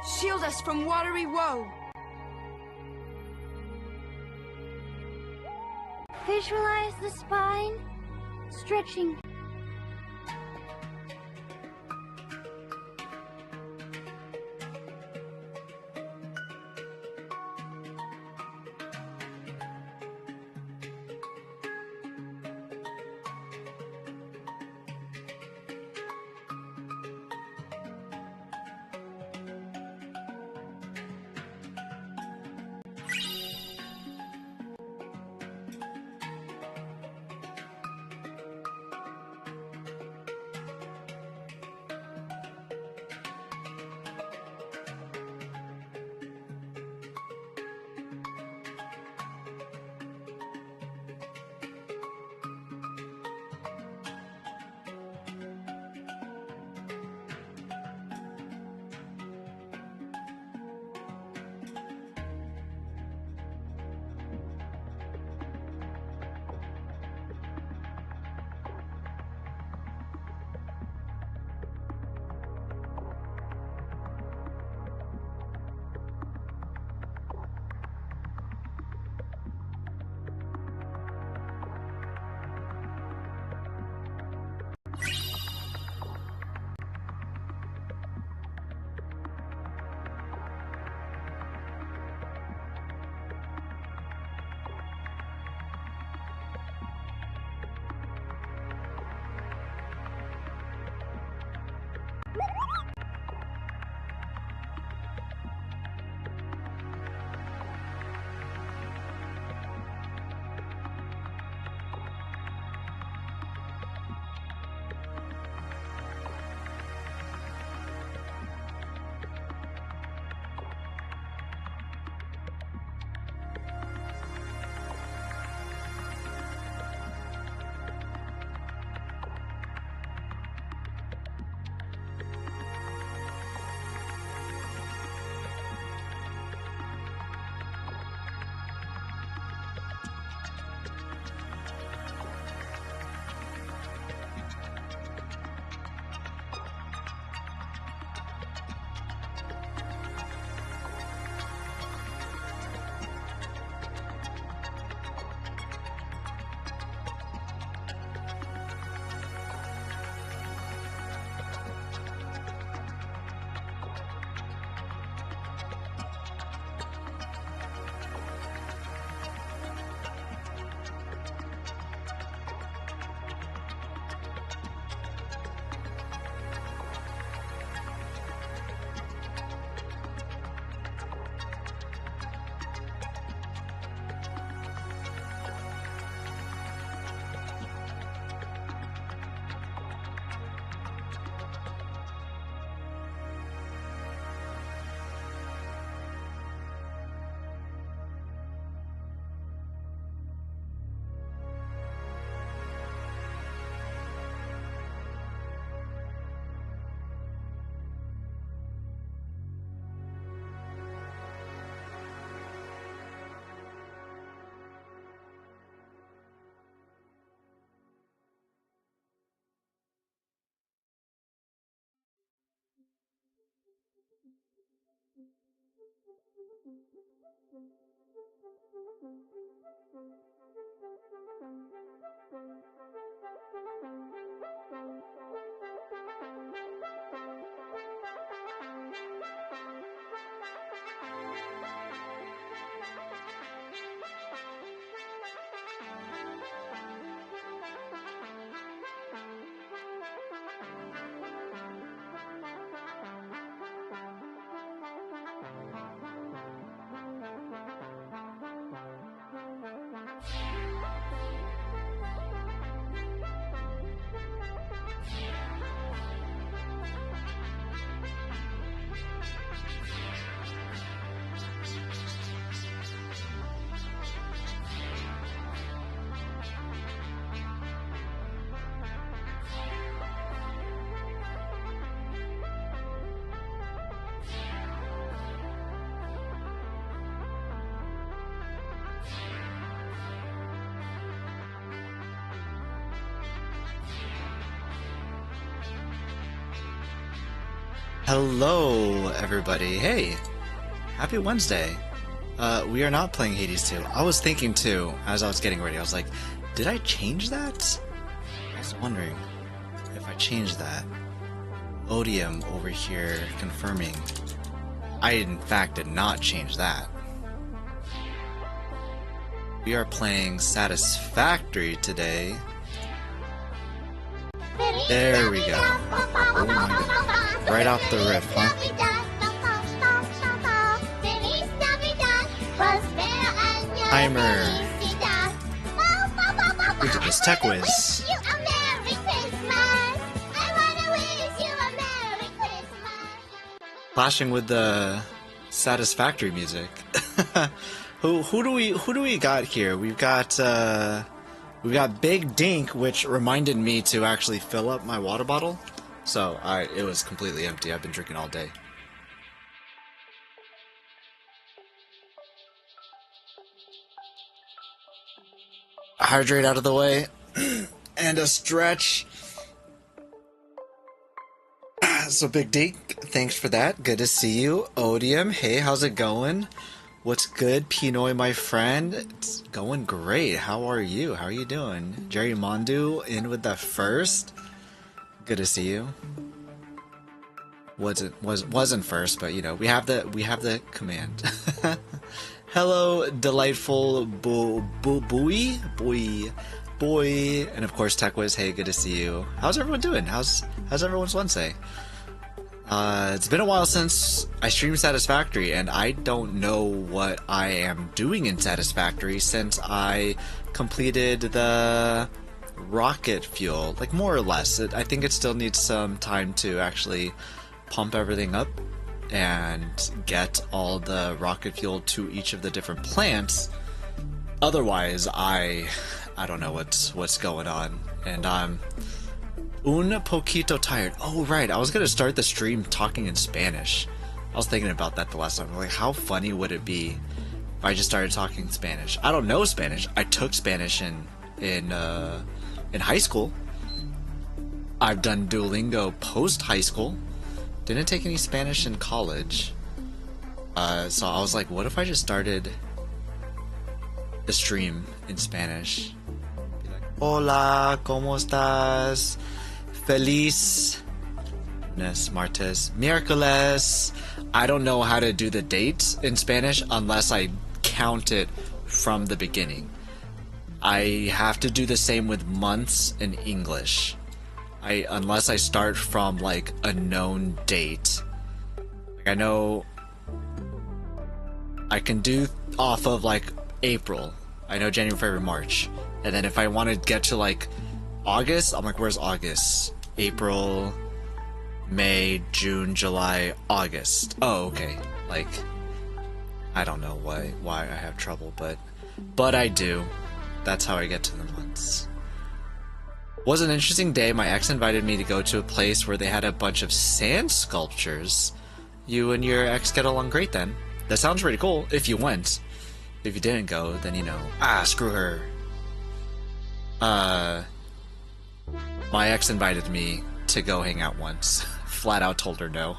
Shield us from watery woe. Visualize the spine stretching. Hello, everybody. Hey, happy Wednesday. We are not playing Hades 2. I was thinking too, as I was getting ready, I was like, did I change that? I was wondering if I changed that. Odium over here confirming. I, in fact, did not change that. We are playing Satisfactory today. There we go. Oh my god. Right off the riff, huh? Timer. Look at this tech whiz. Clashing with the Satisfactory music. Who do we got here? We've got Big Dink, which reminded me to actually fill up my water bottle. So it was completely empty. I've been drinking all day. Hydrate out of the way. And a stretch. So Big Dink, thanks for that. Good to see you. Odium, hey, how's it going? What's good, P-Noy, my friend? It's going great. How are you? How are you doing? Jerry Mondu in with the first. Good to see you. Wasn't first, but you know we have the command. Hello, delightful boy, and of course TechWiz. Hey, good to see you. How's everyone doing? How's everyone's Wednesday? It's been a while since I streamed Satisfactory, and I don't know what I am doing in Satisfactory since I completed the rocket fuel, like more or less. I think it still needs some time to actually pump everything up and get all the rocket fuel to each of the different plants. Otherwise, I don't know what's going on, and I'm un poquito tired. Oh, right. I was going to start the stream talking in Spanish. I was thinking about that the last time. Like, how funny would it be if I just started talking Spanish? I don't know Spanish. I took Spanish in high school. I've done Duolingo post high school. Didn't take any Spanish in college. So I was like, what if I just started the stream in Spanish? Be like, hola, ¿cómo estás? Feliz lunes, martes, miércoles. I don't know how to do the dates in Spanish unless I count it from the beginning. I have to do the same with months in English. Unless I start from like a known date. Like I know I can do off of like April. I know January, February, March. And then if I want to get to like August, I'm like, where's August? April, May, June, July, August. Oh, okay. Like, I don't know why I have trouble, but I do. That's how I get to the months. Was an interesting day. My ex invited me to go to a place where they had a bunch of sand sculptures. You and your ex get along great then. That sounds pretty cool if you went. If you didn't go, then you know, screw her. My ex invited me to go hang out once. Flat out told her no.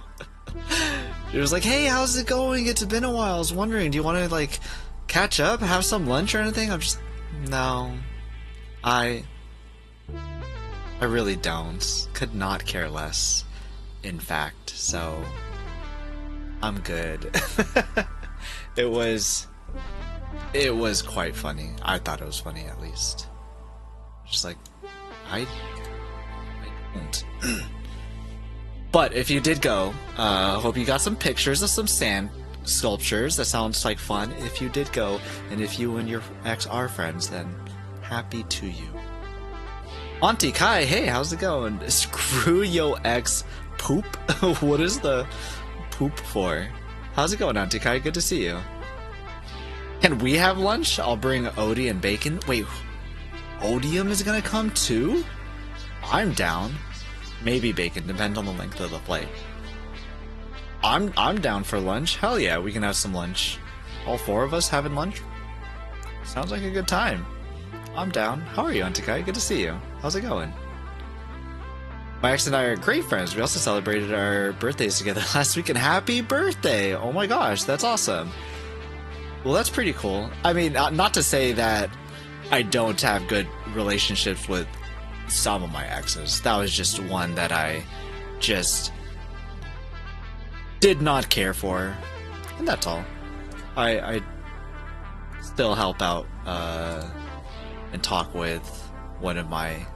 She was like, hey, how's it going? It's been a while. I was wondering, do you want to like catch up, have some lunch or anything? I'm just, no. I really don't. Could not care less, in fact. So, I'm good. It was quite funny. I thought it was funny, at least. Just like, I don't. But if you did go, hope you got some pictures of some sand sculptures. That sounds like fun. If you did go, and if you and your ex are friends, then happy to you. Auntie Kai, hey, how's it going? Screw yo ex poop? What is the poop for? How's it going, Auntie Kai? Good to see you. Can we have lunch? I'll bring Odie and bacon. Wait, Odium is gonna come too? I'm down. Maybe bacon, depends on the length of the plate. I'm down for lunch. Hell yeah, we can have some lunch. All four of us having lunch? Sounds like a good time. I'm down. How are you, Auntie Kai? Good to see you. How's it going? My ex and I are great friends. We also celebrated our birthdays together last week, and happy birthday! Oh my gosh, that's awesome. Well, that's pretty cool. I mean, not to say that I don't have good relationships with some of my exes. That was just one that I just did not care for, and that's all. I still help out and talk with one of my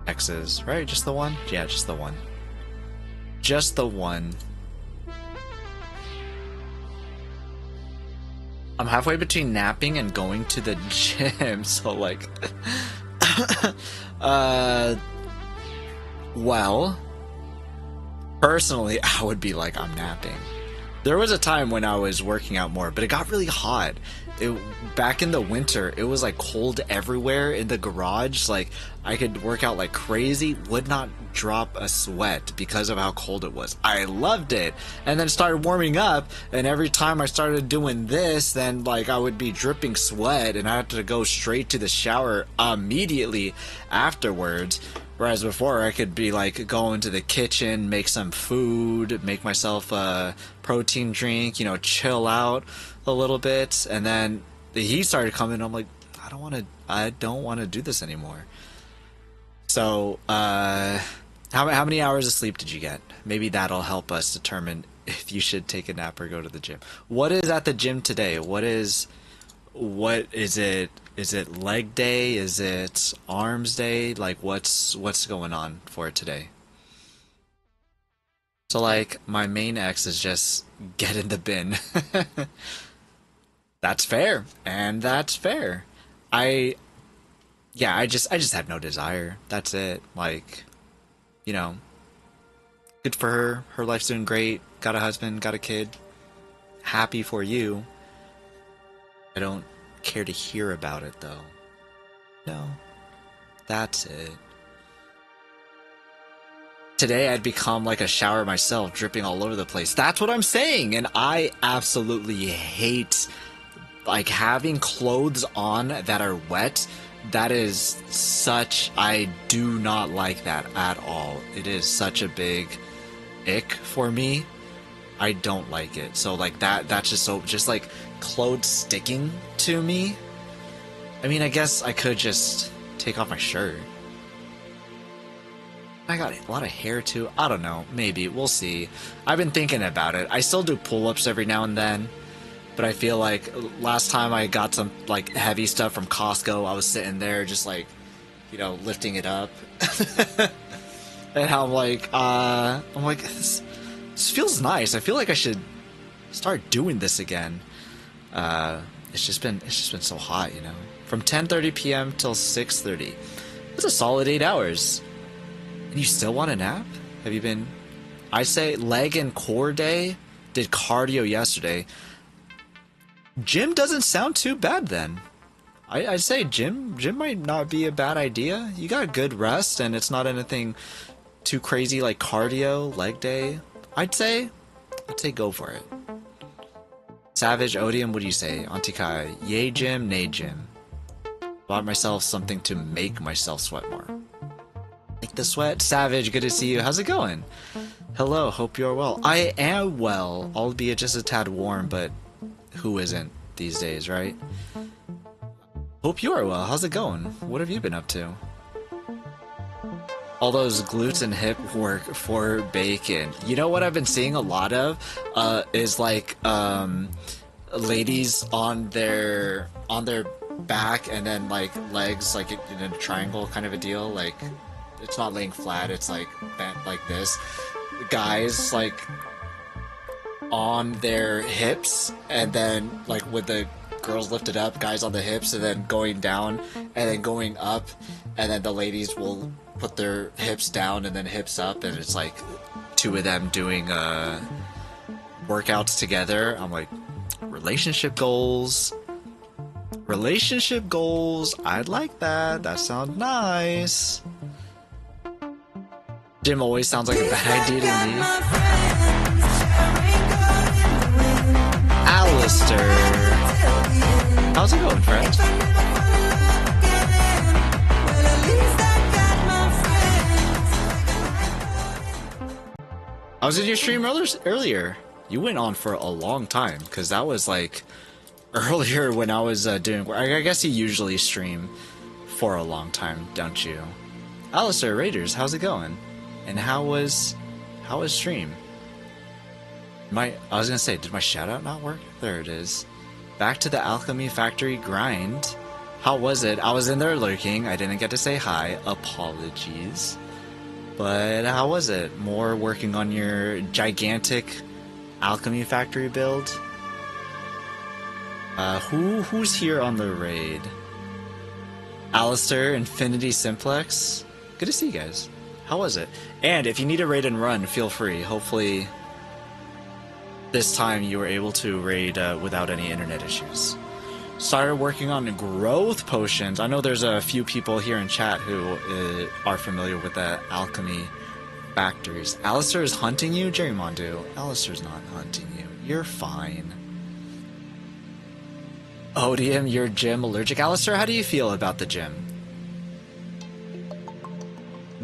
exes, right? Just the one? Yeah, just the one. Just the one. I'm halfway between napping and going to the gym, so like well, personally, I would be like, I'm napping. There was a time when I was working out more, but it got really hot. Back in the winter, it was like cold everywhere in the garage. Like, I could work out like crazy, would not drop a sweat because of how cold it was. I loved it. And then started warming up, and every time I started doing this, then like I would be dripping sweat, and I had to go straight to the shower immediately afterwards. Whereas before, I could be like go into the kitchen, make some food, make myself a protein drink, you know, chill out a little bit, and then the heat started coming. I'm like, I don't want to do this anymore. So, how many hours of sleep did you get? Maybe that'll help us determine if you should take a nap or go to the gym. What is at the gym today? What is it? Is it leg day? Is it arms day? Like, what's going on for it today? So, like, my main ex is just get in the bin. That's fair, and that's fair. I just have no desire. That's it. Like, you know, good for her. Her life's doing great. Got a husband, got a kid. Happy for you. I don't care to hear about it, though. No. That's it. Today I'd become like a shower myself, dripping all over the place. That's what I'm saying, and I absolutely hate like having clothes on that are wet. That is such, I do not like that at all. It is such a big ick for me. I don't like it. So like that's just like clothes sticking to me. I mean, I guess I could just take off my shirt. I got a lot of hair too. I don't know. Maybe. We'll see. I've been thinking about it. I still do pull-ups every now and then. But I feel like last time I got some like heavy stuff from Costco, I was sitting there just like, you know, lifting it up. And I'm like, this feels nice. I feel like I should start doing this again. It's just been so hot, you know. From 10:30 p.m. till 6:30. That's a solid 8 hours. And you still want a nap? Have you been? I say leg and core day. Did cardio yesterday. Gym doesn't sound too bad then. I'd say gym might not be a bad idea. You got good rest and it's not anything too crazy like cardio, leg day. I'd say go for it. Savage Odium, what do you say? Antikai, yay gym, nay gym. Bought myself something to make myself sweat more. Make the sweat. Savage, good to see you. How's it going? Hello, hope you're well. I am well, albeit just a tad warm, but who isn't these days, right? Hope you are well. How's it going? What have you been up to? All those glutes and hip work for bacon. You know what I've been seeing a lot of is like ladies on their back and then like legs like in a triangle kind of a deal. Like it's not laying flat, it's like bent like this. Guys like on their hips and then like with the girls lifted up, guys on the hips, and then going down and then going up, and then the ladies will put their hips down and then hips up, and it's like two of them doing workouts together. I'm like, relationship goals. I'd like that. That sounds nice. Gym always sounds like a bad idea to me. Alistair, how's it going, friend? I was in your stream earlier. You went on for a long time, because that was like earlier when I was doing. I guess you usually stream for a long time, don't you? Alistair Raiders, how's it going? And how was stream? I was gonna say, did my shout out not work? There it is. Back to the Alchemy Factory grind. How was it? I was in there lurking. I didn't get to say hi. Apologies. But how was it? More working on your gigantic Alchemy Factory build? Who's here on the raid? Alistair, Infinity Simplex. Good to see you guys. How was it? And if you need a raid and run, feel free. Hopefully this time you were able to raid without any internet issues. Started working on growth potions. I know there's a few people here in chat who are familiar with the alchemy factories. Alistair is hunting you? Jerry Mondu, Alistair's not hunting you. You're fine. Odium, your gym allergic. Alistair, how do you feel about the gym?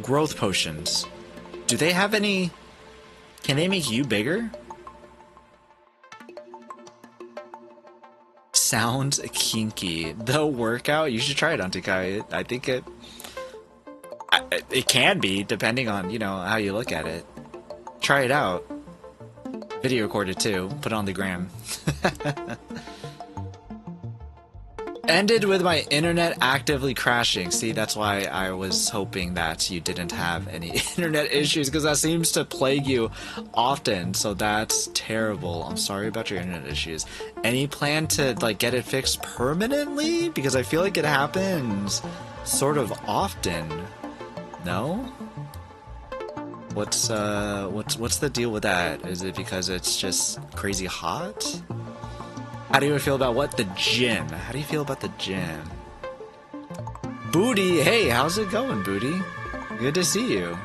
Growth potions. Do they have any... Can they make you bigger? Sounds kinky. The workout, you should try it, Antikai. I think it can be, depending on, you know, how you look at it. Try it out. Video record it too. Put it on the gram. Ended with my internet actively crashing. See, that's why I was hoping that you didn't have any internet issues, because that seems to plague you often. So that's terrible. I'm sorry about your internet issues. Any plan to like get it fixed permanently? Because I feel like it happens sort of often. No? What's the deal with that? Is it because it's just crazy hot? How do you feel about what? The gym. How do you feel about the gym? Booty, hey, how's it going, Booty? Good to see you.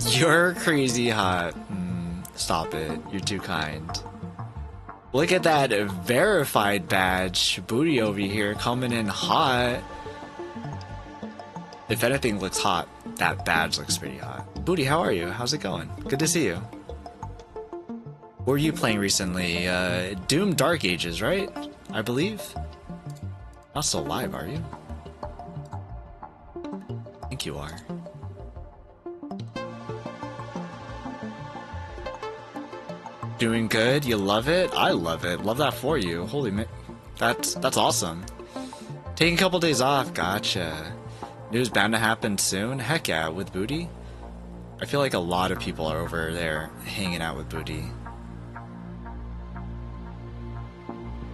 You're crazy hot. Stop it. You're too kind. Look at that verified badge. Booty over here coming in hot. If anything looks hot, that badge looks pretty hot. Booty, how are you? How's it going? Good to see you. What were you playing recently? Doom Dark Ages, right? I believe? Not still live, are you? I think you are. Doing good? You love it? I love it. Love that for you. Holy man. That's awesome. Taking a couple days off. Gotcha. News bound to happen soon? Heck yeah, with Booty. I feel like a lot of people are over there hanging out with Booty.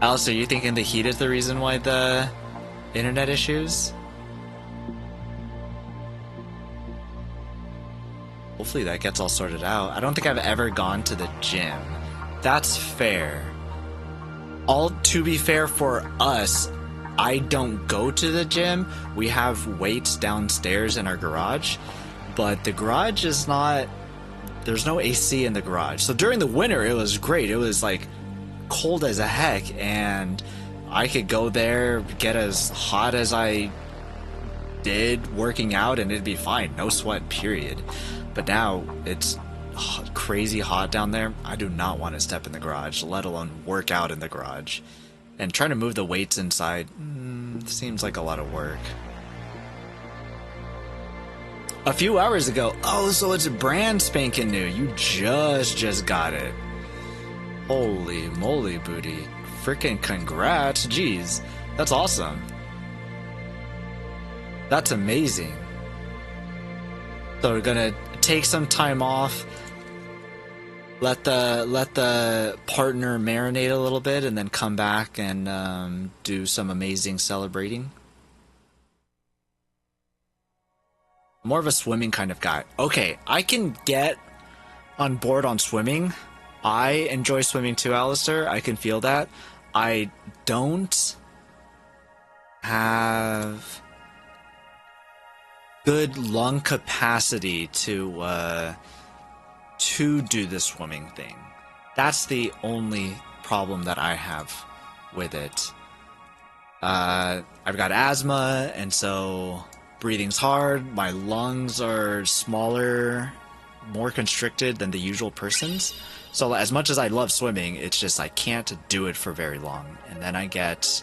Alistair, you thinking the heat is the reason why the internet issues? Hopefully that gets all sorted out. I don't think I've ever gone to the gym. That's fair. To be fair for us, I don't go to the gym. We have weights downstairs in our garage, but the garage is not... There's no AC in the garage. So during the winter, it was great. It was like cold as a heck, and I could go there, get as hot as I did working out, and it'd be fine. No sweat, period. But now it's crazy hot down there. I do not want to step in the garage, let alone work out in the garage. And trying to move the weights inside seems like a lot of work. A few hours ago. Oh, so it's brand spanking new. You just got it. Holy moly, Booty. Freaking congrats. Jeez. That's awesome. That's amazing. So we're gonna take some time off, let the partner marinate a little bit, and then come back and do some amazing celebrating. More of a swimming kind of guy. Okay, I can get on board on swimming. I enjoy swimming too, Alistair. I can feel that. I don't have good lung capacity to do the swimming thing. That's the only problem that I have with it. I've got asthma, and so breathing's hard, my lungs are smaller, more constricted than the usual person's. So as much as I love swimming, it's just I can't do it for very long. And then I get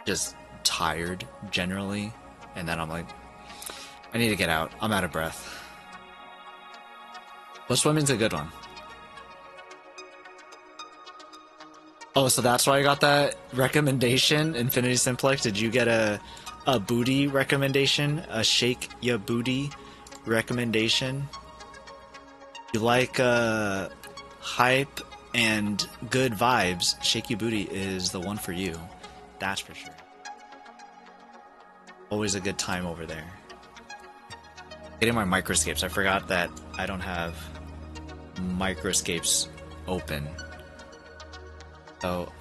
just tired generally. And then I'm like, I need to get out. I'm out of breath. But swimming's a good one. Oh, so that's why I got that recommendation, Infinity Simplex. Did you get a booty recommendation? A shake ya booty recommendation? You like hype and good vibes, Shake Ya Booty is the one for you. That's for sure. Always a good time over there. Getting my microscapes. I forgot that I don't have microscapes open. So,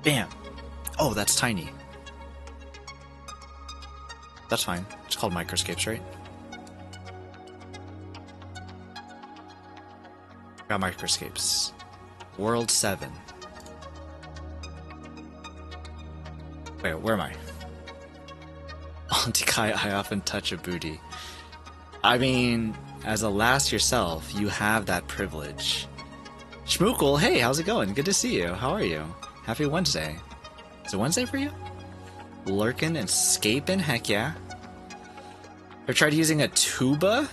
bam! Oh, that's tiny. That's fine. It's called microscapes, right? Got microscapes. World 7. Wait, where am I? Auntie Kai, I often touch a booty. I mean, as a lass yourself, you have that privilege. Schmookle, hey, how's it going? Good to see you. How are you? Happy Wednesday. Is it Wednesday for you? Lurkin' and scaping, heck yeah. I've tried using a tuba.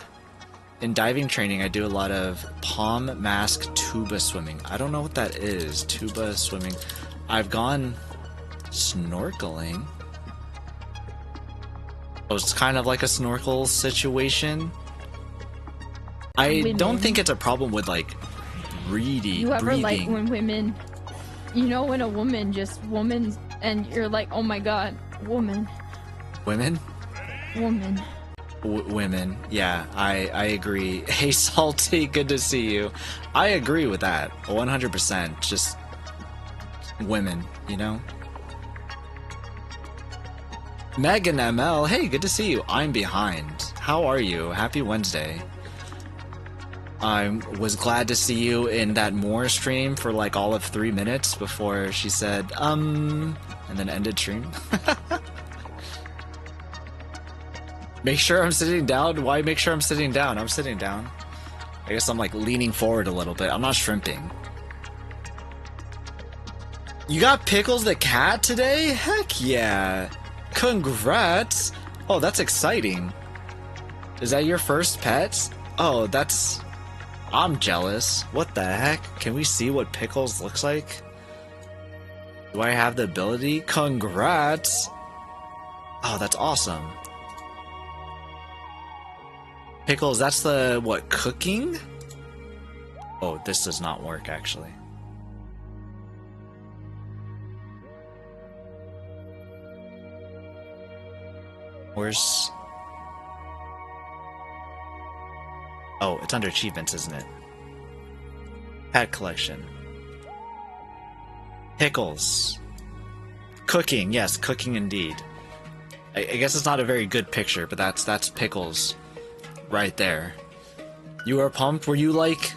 In diving training, I do a lot of palm mask tuba swimming. I don't know what that is. Tuba swimming. I've gone snorkeling. Oh, it's kind of like a snorkel situation. I don't think it's a problem with like breathing. You ever like when women, you know, when a woman just woman and you're like, oh my god, woman. Women? Woman. Women. Yeah, I agree. Hey, Salty, good to see you. I agree with that 100%. Just women, you know? Megan ML, hey, good to see you. I'm behind. How are you? Happy Wednesday. I was glad to see you in that Moore stream for like all of 3 minutes before she said, and then ended stream. Make sure I'm sitting down? Why make sure I'm sitting down? I'm sitting down. I guess I'm like leaning forward a little bit. I'm not shrimping. You got Pickles the cat today? Heck yeah. Congrats. Oh, that's exciting. Is that your first pet? Oh, that's... I'm jealous. What the heck? Can we see what Pickles looks like? Do I have the ability? Congrats. Oh, that's awesome. Pickles, that's the, what, cooking? Oh, this does not work, actually. Where's... Oh, it's under achievements, isn't it? Pet collection. Pickles. Cooking, yes, cooking indeed. I guess it's not a very good picture, but that's Pickles right there. You were pumped? Were you like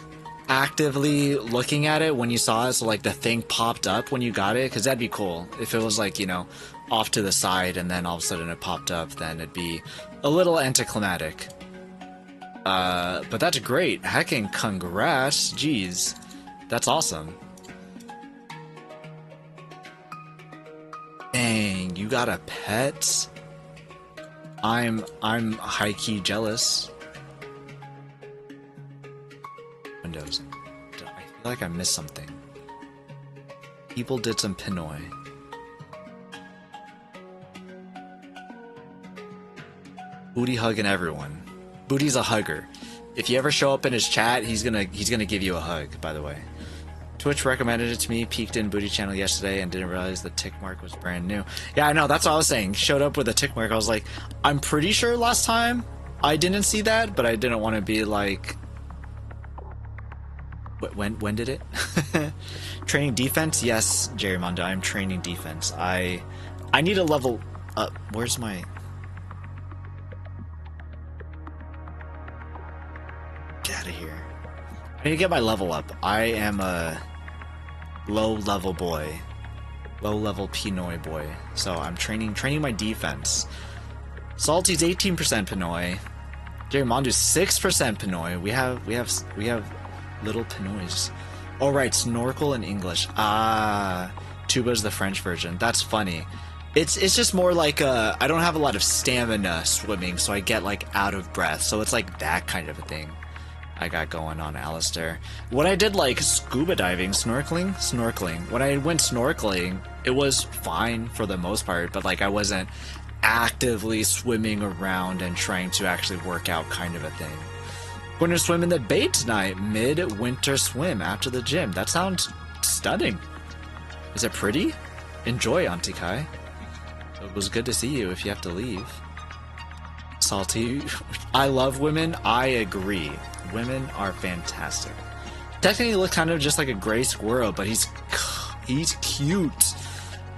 actively looking at it when you saw it, so like the thing popped up when you got it? Because that'd be cool. If it was like, you know, off to the side and then all of a sudden it popped up, then it'd be a little anticlimactic. But that's great. Heckin' congrats. Jeez. That's awesome. Dang, you got a pet? I'm high-key jealous. Windows. I feel like I missed something. People did some P-Noy. Booty hugging everyone. Booty's a hugger. If you ever show up in his chat, he's gonna give you a hug, by the way. Twitch recommended it to me, peeked in Booty channel yesterday and didn't realize the tick mark was brand new. Yeah, I know, that's what I was saying. Showed up with a tick mark. I was like, I'm pretty sure last time I didn't see that, but I didn't want to be like... When did it? Training defense? Yes, Jerry Mondo, I'm training defense. I need to level up. Where's my... Get out of here. I need to get my level up. I am a low level boy. Low-level P-NoyBoy. So I'm training my defense. Salty's 18% Pinoy. Jerry Mondu's 6% Pinoy. We have little Pinoys. Oh right, snorkel in English. Ah, tuba's the French version. That's funny. It's just more like I don't have a lot of stamina swimming, so I get like out of breath. So it's like that kind of a thing I got going on, Alistair. When I did like scuba diving, snorkeling. When I went snorkeling, it was fine for the most part, but like I wasn't actively swimming around and trying to actually work out kind of a thing. Going to swim in the bay tonight, mid-winter swim after the gym. That sounds stunning. Is it pretty? Enjoy, Auntie Kai. It was good to see you if you have to leave. Salty, I love women. I agree. Women are fantastic. Technically, he looks kind of just like a gray squirrel, but he's cute.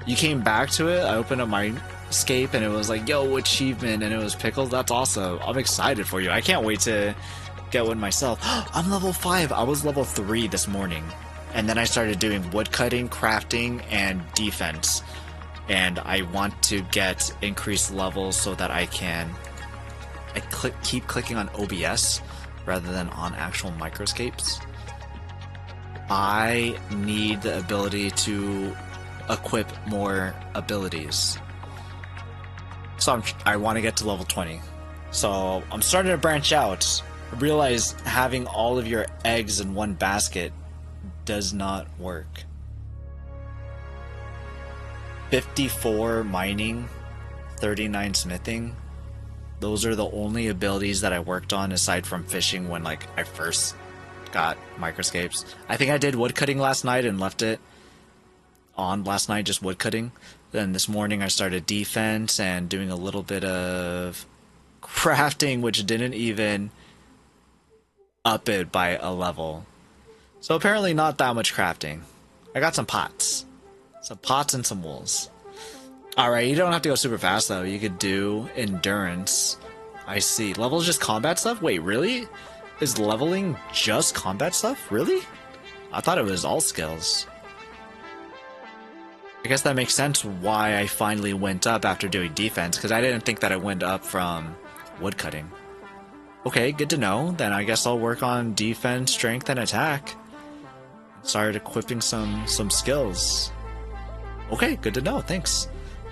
You came back to it. I opened up my escape and it was like, yo, achievement, and it was pickles. That's awesome. I'm excited for you. I can't wait to get one myself. I'm level 5. I was level 3 this morning, and then I started doing woodcutting, crafting, and defense. And I want to get increased levels so that I keep clicking on OBS rather than on actual microscapes. I need the ability to equip more abilities. So I want to get to level 20. So I'm starting to branch out. I realize having all of your eggs in one basket does not work. 54 mining, 39 smithing. Those are the only abilities that I worked on aside from fishing when like I first got microscapes. I think I did woodcutting last night and left it on last night, just woodcutting. Then this morning I started defense and doing a little bit of crafting, which didn't even up it by a level. So apparently not that much crafting. I got some pots. Some pots and some wools. Alright, you don't have to go super fast though. You could do endurance. I see. Level's just combat stuff? Wait, really? Is leveling just combat stuff? Really? I thought it was all skills. I guess that makes sense why I finally went up after doing defense, because I didn't think that I went up from woodcutting. Okay, good to know. Then I guess I'll work on defense, strength, and attack. Start equipping some skills. Okay, good to know. Thanks.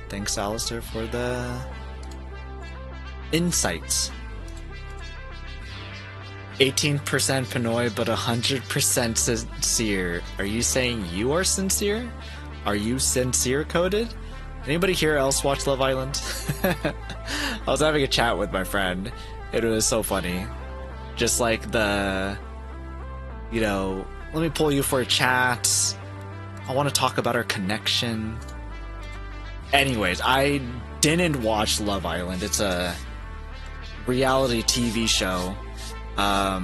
Thanks, Alistair, for the insights. 18% Pinoy, but 100% sincere. Are you saying you are sincere? Are you sincere coded? Anybody here else watch Love Island? I was having a chat with my friend. It was so funny. Just like the, you know, let me pull you for a chat. I want to talk about our connection. Anyways, I didn't watch Love Island. It's a reality TV show. I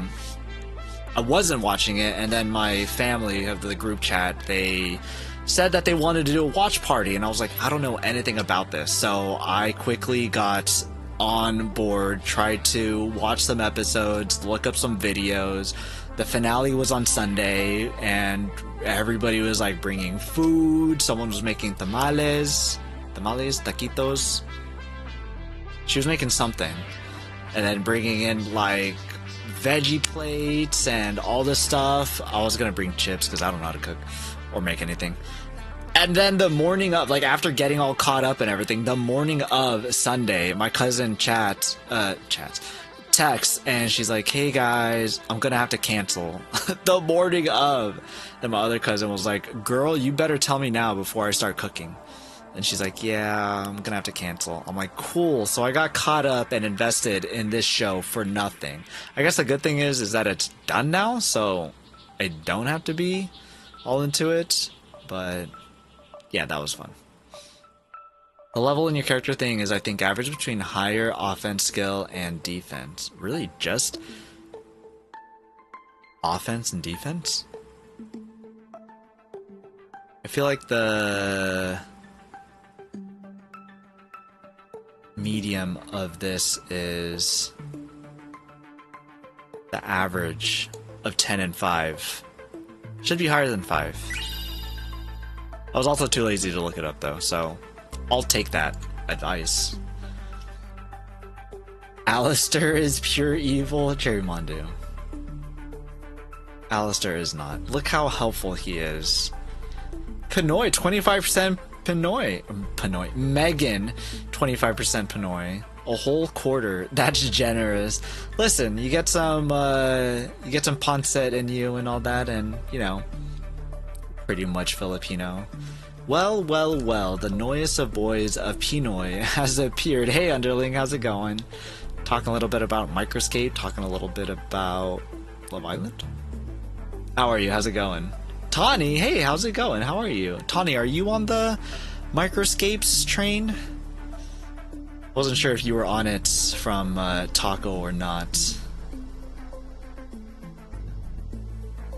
wasn't watching it, and then my family of the group chat, they said that they wanted to do a watch party, and I was like, I don't know anything about this. So I quickly got on board, tried to watch some episodes, look up some videos. The finale was on Sunday, and everybody was like bringing food. Someone was making taquitos. She was making something, and then bringing in like veggie plates and all this stuff. I was gonna bring chips because I don't know how to cook or make anything. And then the morning of, like after getting all caught up and everything, the morning of Sunday, my cousin texts, and she's like, hey guys, I'm gonna have to cancel. The morning of. Then my other cousin was like, girl, you better tell me now before I start cooking. And she's like, yeah, I'm gonna have to cancel. I'm like, cool. So I got caught up and invested in this show for nothing. I guess the good thing is that it's done now, so I don't have to be all into it. But yeah, that was fun. The level in your character thing is, I think, average between higher offense skill and defense. Really, just offense and defense? I feel like the medium of this is the average of 10 and 5. Should be higher than 5. I was also too lazy to look it up though, so I'll take that advice. Alistair is pure evil, Cherrymondu. Alistair is not. Look how helpful he is. P-Noy, 25% P-Noy. Megan, 25% P-Noy. A whole quarter. That's generous. Listen, you get some pancit in you and all that, and you know, pretty much Filipino. Well, well, well, the noyest of boys of P-Noy has appeared. Hey, underling, how's it going? Talking a little bit about Microscape, talking a little bit about Love Island. How are you? How's it going? Tawny, hey, how's it going? How are you? Tawny, are you on the Microscapes train? Wasn't sure if you were on it from Taco or not.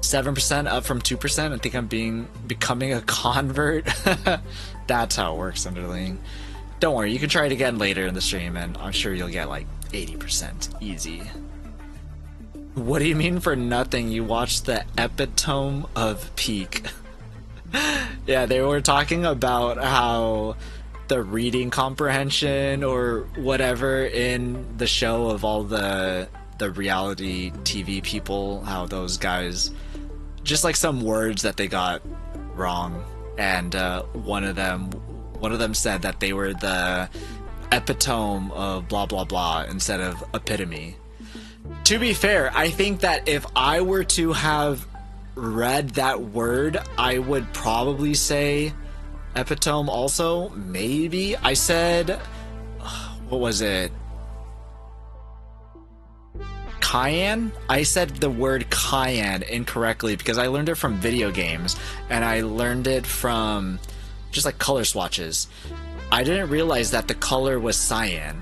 7% up from 2%. I think I'm becoming a convert. That's how it works, underling. Don't worry, you can try it again later in the stream, and I'm sure you'll get like 80% easy. What do you mean for nothing? You watched the epitome of peak. Yeah, they were talking about how the reading comprehension or whatever in the show of all the reality TV people, how those guys, just like some words that they got wrong, and one of them said that they were the epitome of blah blah blah instead of epitome. To be fair, I think that if I were to have read that word, I would probably say epitome also. Maybe I said, what was it? Cayenne? I said the word cayenne incorrectly because I learned it from video games, and I learned it from just like color swatches. I didn't realize that the color was cyan.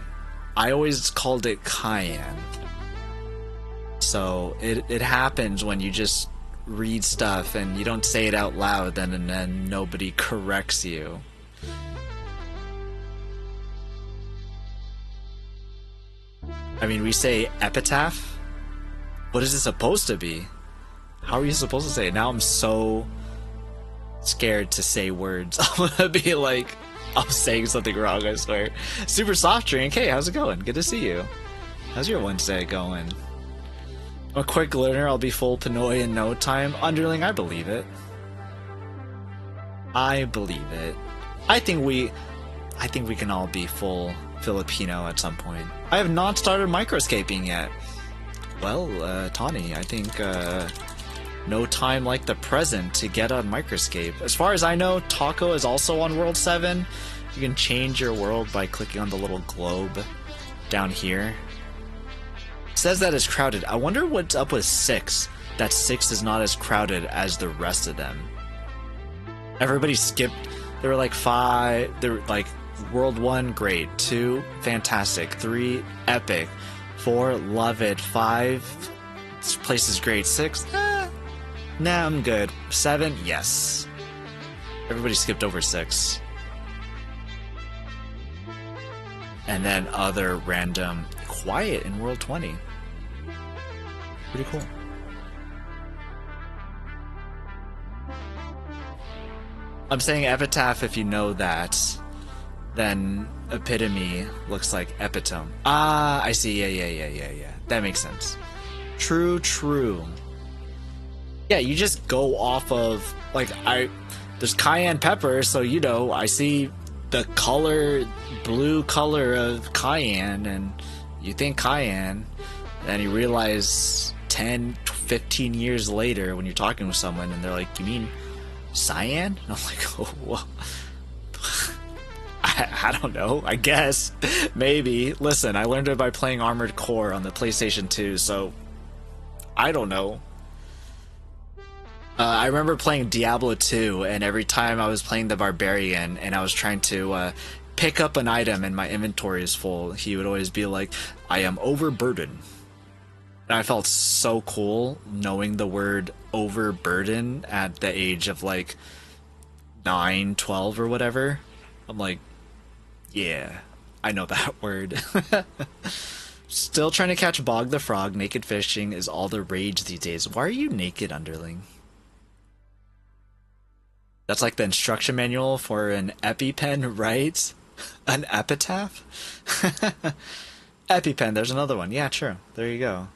I always called it cayenne. So it happens when you just read stuff and you don't say it out loud, and then nobody corrects you. I mean, we say epitaph. What is it supposed to be? How are you supposed to say it? Now I'm so scared to say words. I'm gonna be like, I'm saying something wrong, I swear. Super soft drink. Hey, how's it going? Good to see you. How's your Wednesday going? I'm a quick learner. I'll be full P-Noy in no time. Underling, I believe it. I believe it. I think we can all be full Filipino at some point. I have not started microscaping yet. Well, Tawny, I think no time like the present to get on Microscape. As far as I know, Taco is also on World 7. You can change your world by clicking on the little globe down here. It says that it's crowded. I wonder what's up with 6. That 6 is not as crowded as the rest of them. Everybody skipped. There were like 5. They were like World 1, great. 2, fantastic. 3, epic. 4, love it. 5, this place is great. 6, nah, I'm good. 7, yes. Everybody skipped over 6. And then other random quiet in World 20. Pretty cool. I'm saying epitaph if you know that. Then epitome looks like epitome. Ah, I see. Yeah. That makes sense. True. Yeah, you just go off of, like, there's cayenne pepper, so, you know, I see the color, blue color of cayenne, and you think cayenne, and you realize 10, 15 years later when you're talking with someone, and they're like, you mean cyan? And I'm like, oh, well, I don't know, I guess. Maybe. Listen, I learned it by playing Armored Core on the PlayStation 2, so I don't know. I remember playing Diablo 2, and every time I was playing the Barbarian and I was trying to pick up an item and my inventory is full, he would always be like, I am overburdened. And I felt so cool knowing the word overburden at the age of like 9, 12 or whatever. I'm like, yeah, I know that word. Still trying to catch Bog the Frog. Naked fishing is all the rage these days. Why are you naked, underling? That's like the instruction manual for an EpiPen, right? An epitaph? EpiPen, there's another one. Yeah, true. There you go.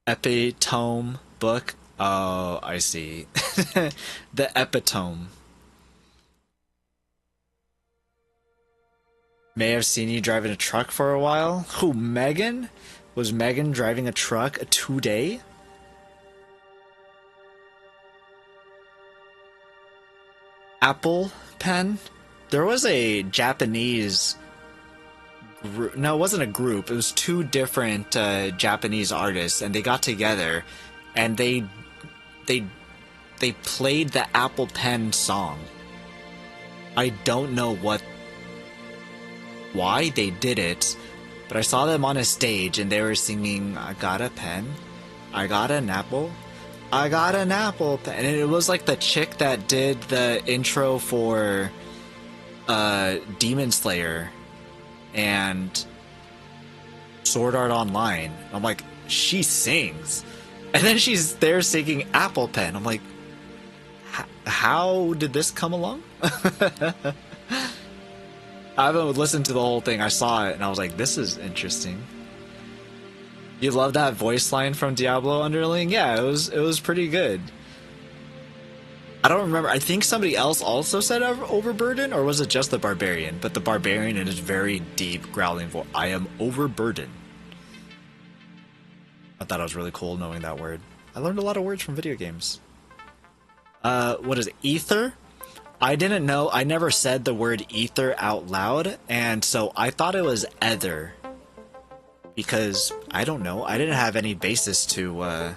Epitome book. Oh, I see. The epitome. May have seen you driving a truck for a while. Who, Megan? Was Megan driving a truck today? Apple Pen? There was a Japanese group. No, it wasn't a group. It was two different Japanese artists, and they got together, and they played the Apple Pen song. I don't know why they did it, but I saw them on a stage, and they were singing, "I got a pen, I got an apple, I got an apple pen," and it was like the chick that did the intro for Demon Slayer and Sword Art Online. I'm like, she sings, and then she's there singing Apple Pen. I'm like, how did this come along? I haven't listened to the whole thing. I saw it and I was like, this is interesting. You love that voice line from Diablo Underling? Yeah, it was pretty good. I don't remember. I think somebody else also said overburden, or was it just the barbarian? But the barbarian in his very deep growling voice, I am overburdened. I thought it was really cool knowing that word. I learned a lot of words from video games. What is it? Ether? I didn't know. I never said the word ether out loud, and so I thought it was ether. Because I don't know. I didn't have any basis to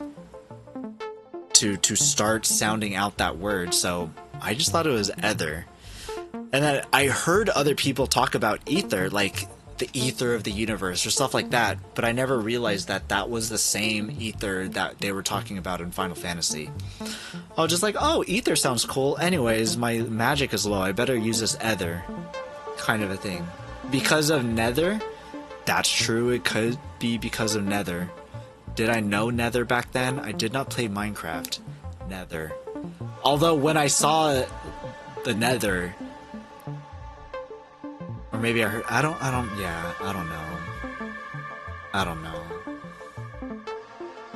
start sounding out that word, so I just thought it was ether. And then I heard other people talk about ether, like the ether of the universe or stuff like that, but I never realized that that was the same ether that they were talking about in Final Fantasy. I was just like, oh, ether sounds cool. Anyways, my magic is low. I better use this ether. Kind of a thing. Because of nether? That's true. It could be because of nether. Did I know nether back then? I did not play Minecraft. Nether. Although when I saw the nether, or maybe I heard, I don't know.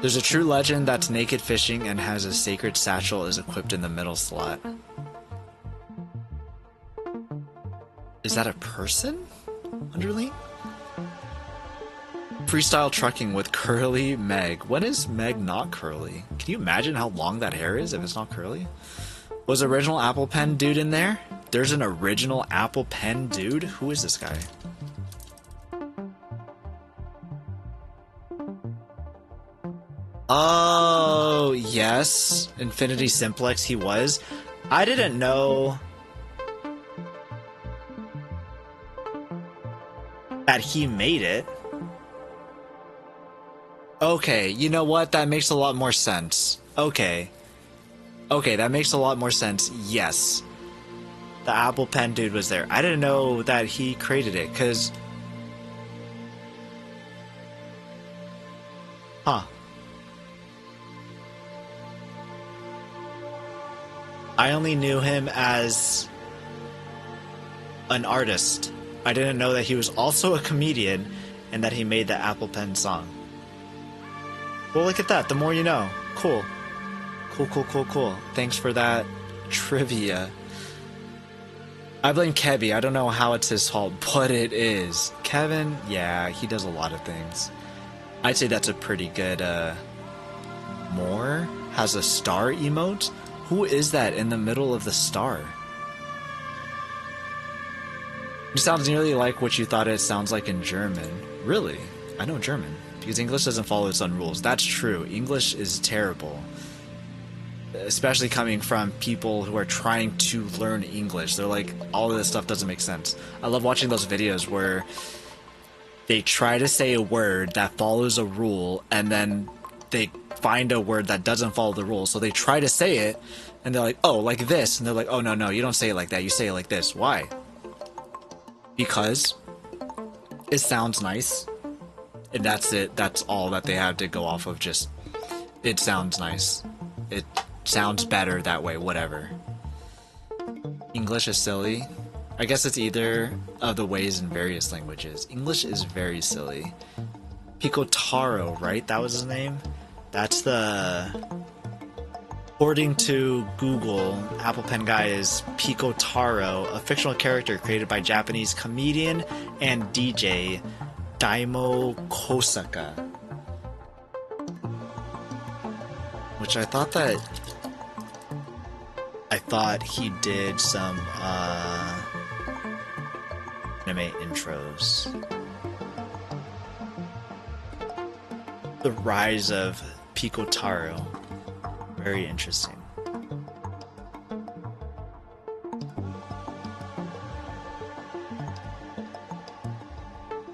There's a true legend that's naked fishing and has a sacred satchel is equipped in the middle slot. Is that a person? Underling? Freestyle trucking with curly Meg. When is Meg not curly? Can you imagine how long that hair is if it's not curly? Was original Apple Pen dude in there? There's an original Apple Pen dude? Who is this guy? Oh, yes. Infinity Simplex, he was. I didn't know that he made it. Okay, you know what? That makes a lot more sense. Okay, that makes a lot more sense. Yes. The Apple Pen dude was there. I didn't know that he created it, because... Huh. I only knew him as an artist. I didn't know that he was also a comedian and that he made the Apple Pen song. Well, look at that. The more you know. Cool. Cool. Thanks for that trivia. I blame Kebby. I don't know how it's his fault, but it is. Kevin, yeah, he does a lot of things. I'd say that's a pretty good, More has a star emote? Who is that in the middle of the star? It sounds nearly like what you thought it sounds like in German. Really? I know German. Because English doesn't follow its own rules. That's true. English is terrible. Especially coming from people who are trying to learn English. They're like, all of this stuff doesn't make sense. I love watching those videos where they try to say a word that follows a rule, and then they find a word that doesn't follow the rule. So they try to say it, and they're like, oh, like this. And they're like, oh, no, you don't say it like that. You say it like this. Why? Because it sounds nice. And that's it. That's all that they have to go off of. Just, it sounds nice. It sounds better that way, whatever. English is silly. I guess it's either of the ways in various languages. English is very silly. Picotaro, right? That was his name? That's the... According to Google, Apple Pen Guy is Picotaro, a fictional character created by Japanese comedian and DJ Daimo Kosaka. Which I thought he did some anime intros. The rise of Picotaro. Very interesting.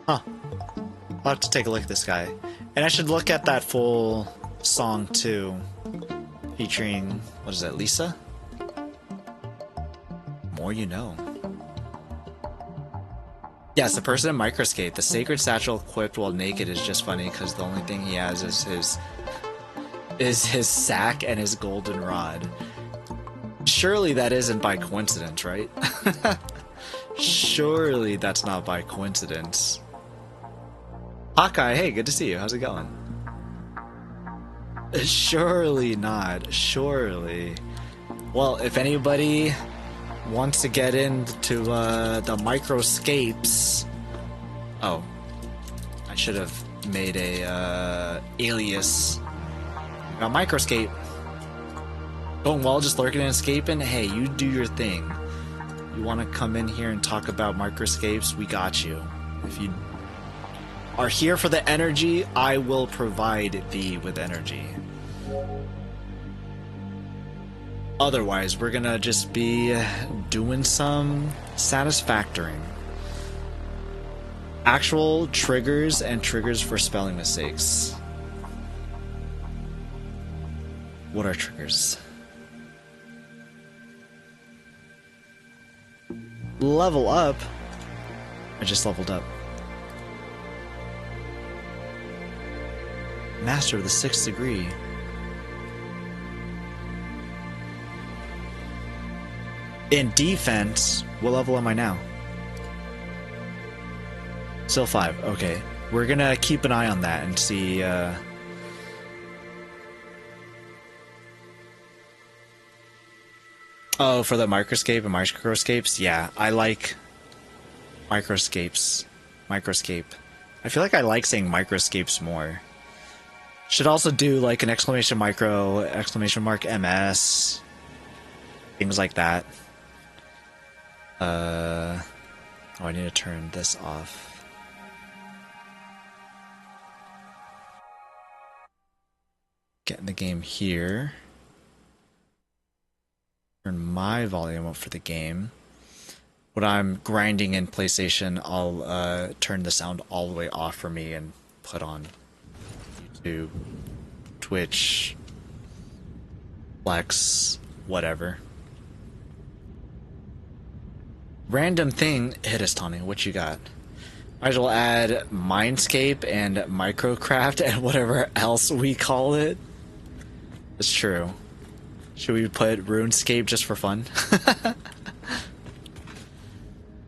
Huh. I'll have to take a look at this guy. And I should look at that full song too. Featuring, what is that, Lisa? More you know. Yes, the person in Microscape. The sacred satchel equipped while naked is just funny because the only thing he has is his sack and his golden rod. Surely that isn't by coincidence, right? Surely that's not by coincidence. Hawkeye, hey, good to see you. How's it going? Surely not. Surely. Well, if anybody wants to get into the microscapes... Oh. I should have made a alias. Got microscape. Going well, just lurking and escaping? Hey, you do your thing. You want to come in here and talk about microscapes? We got you. If you are here for the energy, I will provide thee with energy. Otherwise, we're gonna just be doing some Satisfactory. Actual triggers and triggers for spelling mistakes. What are triggers? Level up? I just leveled up. Master of the 6th degree. In defense, what level am I now? Still 5, okay. We're gonna keep an eye on that and see, Oh, for the microscape and microscapes? Yeah, I like microscapes. Microscape. I feel like I like saying microscapes more. Should also do like an exclamation micro, exclamation mark MS. Things like that. Oh, I need to turn this off. Get in the game here. Turn my volume up for the game. When I'm grinding in PlayStation, I'll turn the sound all the way off for me and put on YouTube, Twitch, Flex, whatever. Random thing hit us, Tawny. What you got? Might as well add Mindscape and Microcraft and whatever else we call it. It's true. Should we put RuneScape just for fun?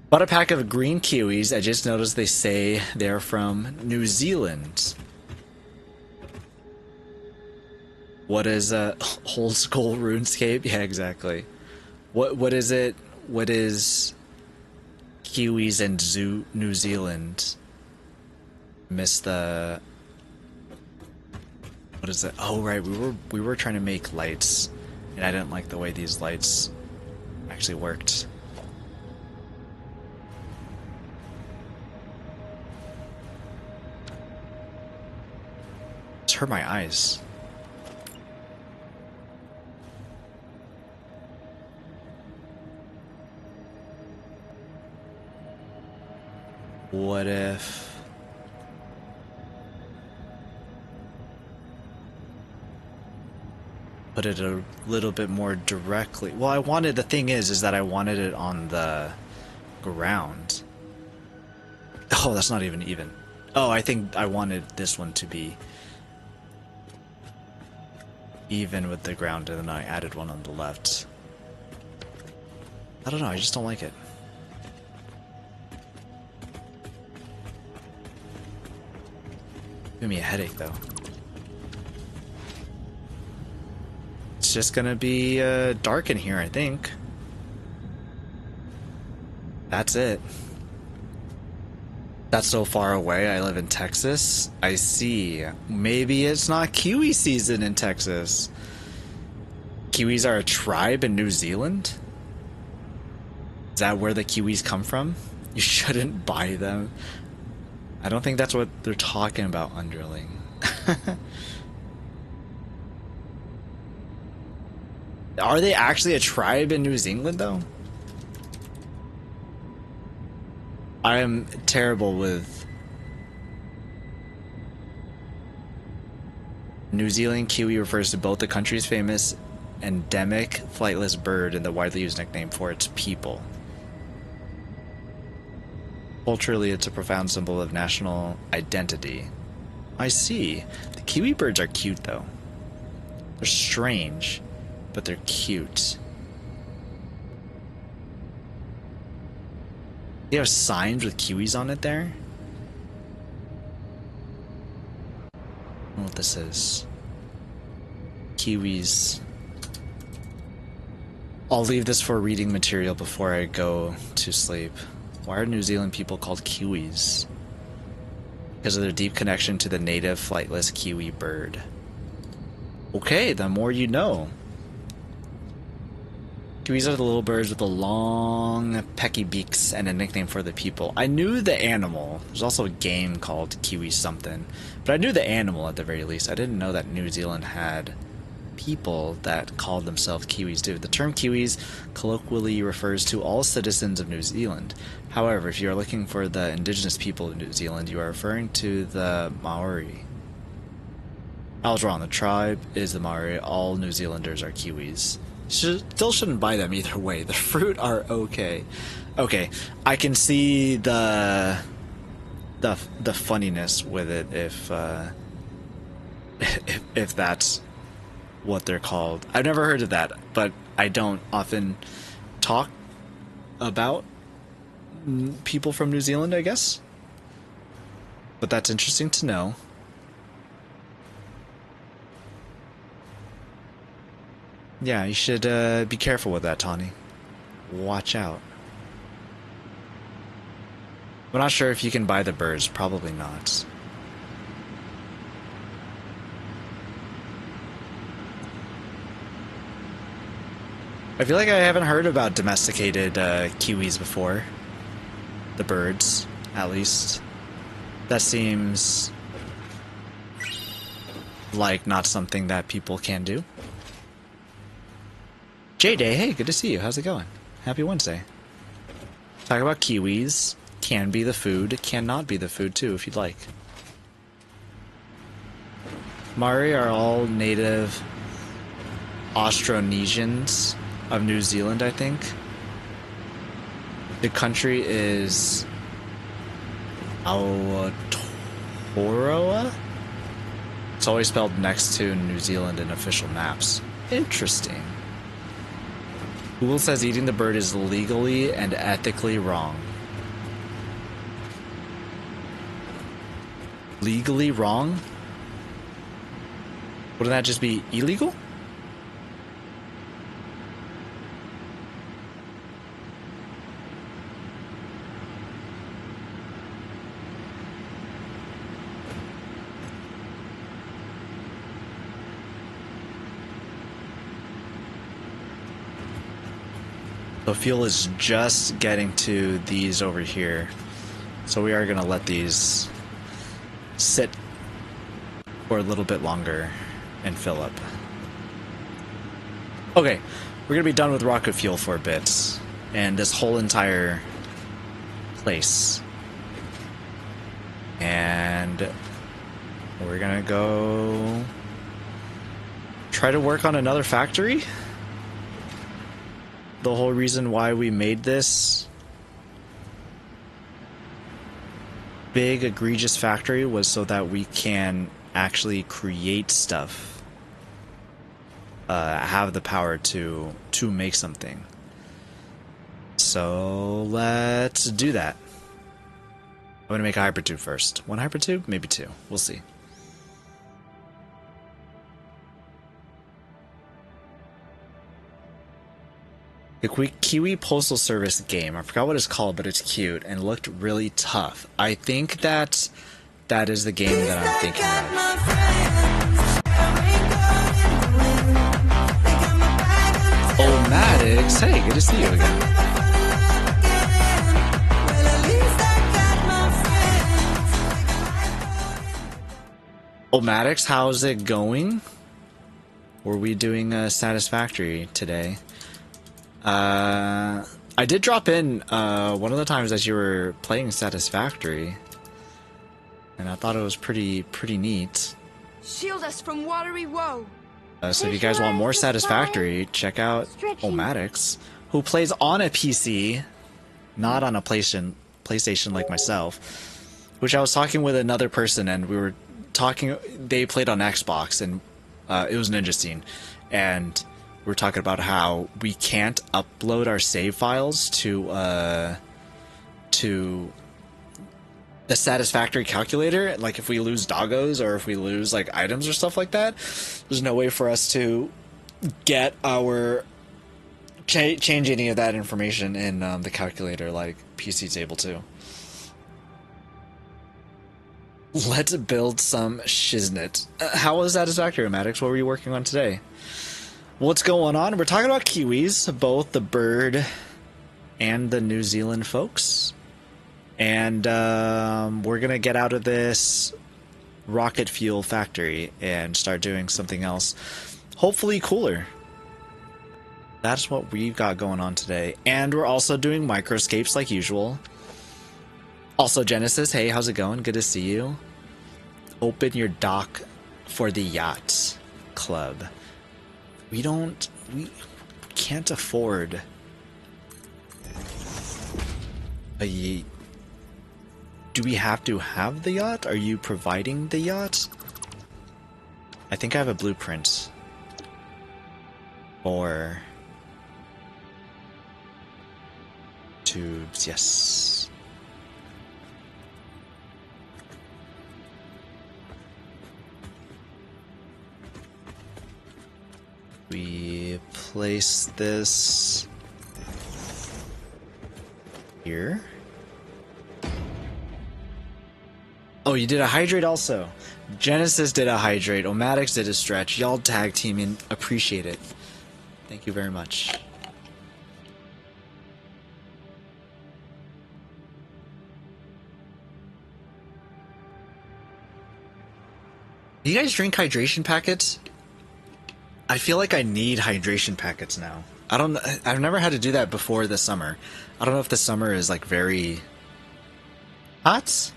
Bought a pack of green kiwis. I just noticed they say they're from New Zealand. What is old school RuneScape? Yeah, exactly. What is it? What is Kiwis and New Zealand? Missed the... What is it? Oh right, we were trying to make lights, and I didn't like the way these lights actually worked. It's hurt my eyes. What if... put it a little bit more directly. Well, I wanted... the thing is that I wanted it on the ground. Oh, that's not even. Oh, I think I wanted this one to be even with the ground, and then I added one on the left. I don't know, I just don't like it. Give me a headache though. It's just gonna be dark in here, I think. That's it. That's so far away. I live in Texas. I see. Maybe it's not kiwi season in Texas. Kiwis are a tribe in New Zealand? Is that where the kiwis come from? You shouldn't buy them. I don't think that's what they're talking about, Underling. Are they actually a tribe in New Zealand, though? I am terrible with New Zealand. Kiwi refers to both the country's famous endemic flightless bird and the widely used nickname for its people. Culturally, it's a profound symbol of national identity. I see. The kiwi birds are cute, though. They're strange, but they're cute. You have signs with kiwis on it there? I don't know what this is. Kiwis. I'll leave this for reading material before I go to sleep. Why are New Zealand people called kiwis? Because of their deep connection to the native flightless kiwi bird. Okay, the more you know. Kiwis are the little birds with the long, pecky beaks and a nickname for the people. I knew the animal. There's also a game called Kiwi something. But I knew the animal at the very least. I didn't know that New Zealand had people that called themselves Kiwis too. The term Kiwis colloquially refers to all citizens of New Zealand. However, if you are looking for the indigenous people of New Zealand, you are referring to the Maori. I was wrong. The tribe is the Maori. All New Zealanders are Kiwis. Still shouldn't buy them either way. The fruit are okay. Okay, I can see the funniness with it if that's what they're called. I've never heard of that, but I don't often talk about people from New Zealand, I guess. But that's interesting to know. Yeah, you should be careful with that, Tawny. Watch out. I'm not sure if you can buy the birds. Probably not. I feel like I haven't heard about domesticated kiwis before. The birds, at least. That seems like not something that people can do. J-Day, hey, good to see you. How's it going? Happy Wednesday. Talk about kiwis. Can be the food. Cannot be the food, too, if you'd like. Maori are all native Austronesians of New Zealand, I think. The country is Aotearoa? It's always spelled next to New Zealand in official maps. Interesting. Google says eating the bird is legally and ethically wrong. Legally wrong? Wouldn't that just be illegal? So fuel is just getting to these over here. So we are going to let these sit for a little bit longer and fill up. Okay, we're going to be done with rocket fuel for a bit. And this whole entire place. And we're going to go try to work on another factory. The whole reason why we made this big, egregious factory was so that we can actually create stuff. Have the power to make something. So let's do that. I'm gonna make a hypertube first. One hypertube, maybe two. We'll see. The Kiwi Postal Service game. I forgot what it's called, but it's cute and looked really tough. I think that is the game that I'm thinking of. Oh, Maddox. Hey, good to see you again. Oh, Maddox, how's it going? Were we doing Satisfactory today? I did drop in one of the times that you were playing Satisfactory, and I thought it was pretty neat. Shield us from watery woe. So if you guys want more Satisfactory, check out Omadix, who plays on a PC, not on a PlayStation like myself. Which I was talking with another person, and we were talking. They played on Xbox, and it was Ninja Scene, and we're talking about how we can't upload our save files to the Satisfactory calculator. Like if we lose doggos or if we lose like items or stuff like that, there's no way for us to get our change any of that information in the calculator like PC's able to. Let's build some shiznit. How was Satisfactory, Maddox? What were you working on today? What's going on? We're talking about Kiwis, both the bird and the New Zealand folks. And we're going to get out of this rocket fuel factory and start doing something else, hopefully cooler. That's what we've got going on today. And we're also doing microscapes like usual. Also, Genesis, hey, how's it going? Good to see you. Open your dock for the yacht club. We can't afford a yacht. Do we have to have the yacht? Are you providing the yacht? I think I have a blueprint. Or tubes, yes. We place this here. Oh, you did a hydrate also. Genesis did a hydrate. Omadix did a stretch. Y'all tag teaming. Appreciate it. Thank you very much. Do you guys drink hydration packets? I feel like I need hydration packets now. I've never had to do that before this summer. I don't know if the summer is like very hot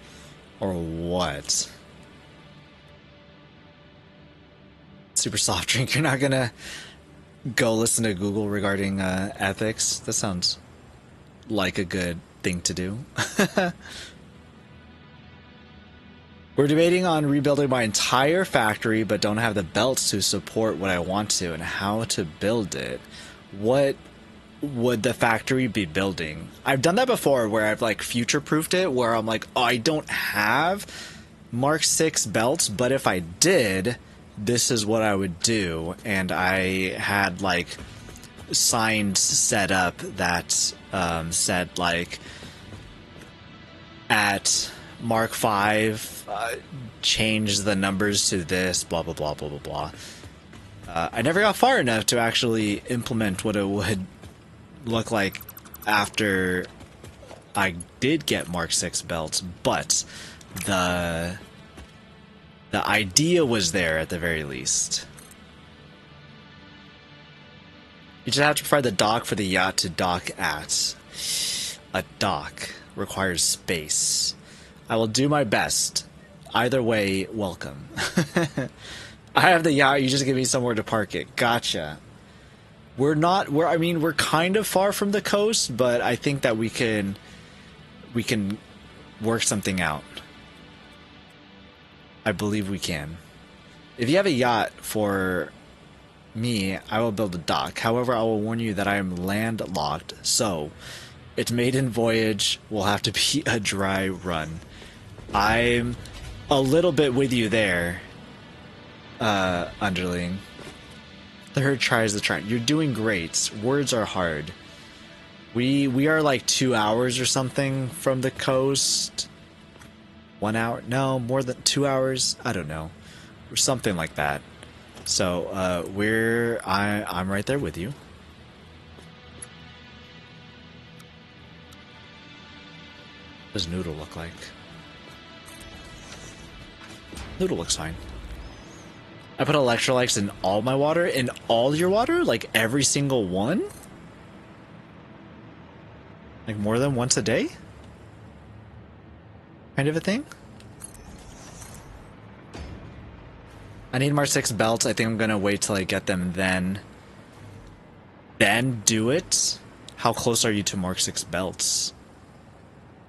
or what. Super soft drink. You're not gonna go listen to Google regarding ethics? That sounds like a good thing to do. We're debating on rebuilding my entire factory, but don't have the belts to support what I want to and how to build it. What would the factory be building? I've done that before where I've like future-proofed it, where I'm like, oh, I don't have Mark 6 belts, but if I did, this is what I would do. And I had like signs set up that said like at Mark 5, change the numbers to this, blah, blah, blah, blah, blah, blah. I never got far enough to actually implement what it would look like after I did get Mark 6 belts, but the idea was there at the very least. You just have to provide the dock for the yacht to dock at. A dock requires space. I will do my best. Either way, welcome. I have the yacht, you just give me somewhere to park it. Gotcha. We're kind of far from the coast, but I think that we can work something out. I believe we can. If you have a yacht for me, I will build a dock. However, I will warn you that I am landlocked, so Its maiden voyage will have to be a dry run. I'm a little bit with you there, underling. Third try is the charm. You're doing great. Words are hard. We are like 2 hours or something from the coast. 1 hour? No, more than 2 hours. I don't know, or something like that. So I'm right there with you. What does Noodle look like? Noodle looks fine. I put electrolytes in all my water? In all your water? Like every single one? Like more than once a day? Kind of a thing? I need Mark 6 belts. I think I'm gonna wait till I get them then. Then do it? How close are you to Mark 6 belts?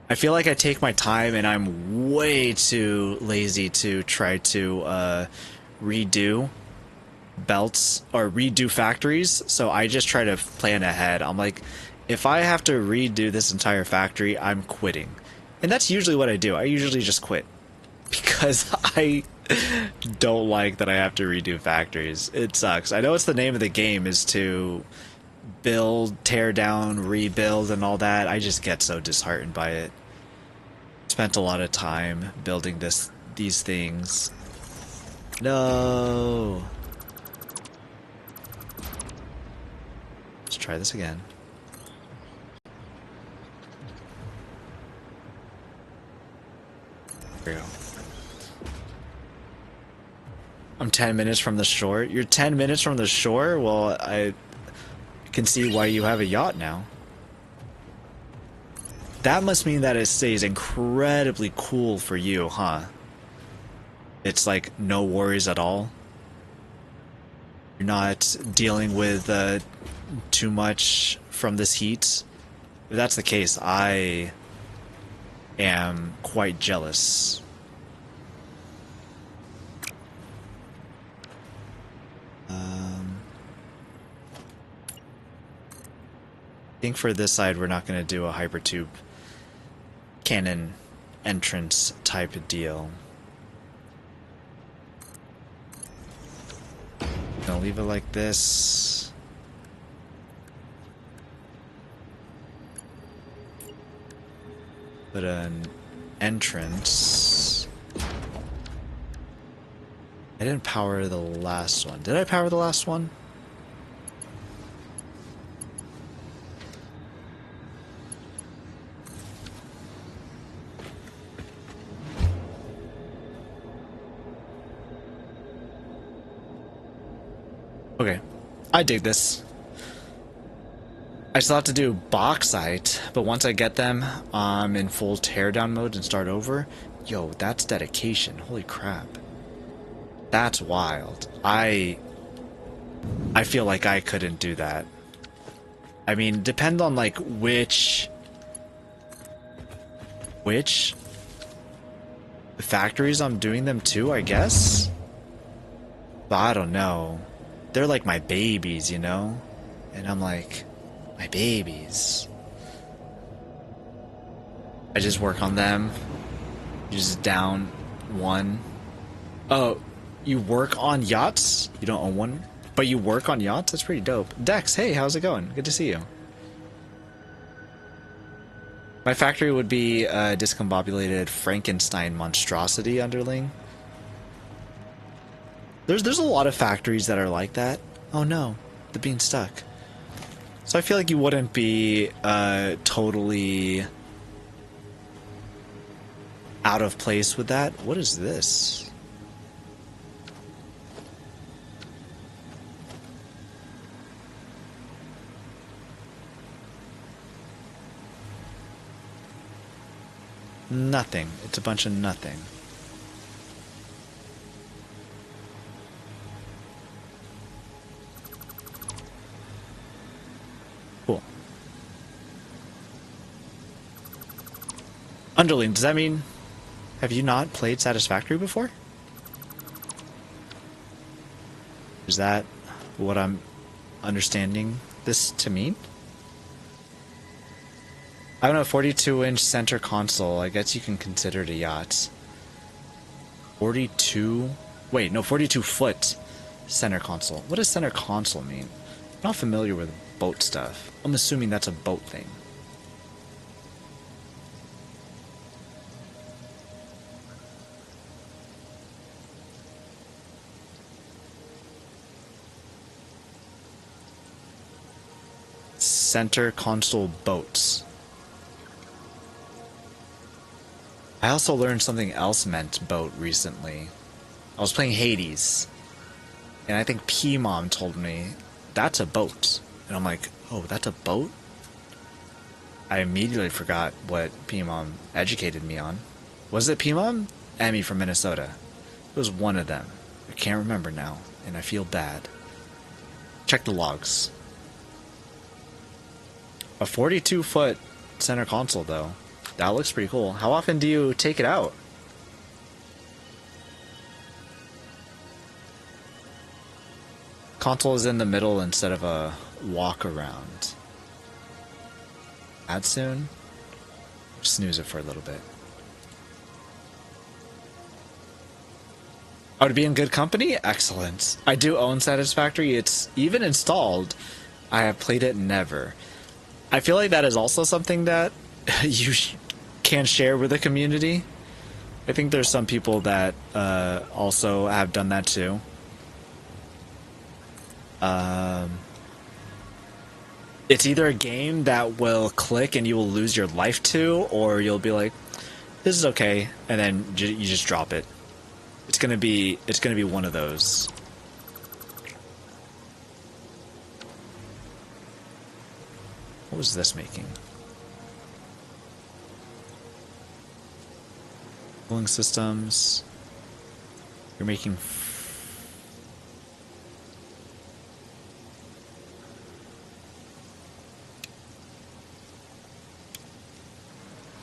I feel like I take my time and I'm way too lazy to try to redo belts or redo factories, so I just try to plan ahead. I'm like, if I have to redo this entire factory, I'm quitting. And that's usually what I do. I usually just quit because I don't like that I have to redo factories. It sucks. I know it's the name of the game is to build, tear down, rebuild, and all that. I just get so disheartened by it. Spent a lot of time building these things. No. Let's try this again. There we go. I'm 10 minutes from the shore. You're 10 minutes from the shore? Well, I can see why you have a yacht now. That must mean that it stays incredibly cool for you, huh? It's like no worries at all. You're not dealing with too much from this heat. If that's the case, I am quite jealous. I think for this side we're not going to do a hypertube cannon entrance type of deal. Gonna leave it like this. Put an entrance. I didn't power the last one. Did I power the last one? Okay, I dig this. I still have to do bauxite, but once I get them in full teardown mode and start over, yo, that's dedication. Holy crap. That's wild. I feel like I couldn't do that. I mean, depend on like which factories I'm doing them to, I guess. But I don't know. They're like my babies, you know? And I'm like, my babies. I just work on them. You just down one. Oh, you work on yachts? You don't own one? But you work on yachts? That's pretty dope. Dex, hey, how's it going? Good to see you. My factory would be a discombobulated Frankenstein monstrosity underling. There's a lot of factories that are like that. Oh no, the bean's stuck. So I feel like you wouldn't be totally out of place with that. What is this? Nothing. It's a bunch of nothing. Cool. Underling, does that mean... Have you not played Satisfactory before? Is that what I'm understanding this to mean? I have a 42-inch center console. I guess you can consider it a yacht. 42... Wait, no, 42-foot center console. What does center console mean? I'm not familiar with boat stuff. I'm assuming that's a boat thing. Center console boats. I also learned something else meant boat recently. I was playing Hades, and I think P-Mom told me, that's a boat. And I'm like, oh, that's a boat? I immediately forgot what P-Mom educated me on. Was it P-Mom? Emmy from Minnesota. It was one of them. I can't remember now, and I feel bad. Check the logs. A 42-foot center console, though. That looks pretty cool. How often do you take it out? Console is in the middle instead of a walk around. Add soon? Snooze it for a little bit. Oh, to be in good company? Excellent. I do own Satisfactory. It's even installed. I have played it never. I feel like that is also something that you can share with the community. I think there's some people that also have done that too. It's either a game that will click and you will lose your life to, or you'll be like, this is okay, and then you just drop it. It's gonna be one of those. What was this making? Cooling systems. You're making...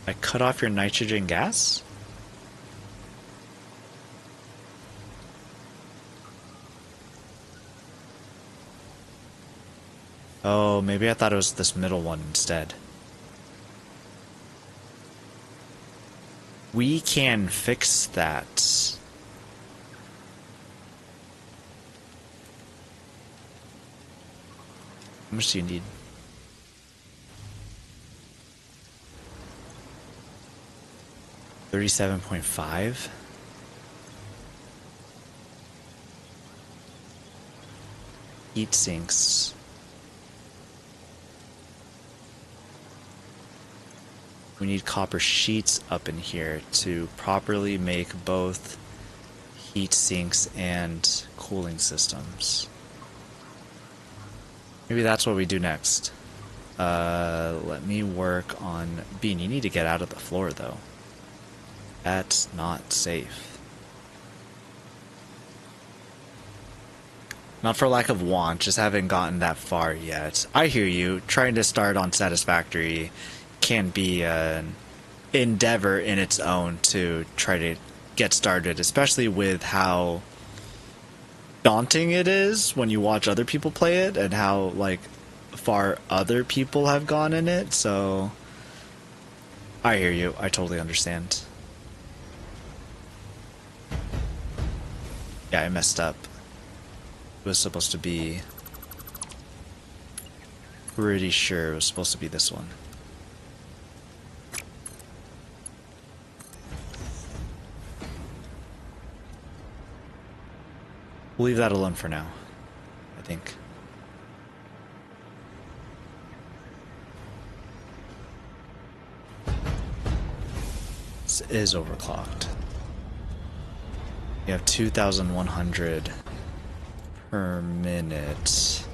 I cut off your nitrogen gas? Oh, maybe I thought it was this middle one instead. We can fix that. How much do you need? $37.5. Heat sinks. We need copper sheets up in here to properly make both heat sinks and cooling systems. Maybe that's what we do next. Let me work on... Bean, you need to get out of the floor, though. That's not safe. Not for lack of want, just haven't gotten that far yet. I hear you. Trying to start on Satisfactory can be an endeavor in its own to try to get started, especially with how daunting it is when you watch other people play it and how like far other people have gone in it. So I hear you. I totally understand. Yeah, I messed up. It was supposed to be... Pretty sure it was supposed to be this one. We'll leave that alone for now, I think. This is overclocked. You have 2,100 per minute.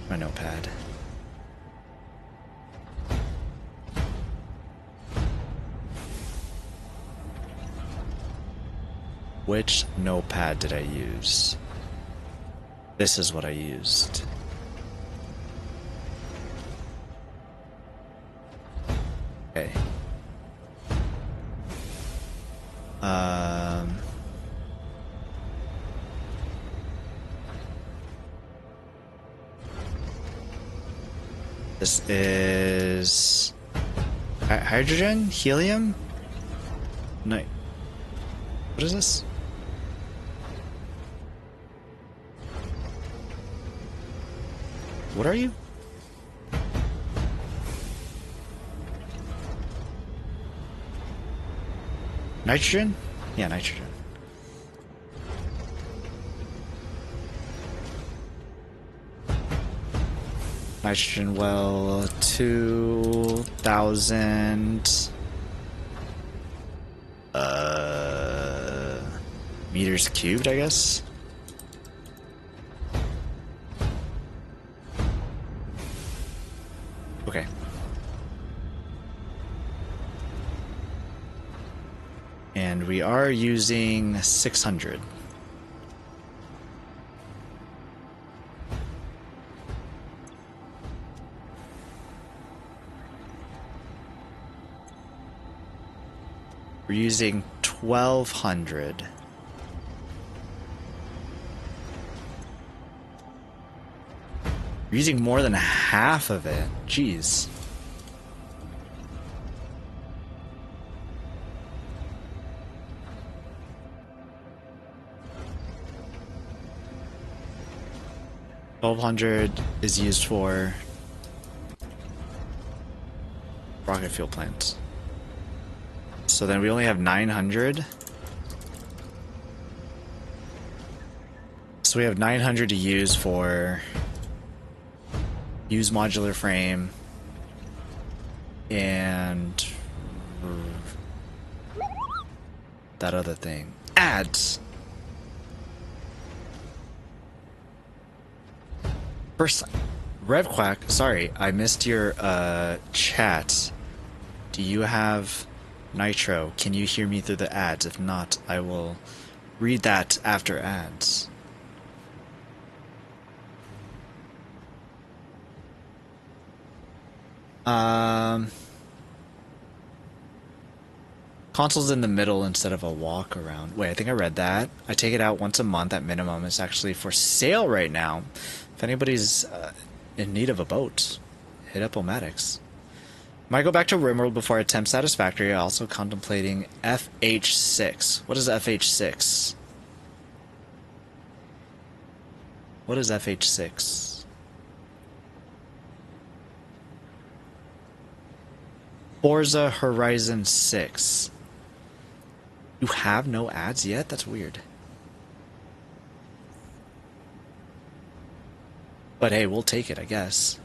My notepad. Which notepad did I use? This is what I used. Okay. This is Hydrogen? Helium? No. What is this? What are you? Nitrogen? Yeah, nitrogen. Nitrogen well, 2,000 meters cubed, I guess. Okay. And we are using 600. We're using 1,200. We're using more than half of it. Jeez. $1,200 is used for rocket fuel plants. So then we only have 900. So we have 900 to use for use modular frame and that other thing. Ads. First, RevQuack, sorry, I missed your chat. Do you have Nitro? Can you hear me through the ads? If not, I will read that after ads. Console's in the middle instead of a walk around. Wait, I think I read that. I take it out once a month at minimum. It's actually for sale right now. If anybody's in need of a boat, hit up Omatics. Might go back to RimWorld before I attempt Satisfactory. Also contemplating FH6. What is FH6? What is FH6? Forza Horizon 6. You have no ads yet? That's weird. But hey, we'll take it, I guess.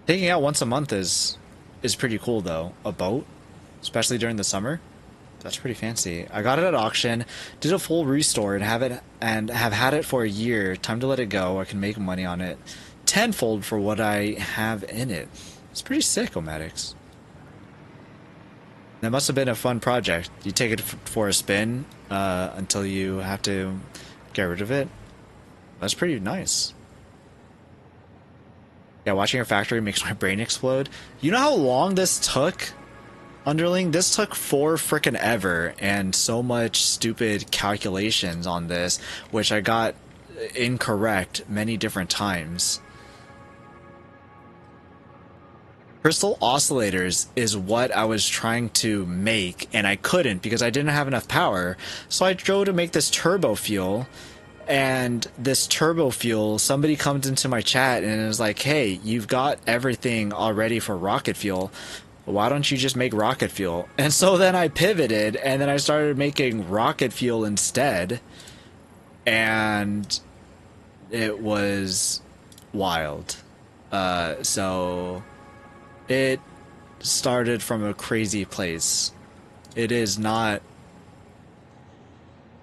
Taking out once a month is pretty cool, though. A boat, especially during the summer, that's pretty fancy. I got it at auction, did a full restore, and have had it for a year. Time to let it go. I can make money on it tenfold for what I have in it. It's pretty sick, Omatics. That must have been a fun project. You take it for a spin until you have to get rid of it. That's pretty nice. Yeah, watching your factory makes my brain explode. You know how long this took? Underling, this took for frickin' ever, and so much stupid calculations on this, which I got incorrect many different times. Crystal oscillators is what I was trying to make, and I couldn't because I didn't have enough power. So I drove to make this turbo fuel, and this turbo fuel, somebody comes into my chat and is like, hey, you've got everything already for rocket fuel. Why don't you just make rocket fuel? And so then I pivoted, and then I started making rocket fuel instead, and it was wild. So it started from a crazy place. It is not...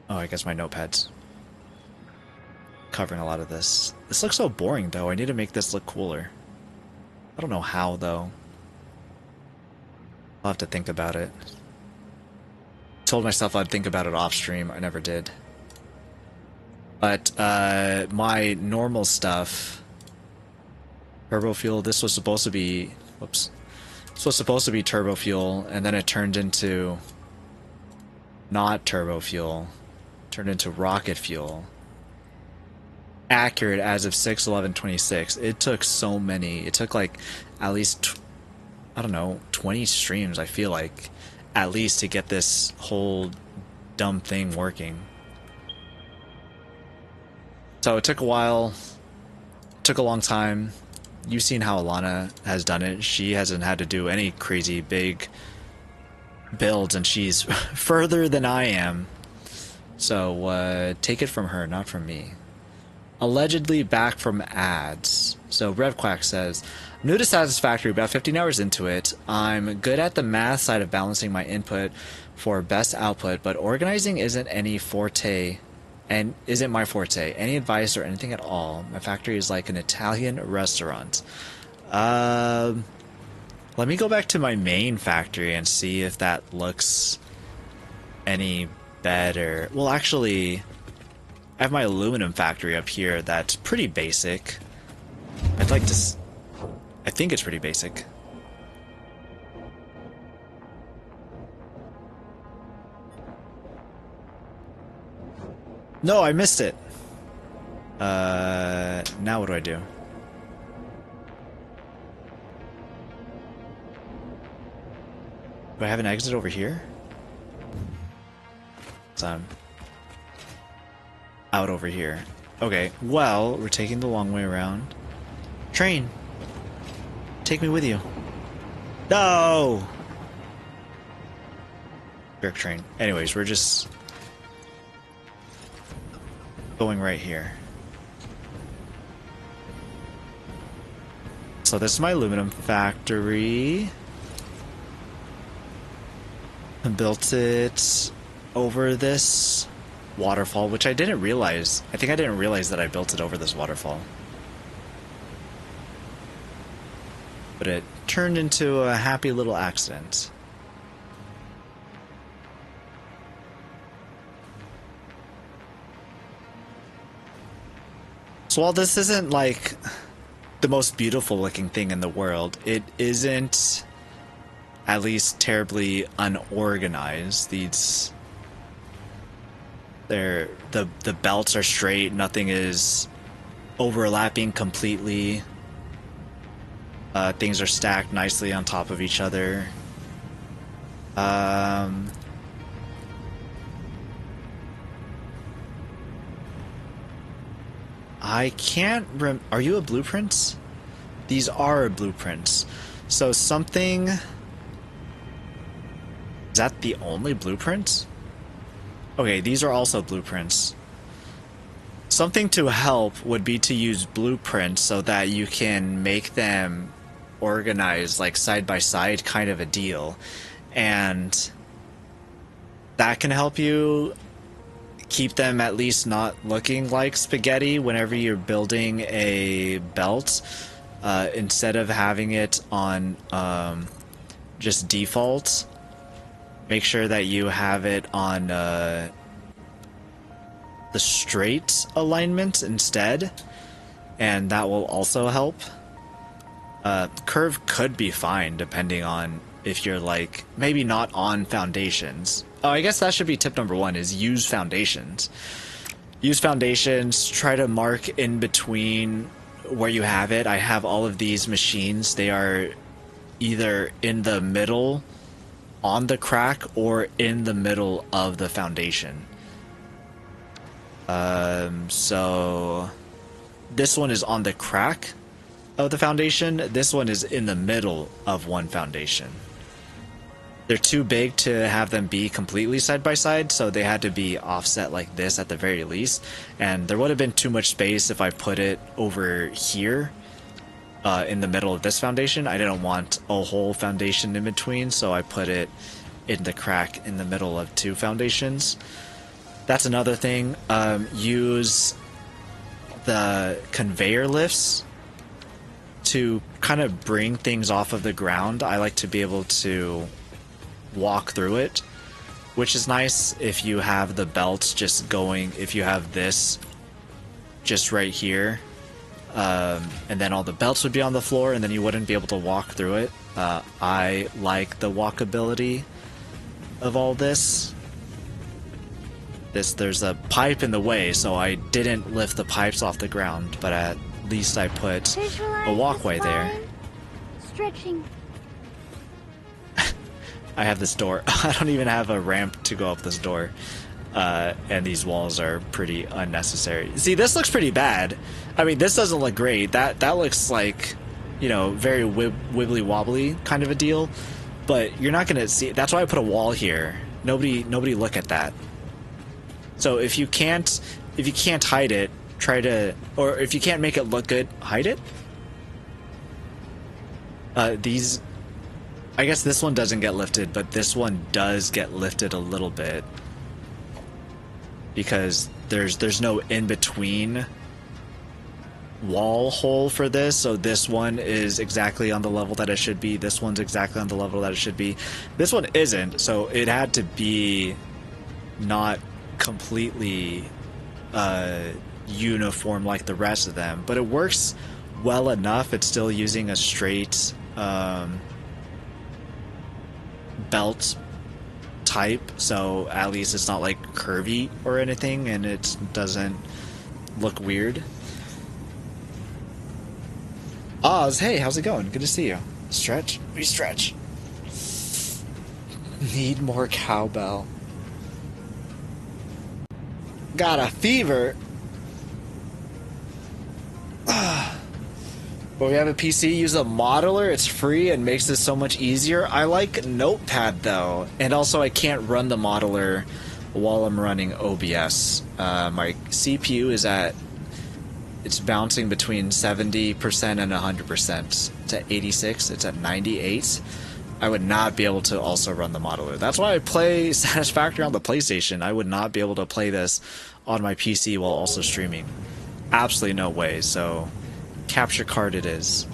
Oh, I guess my notepad's covering a lot of this. This looks so boring, though. I need to make this look cooler. I don't know how, though. I'll have to think about it. Told myself I'd think about it off stream. I never did. But my normal stuff... Turbo fuel, this was supposed to be... Whoops. This was supposed to be turbo fuel, and then it turned into... not turbo fuel. Turned into rocket fuel. accurate as of 6/11/26. It took so many. It took like at least, I don't know, 20 streams, I feel like, at least to get this whole dumb thing working. So it took a while. It took a long time. You've seen how Alana has done it. She hasn't had to do any crazy big builds, and she's further than I am. So take it from her, not from me. Allegedly back from ads. So RevQuack says, new to Satisfactory, about 15 hours into it. I'm good at the math side of balancing my input for best output, but organizing isn't my forte. Any advice or anything at all? My factory is like an Italian restaurant. Let me go back to my main factory and see if that looks any better. Well, actually, I have my aluminum factory up here that's pretty basic. I'd like to... I think it's pretty basic. No, I missed it. Now what do I do? Do I have an exit over here? So I'm out over here. Okay, well, we're taking the long way around. Train! Take me with you. No! Jerk train. Anyways, we're just going right here. So this is my aluminum factory. I built it over this waterfall, which I didn't realize. I think I didn't realize that I built it over this waterfall. But it turned into a happy little accident. So while this isn't like the most beautiful looking thing in the world, it isn't at least terribly unorganized. These the belts are straight, nothing is overlapping completely. Things are stacked nicely on top of each other. I can't are you a blueprints? These are blueprints. So something... Is that the only blueprint? Okay, these are also blueprints. Something to help would be to use blueprints so that you can make them organized like side by side kind of a deal. And that can help you keep them at least not looking like spaghetti whenever you're building a belt. Instead of having it on just default, make sure that you have it on the straight alignment instead, and that will also help. Curve could be fine depending on if you're like maybe not on foundations. Oh, I guess that should be tip number one, is use foundations. Use foundations, try to mark in between where you have it. I have all of these machines. They are either in the middle on the crack or in the middle of the foundation. So this one is on the crack of the foundation. This one is in the middle of one foundation. They're too big to have them be completely side by side, so they had to be offset like this at the very least. And there would have been too much space if I put it over here in the middle of this foundation. I didn't want a whole foundation in between, so I put it in the crack in the middle of two foundations. That's another thing. Use the conveyor lifts to kind of bring things off of the ground. I like to be able to walk through it, which is nice if you have the belts just going, if you have this just right here, and then all the belts would be on the floor and then you wouldn't be able to walk through it. I like the walkability of all this. there's a pipe in the way, so I didn't lift the pipes off the ground, but at least I put Visualize a walkway the there. spine stretching. I have this door. I don't even have a ramp to go up this door. And these walls are pretty unnecessary. See, this looks pretty bad. I mean, this doesn't look great. That looks like, you know, very wibbly wobbly kind of a deal. But you're not gonna see. That's why I put a wall here. Nobody look at that. So if you can't hide it, try to, or if you can't make it look good, hide it. These, I guess this one doesn't get lifted, but this one does get lifted a little bit. Because there's no in-between wall hole for this, so this one is exactly on the level that it should be, this one's exactly on the level that it should be. This one isn't, so it had to be not completely uniform like the rest of them, but it works well enough. It's still using a straight belt type, so at least it's not like curvy or anything, and it doesn't look weird. Oz, hey, how's it going? Good to see you. Stretch? We stretch. Need more cowbell. Got a fever. But we have a PC, use a modeler, it's free and makes this so much easier. I like Notepad though, and also I can't run the modeler while I'm running OBS. My CPU is it's bouncing between 70% and 100%. It's at 86, it's at 98. I would not be able to also run the modeler. That's why I play Satisfactory on the PlayStation. I would not be able to play this on my PC while also streaming. Absolutely no way, so capture card it is.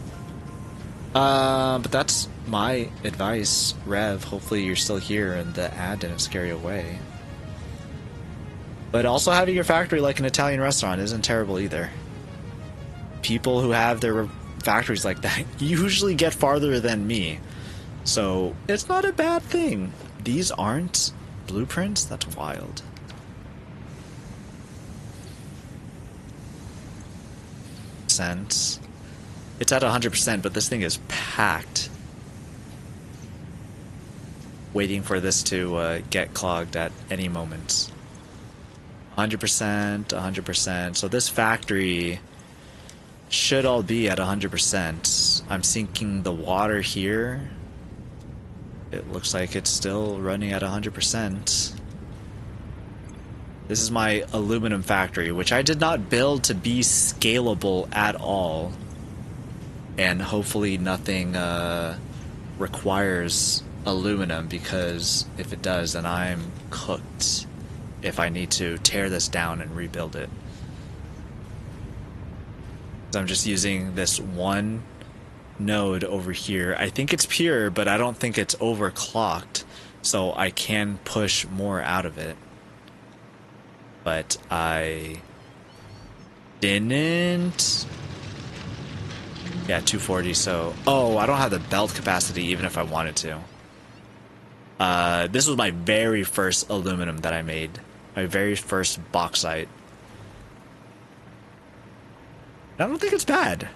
But that's my advice, Rev. Hopefully you're still here and the ad didn't scare you away. But also having your factory like an Italian restaurant isn't terrible either. People who have their factories like that usually get farther than me. So it's not a bad thing. These aren't blueprints? That's wild. Sense. It's at 100%, but this thing is packed. Waiting for this to get clogged at any moment. 100%, 100%. So this factory should all be at 100%. I'm sinking the water here. It looks like it's still running at 100%. This is my aluminum factory, which I did not build to be scalable at all. And hopefully nothing requires aluminum, because if it does, then I'm cooked if I need to tear this down and rebuild it. So I'm just using this one node over here. I think it's pure, but I don't think it's overclocked, so I can push more out of it. But I didn't. Yeah, 240, so... Oh, I don't have the belt capacity even if I wanted to. This was my very first aluminum that I made. My very first bauxite. I don't think it's bad.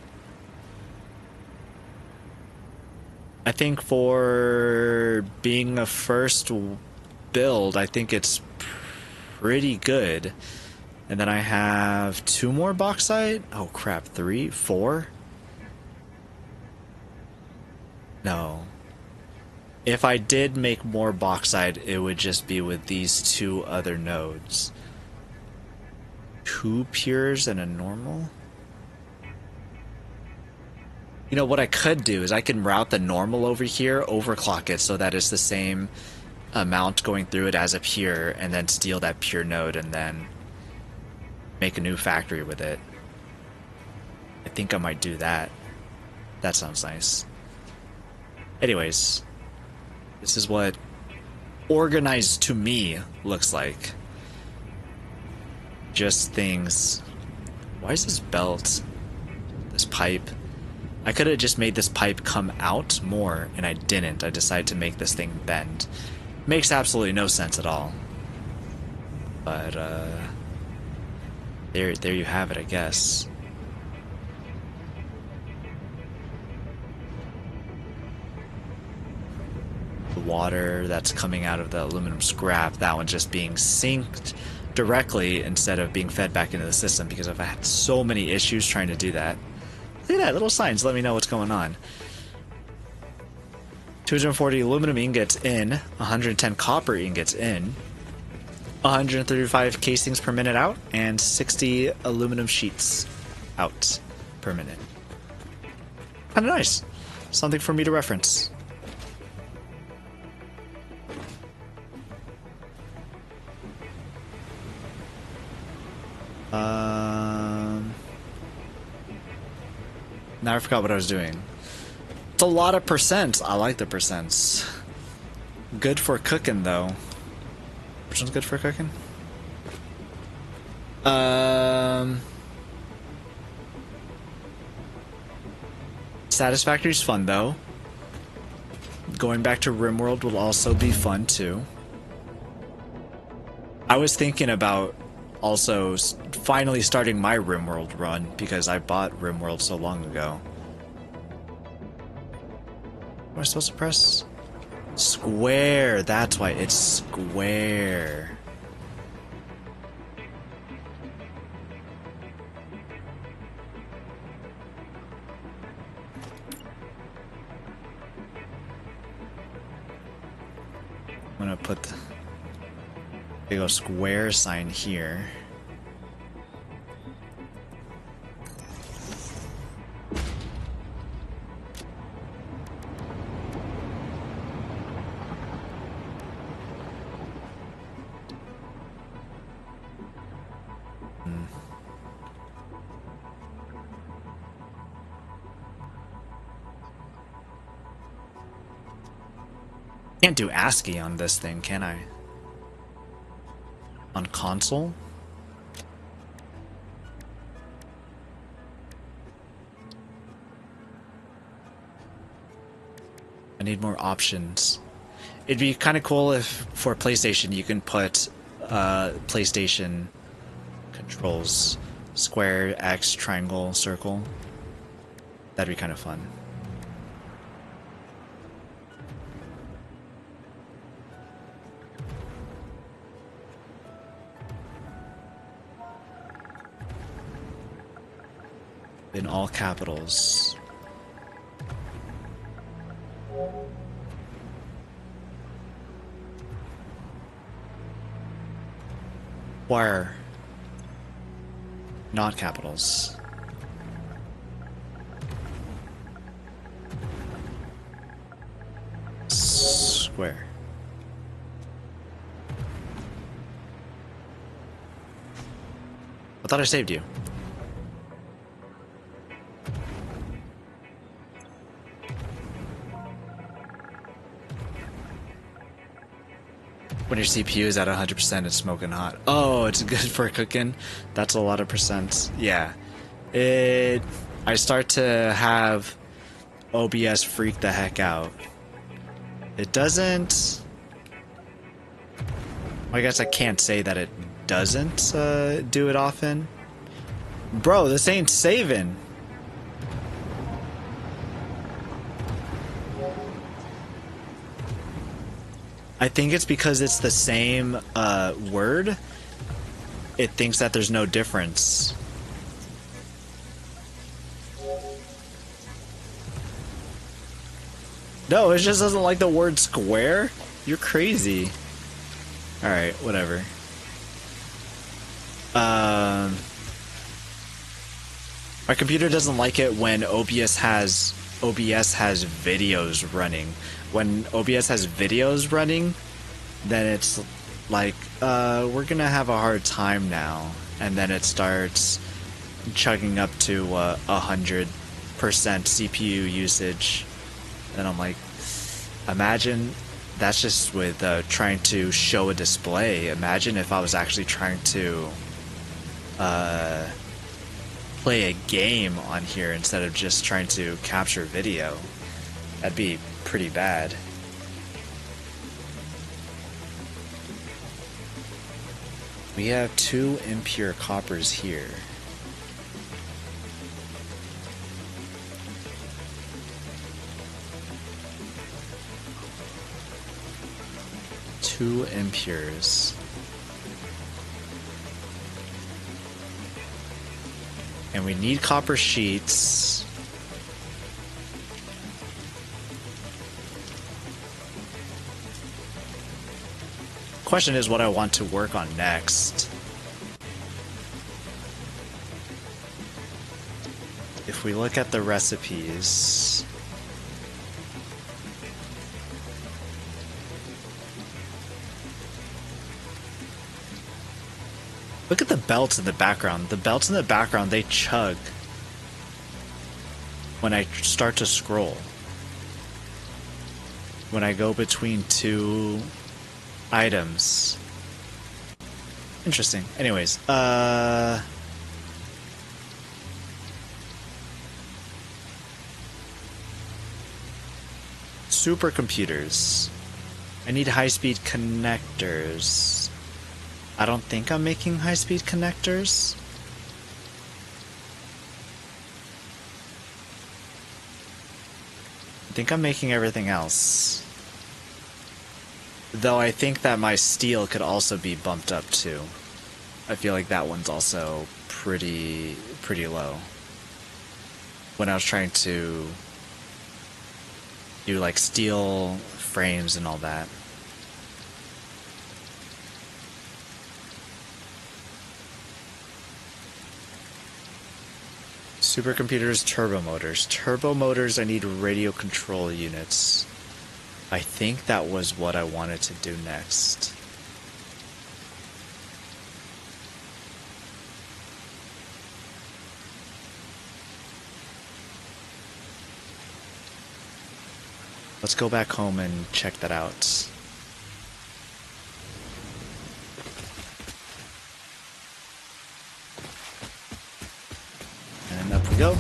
I think for being a first build, I think it's pretty good. And then I have 2 more bauxite. Oh crap, 3, 4? No. If I did make more bauxite, it would just be with these 2 other nodes. 2 pures and a normal? You know, what I could do is I can route the normal over here, overclock it so that it's the same amount going through it as a pure, and then steal that pure node and then make a new factory with it. I think I might do that. That sounds nice. Anyways, this is what organized to me looks like. Just things. Why is this belt, this pipe? I could have just made this pipe come out more, and I didn't. I decided to make this thing bend. Makes absolutely no sense at all. But there you have it, I guess. The water that's coming out of the aluminum scrap, that one just being synced directly instead of being fed back into the system, because I've had so many issues trying to do that. Look at that, little signs let me know what's going on. 240 aluminum ingots in, 110 copper ingots in, 135 casings per minute out, and 60 aluminum sheets out per minute. Kinda nice. Something for me to reference. Now I forgot what I was doing. It's a lot of percents. I like the percents. Good for cooking, though. Which one's good for cooking? Satisfactory's fun, though. Going back to RimWorld will also be fun, too. I was thinking about also finally starting my RimWorld run, because I bought RimWorld so long ago. What am I supposed to press? Square, that's why it's square. I'm gonna put the big old square sign here. Can't do ASCII on this thing, can I? On console? I need more options. It'd be kind of cool if, for PlayStation, you can put PlayStation controls. Square, X, triangle, circle. That'd be kind of fun. In all capitals. Wire. Not capitals. Square. I thought I saved you. When your CPU is at 100%, it's smoking hot. Oh, it's good for cooking? That's a lot of percent. Yeah. I start to have OBS freak the heck out. It doesn't... I guess I can't say that it doesn't do it often. Bro, this ain't saving. I think it's because it's the same word. It thinks that there's no difference. No, it just doesn't like the word square. You're crazy. Alright, whatever. My computer doesn't like it when OBS has videos running. When OBS has videos running, then it's like, we're gonna have a hard time now. And then it starts chugging up to 100% CPU usage. And I'm like, imagine, that's just with trying to show a display. Imagine if I was actually trying to play a game on here instead of just trying to capture video. That'd be pretty bad. We have 2 impure coppers here. Two impures. And we need copper sheets. Question is what I want to work on next. If we look at the recipes, look at the belts in the background. The belts in the background, they chug when I start to scroll. When I go between 2 items. Interesting. Anyways, supercomputers. I need high-speed connectors. I don't think I'm making high-speed connectors. I think I'm making everything else. Though I think that my steel could also be bumped up too. I feel like that one's also pretty low. When I was trying to do like steel frames and all that. Supercomputers, turbo motors. Turbo motors, I need radio control units. I think that was what I wanted to do next. Let's go back home and check that out. And up we go.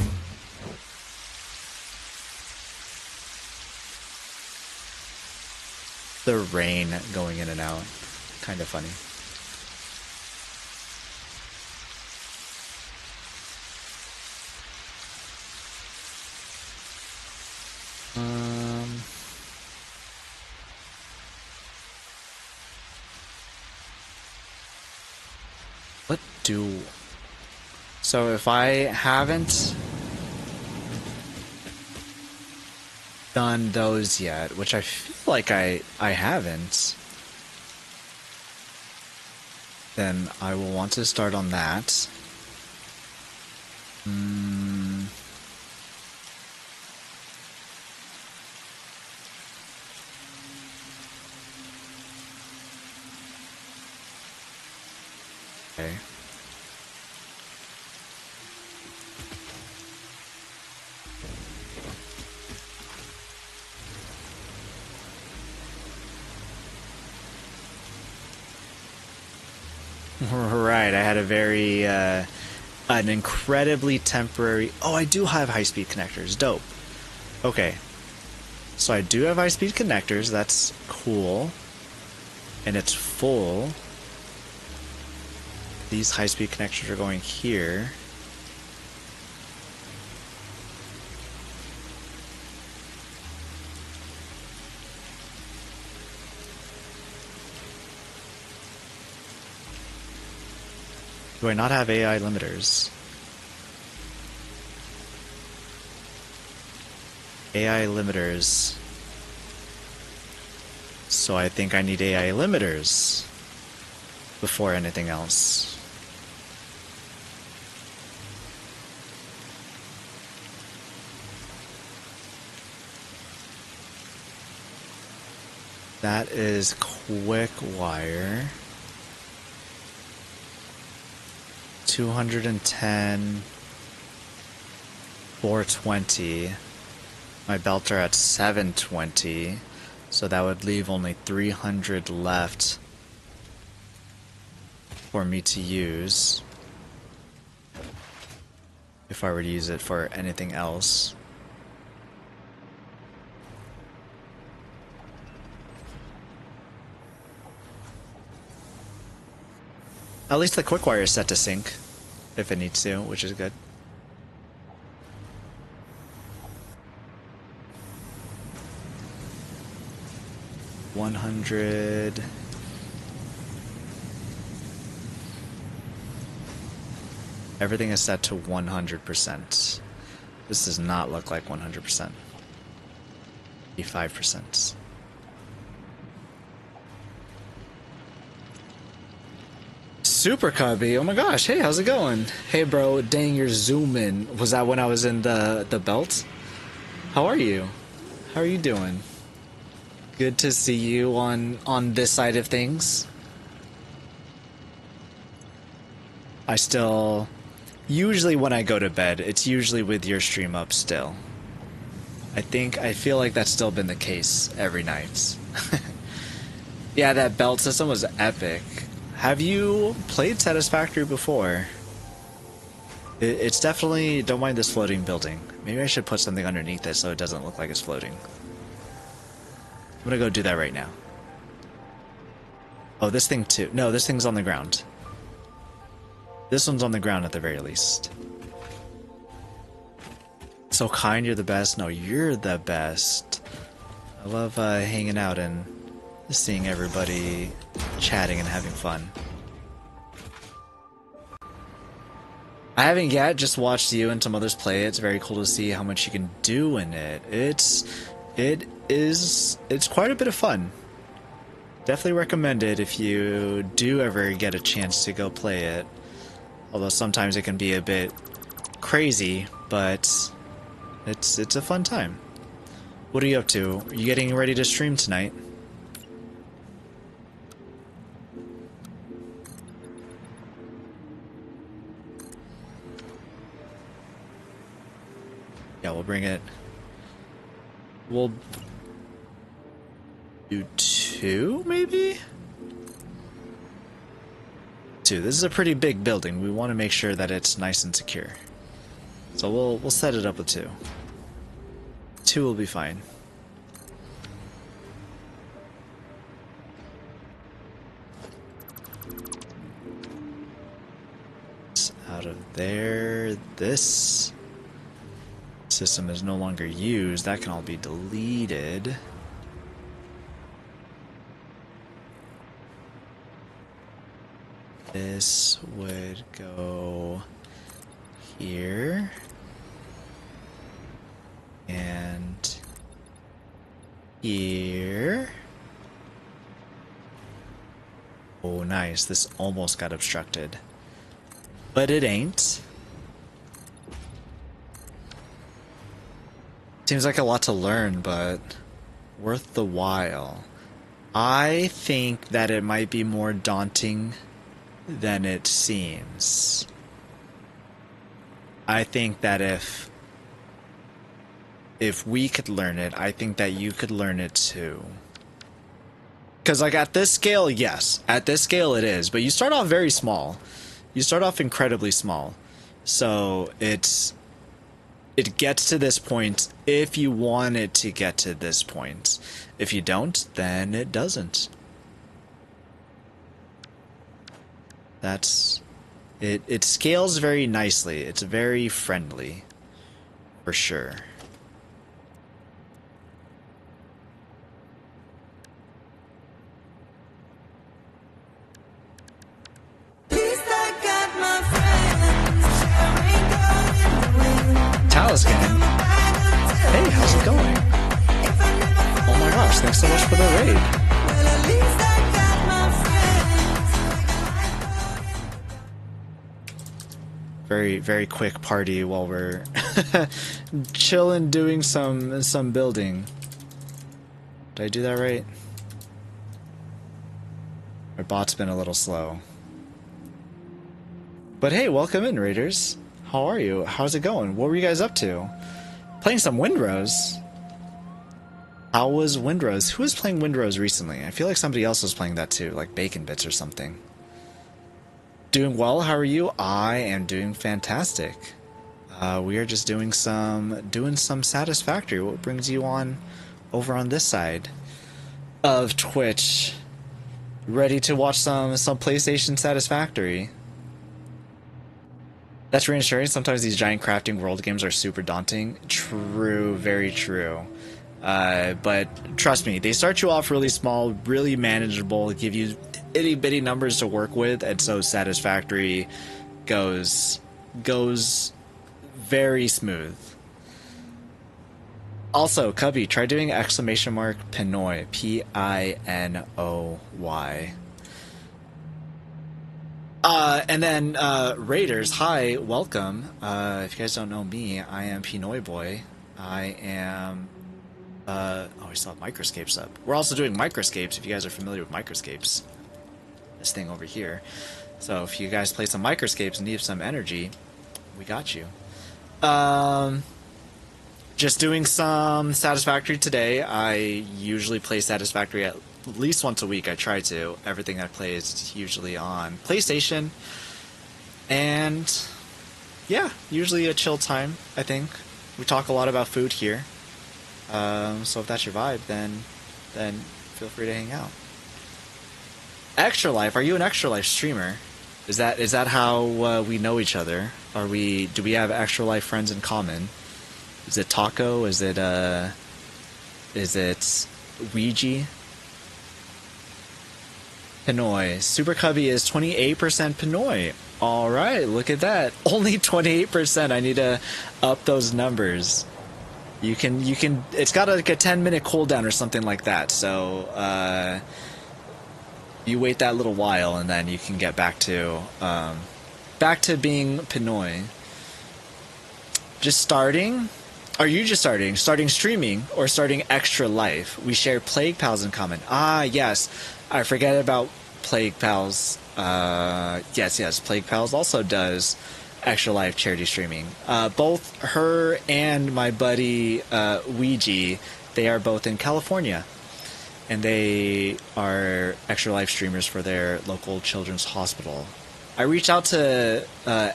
The rain going in and out. Kind of funny. What do... So if I haven't done those yet, which I feel like I haven't, then I will want to start on that. Okay. Right, I had a very, an incredibly temporary... Oh, I do have high-speed connectors. Dope. Okay. So I do have high-speed connectors. That's cool. And it's full. These high-speed connectors are going here. Do I not have AI limiters? AI limiters. So I think I need AI limiters before anything else. That is quick wire. 210, 420. My belts are at 720, so that would leave only 300 left for me to use if I were to use it for anything else. At least the quick wire is set to sync if it needs to, which is good. $100. Everything is set to 100%. This does not look like 100%. 85%. Super Cubby, oh my gosh, hey, how's it going? Hey bro, dang, you're zooming. Was that when I was in the belt? How are you? How are you doing? Good to see you on this side of things. I still, usually when I go to bed, it's usually with your stream up still. I feel like that's still been the case every night. Yeah, that belt system was epic. Have you played Satisfactory before? It's definitely, don't mind this floating building. Maybe I should put something underneath it so it doesn't look like it's floating. I'm gonna go do that right now. Oh, this thing too. No, this thing's on the ground. This one's on the ground at the very least. So kind, you're the best. No, you're the best. I love hanging out and seeing everybody chatting and having fun. I haven't yet, just watched you and some others play it. It's very cool to see how much you can do in it. It's quite a bit of fun. Definitely recommend it if you do ever get a chance to go play it. Although sometimes it can be a bit crazy, but it's a fun time. What are you up to? Are you getting ready to stream tonight? Yeah, we'll bring it. We'll do 2, maybe? 2. This is a pretty big building. We want to make sure that it's nice and secure. So we'll set it up with 2. 2 will be fine. It's out of there. This system is no longer used. That can all be deleted. This would go here. And here. Oh, nice. This almost got obstructed. But it ain't. Seems like a lot to learn, but worth the while. I think that it might be more daunting than it seems. I think that if we could learn it, I think that you could learn it too. Because like at this scale, yes. At this scale it is. But you start off very small. You start off incredibly small. So it gets to this point if you want it to get to this point. If you don't, then it doesn't. That's it. It scales very nicely. It's very friendly, for sure. Taliscan. Hey, how's it going? Oh my gosh, thanks so much for the raid. Very, very quick party while we're chilling doing some building. Did I do that right? Our bot's been a little slow. But hey, welcome in, raiders. How are you? How's it going? What were you guys up to? Playing some Windrose. How was Windrose? Who was playing Windrose recently? I feel like somebody else was playing that too, like Bacon Bits or something. Doing well. How are you? I am doing fantastic. We are just doing some Satisfactory. What brings you on over on this side of Twitch? Ready to watch some PlayStation Satisfactory. That's reassuring. Sometimes these giant crafting world games are super daunting. True, very true. But trust me, they start you off really small, really manageable, give you itty bitty numbers to work with, and so Satisfactory goes very smooth. Also, Cubby, try doing exclamation mark P-NoyBoy, P-I-N-O-Y. And then Raiders, hi, welcome. If you guys don't know me, I am P-NoyBoy. I am we still have microscapes up. We're also doing microscapes if you guys are familiar with microscapes. This thing over here. So if you guys play some microscapes and need some energy, we got you. Just doing some Satisfactory today. I usually play Satisfactory at least once a week. I try to. Everything I play is usually on PlayStation. And yeah, usually a chill time, I think. We talk a lot about food here. So if that's your vibe, then feel free to hang out. Extra Life, are you an Extra Life streamer? Is that how we know each other? Do we have Extra Life friends in common? Is it Taco? Is it Ouija? P-Noy. Super Cubby is 28% P-Noy. Alright, look at that. Only 28%. I need to up those numbers. You can it's got like a 10-minute cooldown or something like that, so you wait that little while and then you can get back to being P-Noy. Just starting? Are you just starting streaming, or starting Extra Life? We share Plague Pals in common. Ah, yes. I forget about Plague Pals. Yes. Plague Pals also does Extra Life charity streaming. Both her and my buddy Ouija, they are both in California. And they are Extra Life streamers for their local children's hospital. I reached out to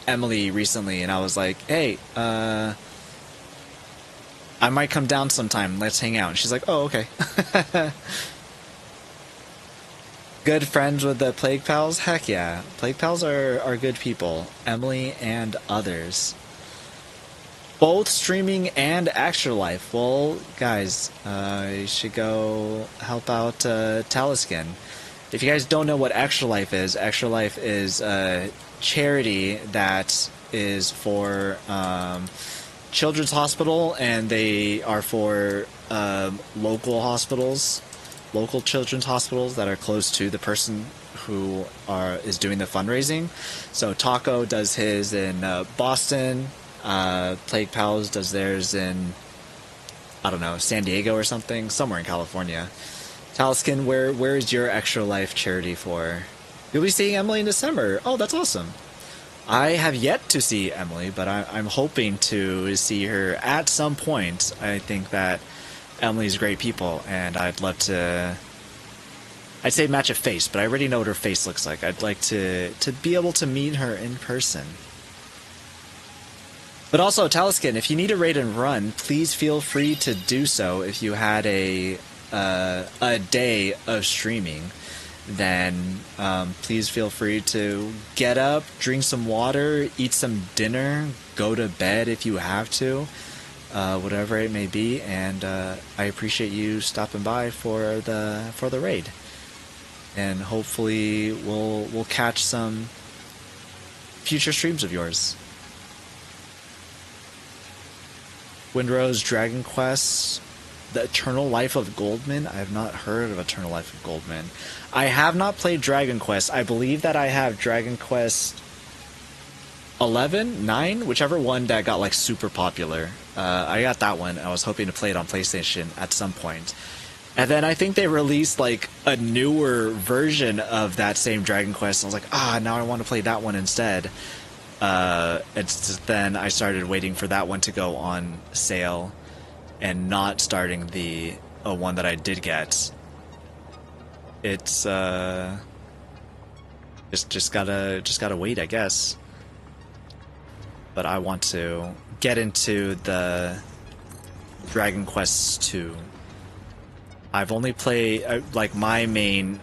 Emily recently and I was like, hey, I might come down sometime. Let's hang out. And she's like, oh, okay. Good friends with the Plague Pals? Heck yeah. Plague Pals are good people. Emily and others. Both streaming and Extra Life. Well, guys, you should go help out Taliskin. If you guys don't know what Extra Life is a charity that is for Children's Hospital, and they are for local hospitals, local children's hospitals that are close to the person who is doing the fundraising. So Taco does his in Boston, Plague Pals does theirs in, I don't know, San Diego or something, somewhere in California. Taliskin, where is your Extra Life charity for? You'll be seeing Emily in December. Oh, that's awesome. I have yet to see Emily, but I'm hoping to see her at some point. I think that Emily's great people, and I'd love to... I'd say match a face, but I already know what her face looks like. I'd like to be able to meet her in person. But also, Taliskin, if you need a raid and run, please feel free to do so. If you had a day of streaming, then please feel free to get up, drink some water, eat some dinner, go to bed if you have to, whatever it may be. And I appreciate you stopping by for the raid, and hopefully we'll catch some future streams of yours. Windrose Dragon Quest, The Eternal Life of Goldman. I have not heard of Eternal Life of Goldman. I have not played Dragon Quest. I believe that I have Dragon Quest 11, 9, whichever one that got like super popular. I got that one. I was hoping to play it on PlayStation at some point. And then I think they released like a newer version of that same Dragon Quest. I was like, now I want to play that one instead. Then I started waiting for that one to go on sale, and not starting the one that I did get. It's just gotta wait, I guess. But I want to get into the Dragon Quest 2. I've only played like my main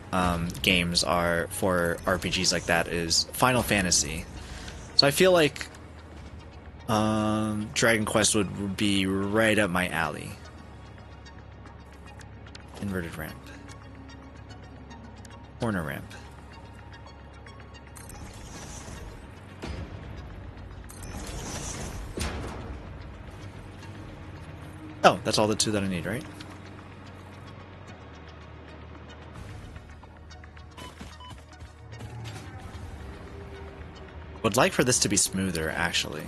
games are for RPGs like that is Final Fantasy. So I feel like Dragon Quest would be right up my alley. Inverted ramp. Corner ramp. Oh, that's all the two that I need, right? Would like for this to be smoother, actually.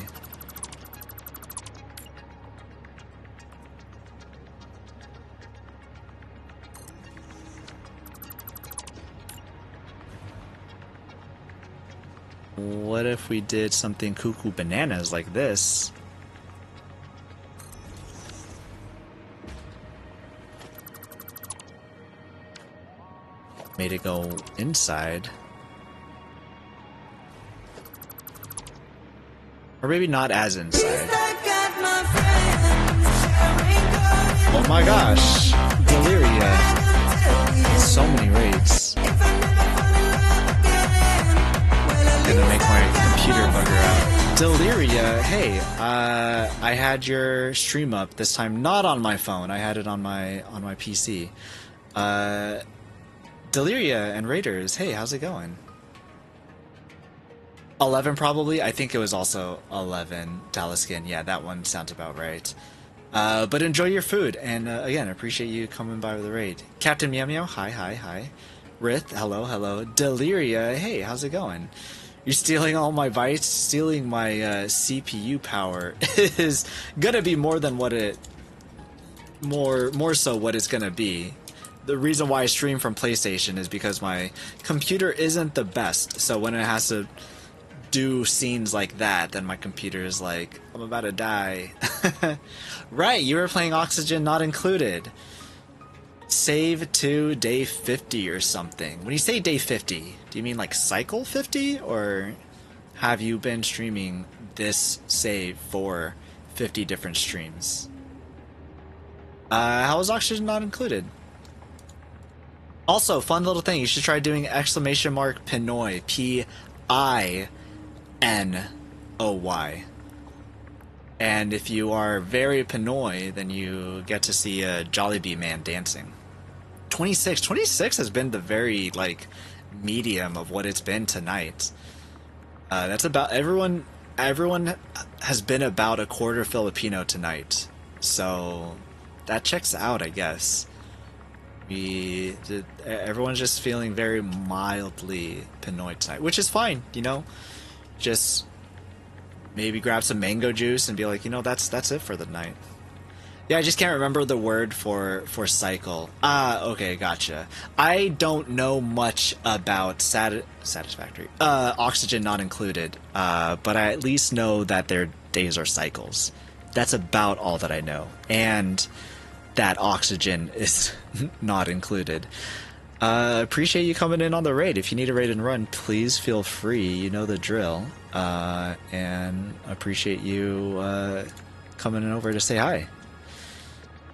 What if we did something cuckoo bananas like this? Made it go inside. Or maybe not as inside. Oh my gosh! Deliria. So many raids. Gonna make my computer bugger out. Deliria, hey, I had your stream up this time, not on my phone. I had it on my PC. Deliria and Raiders, hey, how's it going? 11 probably. I think it was also 11. Dalaskin, yeah, that one sounds about right. But enjoy your food, and again, appreciate you coming by with the raid. Captain Meow Meow, hi. Rith, hello. Deliria, hey, how's it going? You're stealing all my bytes, stealing my CPU power is gonna be more than what it, more so what it's gonna be. The reason why I stream from PlayStation is because my computer isn't the best, so when it has to do scenes like that, then my computer is like, I'm about to die. Right, you were playing Oxygen Not Included. Save to day 50 or something. When you say day 50, do you mean like cycle 50? Or have you been streaming this save for 50 different streams? How is Oxygen Not Included? Also, fun little thing, you should try doing exclamation mark P-NoyBoy. P-I-N-O-Y. And if you are very P-NoyBoy, then you get to see a Jollibee man dancing. 26 has been the very, like, medium of what it's been tonight. That's about, everyone has been about a quarter Filipino tonight. So, that checks out, I guess. Everyone's just feeling very mildly P-NoyBoy tonight, which is fine, you know? Just maybe grab some mango juice and be like, you know, that's it for the night. Yeah, I just can't remember the word for cycle. Ah, okay, gotcha. I don't know much about Satisfactory. Oxygen Not Included. But I at least know that their days are cycles. That's about all that I know. And that Oxygen is not included. Appreciate you coming in on the raid. If you need a raid and run, please feel free. You know the drill. And appreciate you coming over to say hi.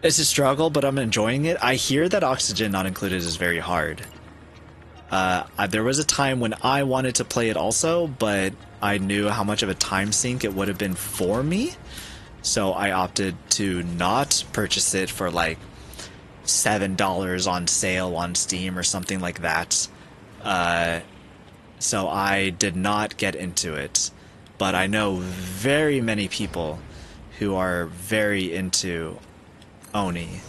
It's a struggle, but I'm enjoying it. I hear that Oxygen Not Included is very hard. There was a time when I wanted to play it also, but I knew how much of a time sink it would have been for me. So I opted to not purchase it for like $7 on sale on Steam or something like that. So I did not get into it. But I know very many people who are very into Oni.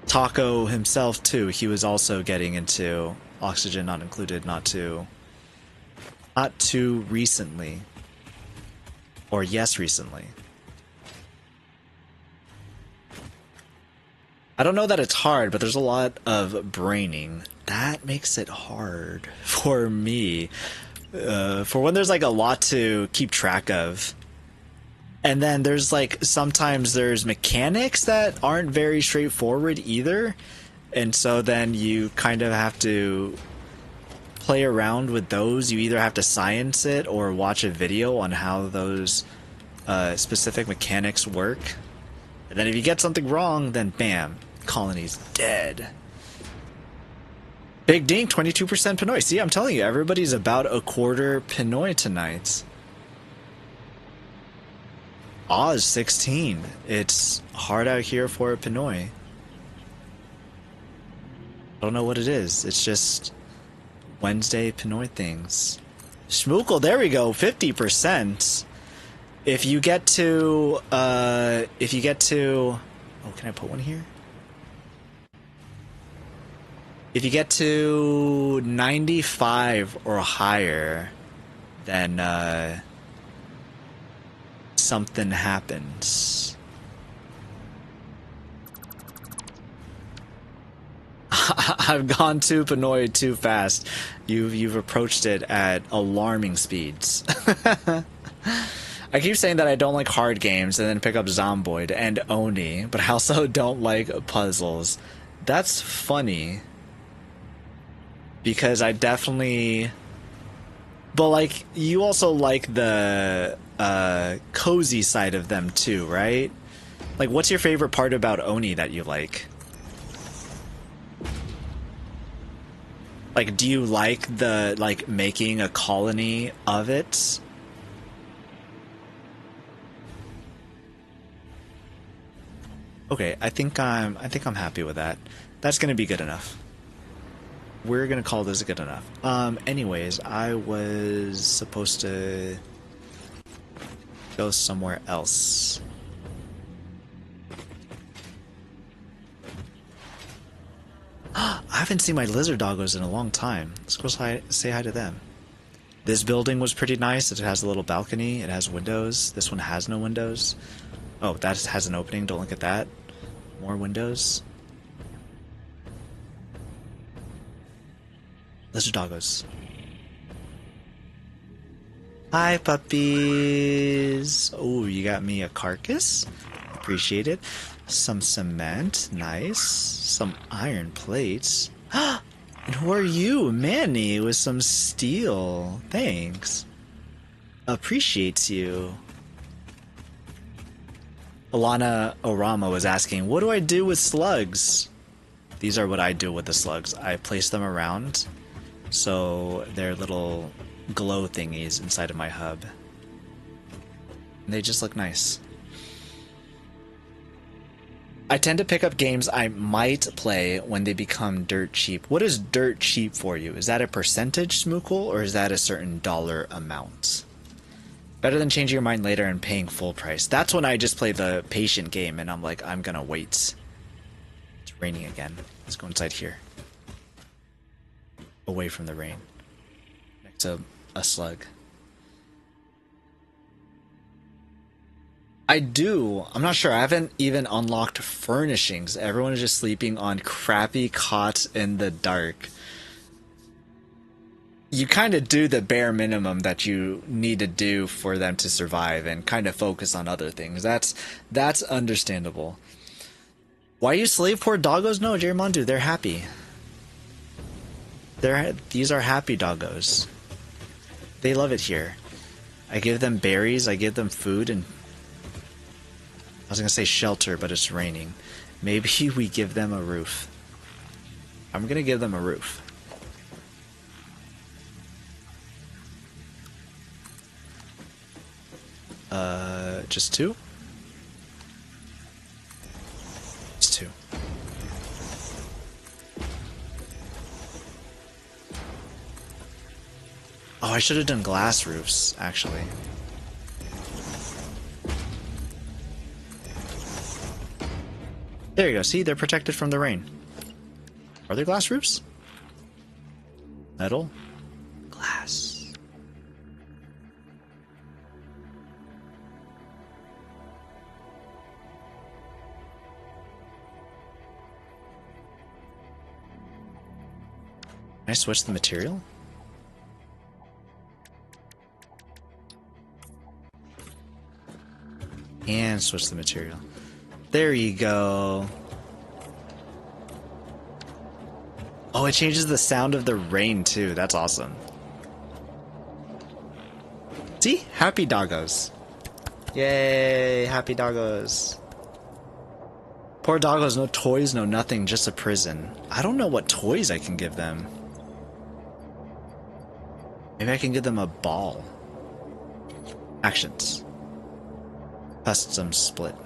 Taco himself too, he was also getting into Oxygen Not Included not too recently. Or yes, recently. I don't know that it's hard, but there's a lot of braining. That makes it hard for me. For when there's like a lot to keep track of. And then there's like, sometimes there's mechanics that aren't very straightforward either. And so then you kind of have to play around with those. You either have to science it or watch a video on how those specific mechanics work. And then if you get something wrong, then bam, colony's dead. Big Dink, 22% P-Noy. See, I'm telling you, everybody's about a quarter P-Noy tonight. Oz, 16. It's hard out here for a P-Noy. I don't know what it is. It's just Wednesday P-Noy things. Schmookle, there we go, 50%. If you get to, oh, can I put one here? If you get to 95 or higher, then, something happens. I've gone too P-Noy too fast. You've approached it at alarming speeds. I keep saying that I don't like hard games and then pick up Zomboid and Oni, but I also don't like puzzles. That's funny. Because I definitely... But, like, you also like the cozy side of them too, right? Like, what's your favorite part about Oni that you like? Like, do you like the, like, making a colony of it? Okay, I think I'm happy with that. That's gonna be good enough. We're gonna call this good enough. Anyways, I was supposed to go somewhere else. I haven't seen my lizard doggos in a long time. Let's go say hi to them. This building was pretty nice. It has a little balcony. It has windows. This one has no windows. Oh, that has an opening. Don't look at that. More windows. Lizard doggos. Hi, puppies. Oh, you got me a carcass. Appreciate it. Some cement. Nice. Some iron plates. And who are you? Manny with some steel. Thanks. Appreciates you. Alana Orama was asking, what do I do with slugs? These are what I do with the slugs. I place them around so they're little glow thingies inside of my hub. And they just look nice. I tend to pick up games I might play when they become dirt cheap. What is dirt cheap for you? Is that a percentage, Smookle, or is that a certain dollar amount? Better than changing your mind later and paying full price. That's when I just play the patient game and I'm like, I'm gonna wait. It's raining again. Let's go inside here. Away from the rain. Next to a slug. I'm not sure. I haven't even unlocked furnishings. Everyone is just sleeping on crappy cots in the dark. You kind of do the bare minimum that you need to do for them to survive and kind of focus on other things. That's understandable. Why you slave poor doggos? No, Jerrymondu, they're happy. These are happy doggos. They love it here. I give them berries, I give them food, and I was gonna say shelter, but it's raining. Maybe we give them a roof. I'm gonna give them a roof. Just two? Just two. Oh, I should have done glass roofs, actually. There you go. See, they're protected from the rain. Are there glass roofs? Metal? Glass. Can I switch the material? And switch the material. There you go. Oh, it changes the sound of the rain too. That's awesome. See? Happy doggos. Yay, happy doggos. Poor doggos, no toys, no nothing, just a prison. I don't know what toys I can give them. Maybe I can give them a ball. Actions. Custom split.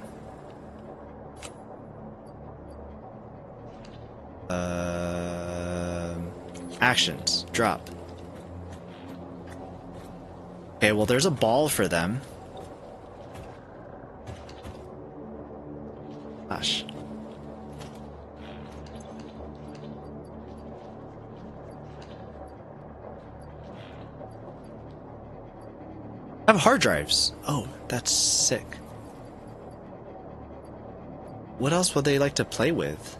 Actions. Drop. Okay, well there's a ball for them. Gosh. I have hard drives. Oh, that's sick. What else would they like to play with?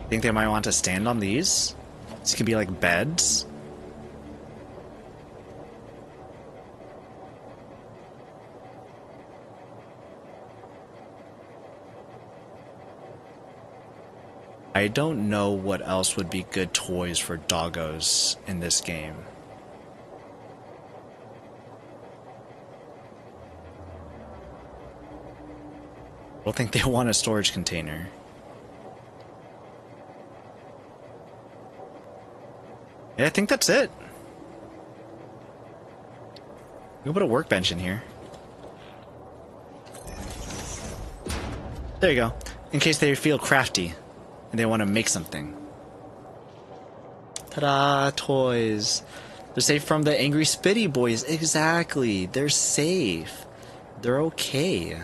Think they might want to stand on these? These could be like beds. I don't know what else would be good toys for doggos in this game. I don't think they want a storage container. Yeah, I think that's it. We'll put a workbench in here. There you go. In case they feel crafty and they want to make something. Ta-da! Toys. They're safe from the angry Spitty boys. Exactly. They're safe. They're okay.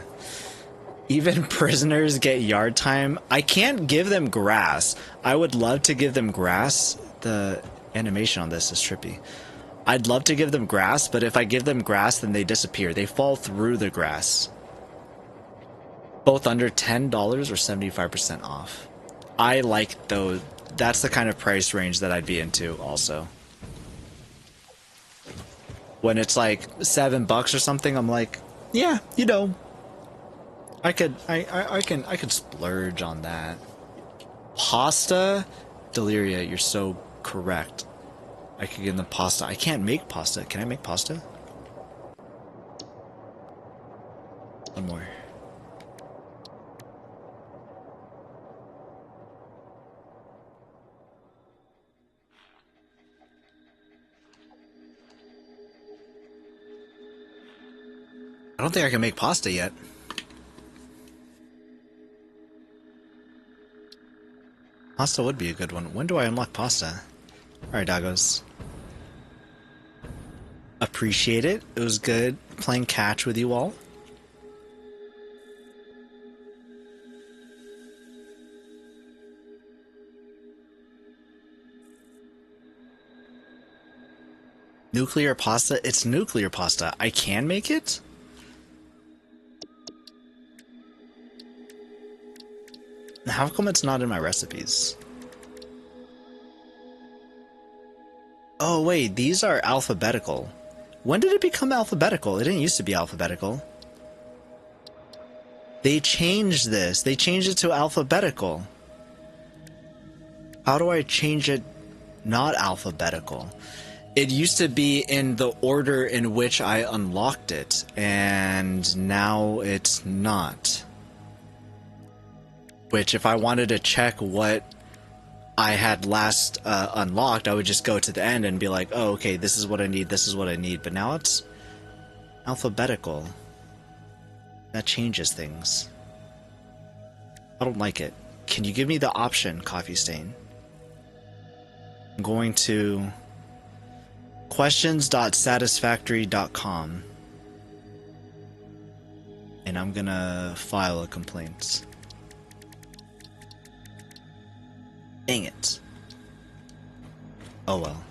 Even prisoners get yard time. I can't give them grass. I would love to give them grass. The animation on this is trippy. I'd love to give them grass, but if I give them grass, then they disappear. They fall through the grass. Both under $10 or 75% off. I like those. That's the kind of price range that I'd be into also. When it's like $7 or something, I'm like, yeah, you know, I could splurge on that. Pasta? Deliria, you're so correct. I could get them pasta. I can't make pasta. Can I make pasta? One more. I don't think I can make pasta yet. Pasta would be a good one. When do I unlock pasta? Alright, doggos. Appreciate it. It was good playing catch with you all. Nuclear pasta? It's nuclear pasta. I can make it? How come it's not in my recipes? Oh wait, these are alphabetical. When did it become alphabetical? It didn't used to be alphabetical. They changed this. They changed it to alphabetical. How do I change it not alphabetical? It used to be in the order in which I unlocked it, and now it's not. Which, if I wanted to check what I had last unlocked, I would just go to the end and be like, oh, okay, this is what I need, this is what I need. But now it's alphabetical. That changes things. I don't like it. Can you give me the option, Coffee Stain? I'm going to questions.satisfactory.com and I'm gonna file a complaint. Dang it. Oh well.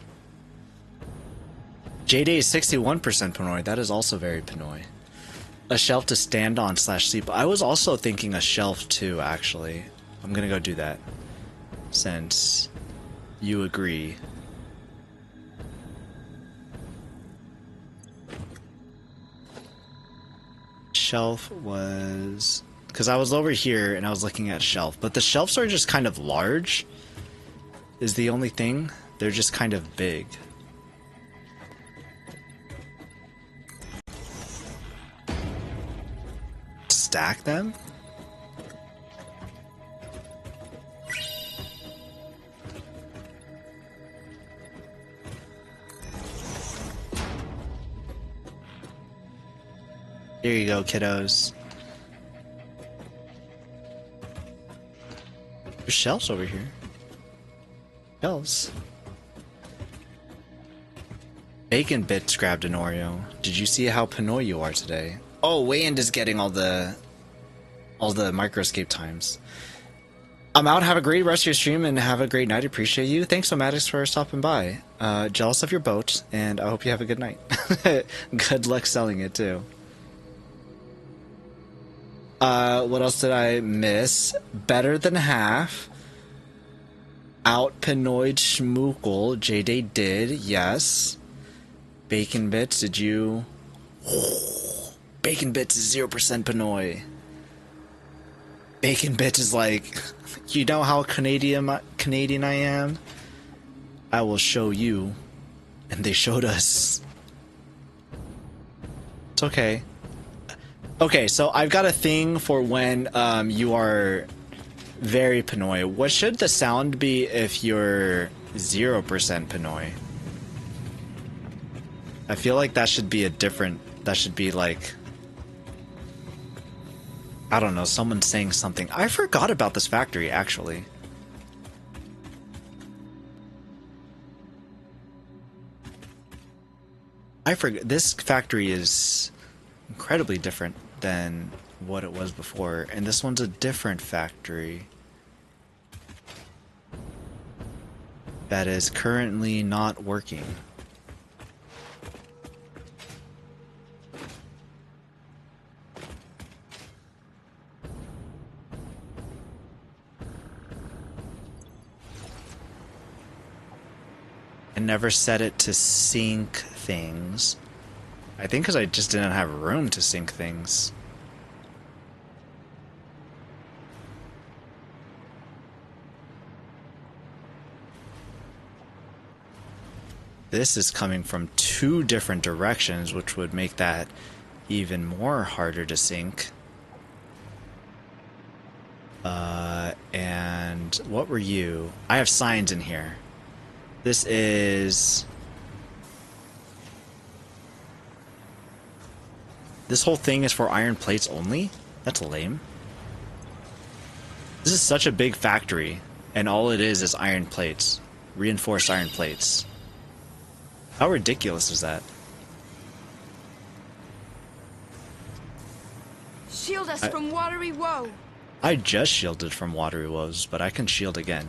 J-Day is 61% Pinoy. That is also very Pinoy. A shelf to stand on / sleep. I was also thinking a shelf too, actually. I'm gonna go do that. Since you agree. Shelf was Because I was over here and I was looking at a shelf, but the shelves are just kind of large, is the only thing. They're just kind of big. Stack them? Here you go, kiddos. There's shelves over here. Shelves. Bacon Bits grabbed an Oreo. Did you see how Pinoy you are today? Oh, Wayand is getting all the microscape times. I'm out. Have a great rest of your stream and have a great night. Appreciate you. Thanks so Maddox for stopping by. Jealous of your boat, and I hope you have a good night. Good luck selling it too. What else did I miss? Better than half. Out Pinoyed Schmookle. J-Day did, yes. Bacon Bits, did you? Bacon Bits is 0% Pinoy. Bacon Bits is like, you know how Canadian I am? I will show you. And they showed us. It's okay. Okay, so I've got a thing for when you are very Pinoy. What should the sound be if you're 0% Pinoy? I feel like that should be a different... That should be like... I don't know, someone saying something. I forgot about this factory, actually. I forget. This factory is incredibly different than what it was before, and this one's a different factory that is currently not working. I never set it to sync things. I think because I just didn't have room to sync things. This is coming from two different directions, which would make that even more harder to sync. And what were you? I have signs in here. This is... This whole thing is for iron plates only? That's lame. This is such a big factory, and all it is iron plates. Reinforced iron plates. How ridiculous is that? Shield us from watery woe. I just shielded from watery woes, but I can shield again.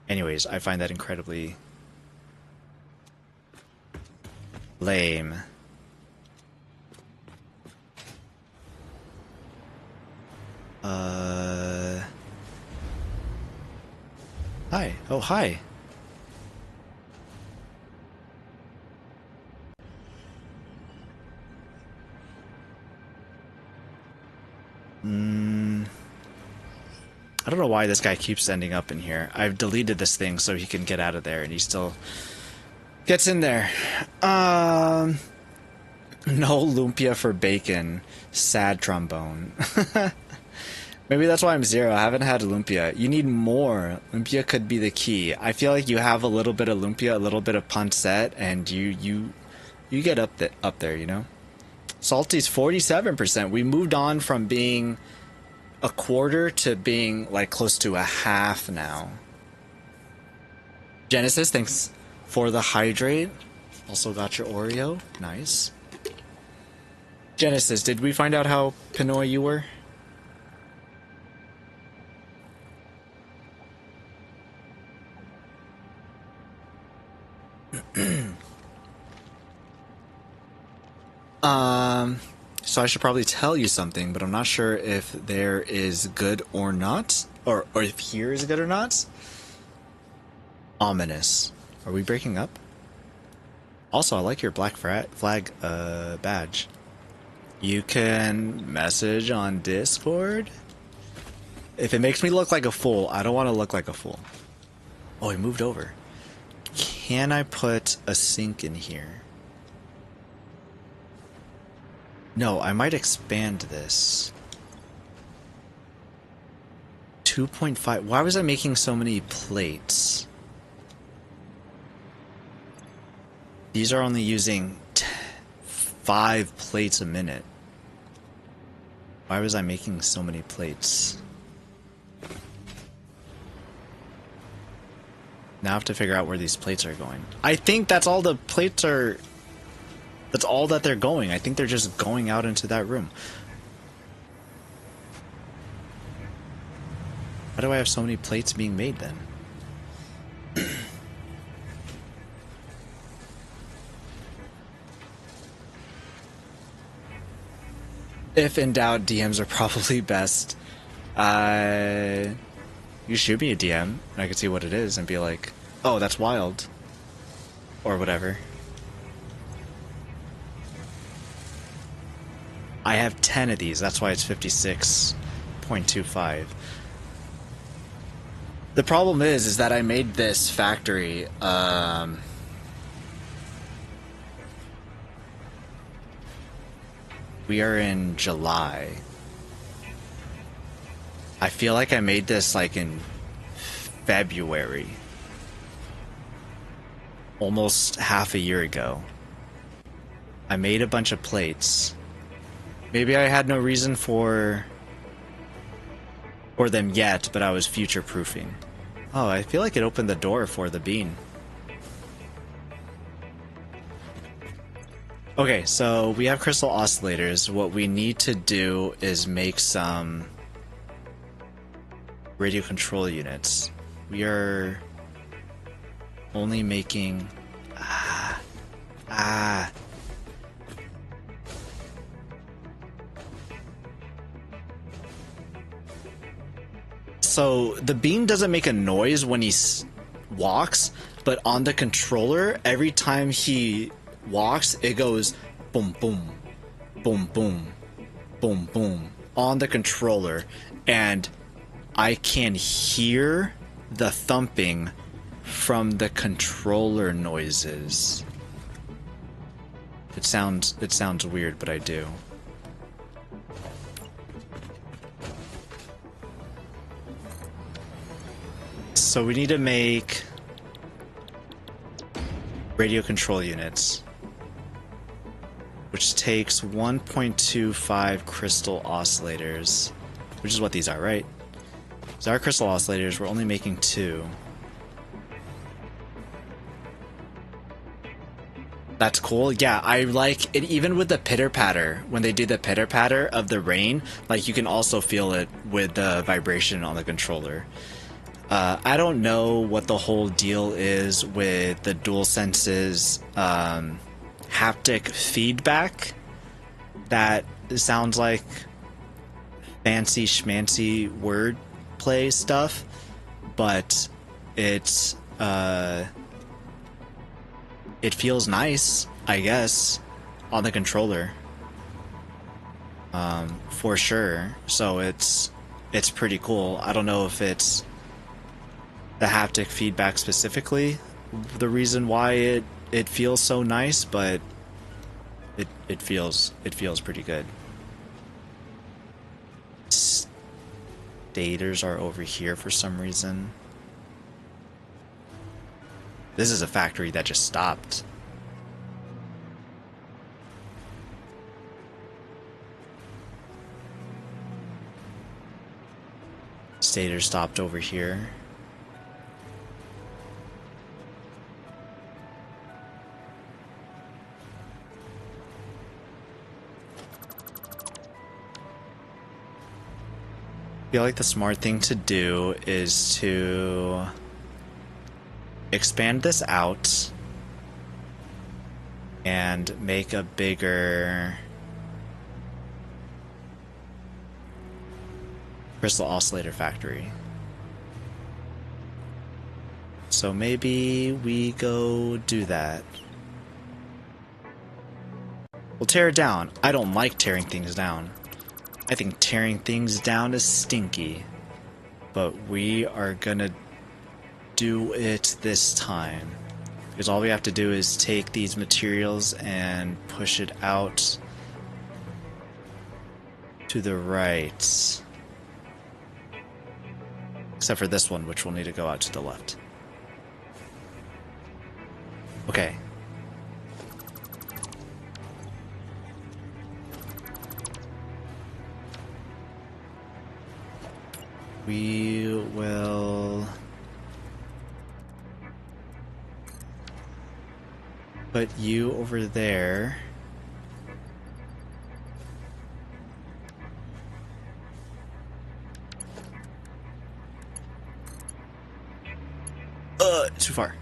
Anyways, I find that incredibly lame. Hi. Oh, hi. I don't know why this guy keeps ending up in here. I've deleted this thing so he can get out of there, and he still gets in there. No lumpia for bacon. Sad trombone. Maybe that's why I'm 0. I haven't had lumpia. You need more. Lumpia could be the key. I feel like you have a little bit of lumpia, a little bit of pancet, and you get up there, you know? Salty's 47%. We moved on from being a quarter to being like close to a half now. Genesis, thanks for the hydrate. Also got your Oreo. Nice. Genesis, did we find out how Pinoy you were? So I should probably tell you something, but I'm not sure if there is good or not, or if here is good or not. Ominous. Are we breaking up? Also, I like your black flag badge. You can message on Discord. If it makes me look like a fool, I don't want to look like a fool. Oh, he moved over. Can I put a sink in here? No, I might expand this. 2.5. Why was I making so many plates? These are only using 5 plates a minute. Why was I making so many plates? Now I have to figure out where these plates are going. I think that's all the plates are... That's all that they're going. I think they're just going out into that room. Why do I have so many plates being made then? If in doubt, DMs are probably best. You shoot me a DM, and I can see what it is and be like, oh, that's wild. Or whatever. I have 10 of these, that's why it's 56.25. The problem is that I made this factory, we are in July. I feel like I made this like in February. Almost half a year ago. I made a bunch of plates. Maybe I had no reason for them yet, but I was future-proofing. Oh, I feel like it opened the door for the bean. Okay, so we have crystal oscillators. What we need to do is make some radio control units. We are only making... So the bean doesn't make a noise when he walks, but on the controller, every time he walks, it goes boom, boom, boom, boom, boom, boom on the controller, and I can hear the thumping from the controller noises. It sounds weird, but I do. So we need to make radio control units, which takes 1.25 crystal oscillators, which is what these are, right? So our crystal oscillators, we're only making 2. That's cool. Yeah, I like it. Even with the pitter patter, when they do the pitter patter of the rain, like you can also feel it with the vibration on the controller. I don't know what the whole deal is with the DualSense's haptic feedback. That sounds like fancy schmancy wordplay stuff, but it feels nice, I guess, on the controller, for sure. So it's pretty cool. I don't know if it's the haptic feedback specifically the reason why it feels so nice, but it feels pretty good. Stators are over here for some reason. This is a factory that just stopped. Stator stopped over here. I feel like the smart thing to do is to expand this out and make a bigger crystal oscillator factory. So maybe we go do that. We'll tear it down. I don't like tearing things down. I think tearing things down is stinky. But we are gonna do it this time. Because all we have to do is take these materials and push it out to the right. Except for this one, which will need to go out to the left. Okay. We will put you over there. Too far.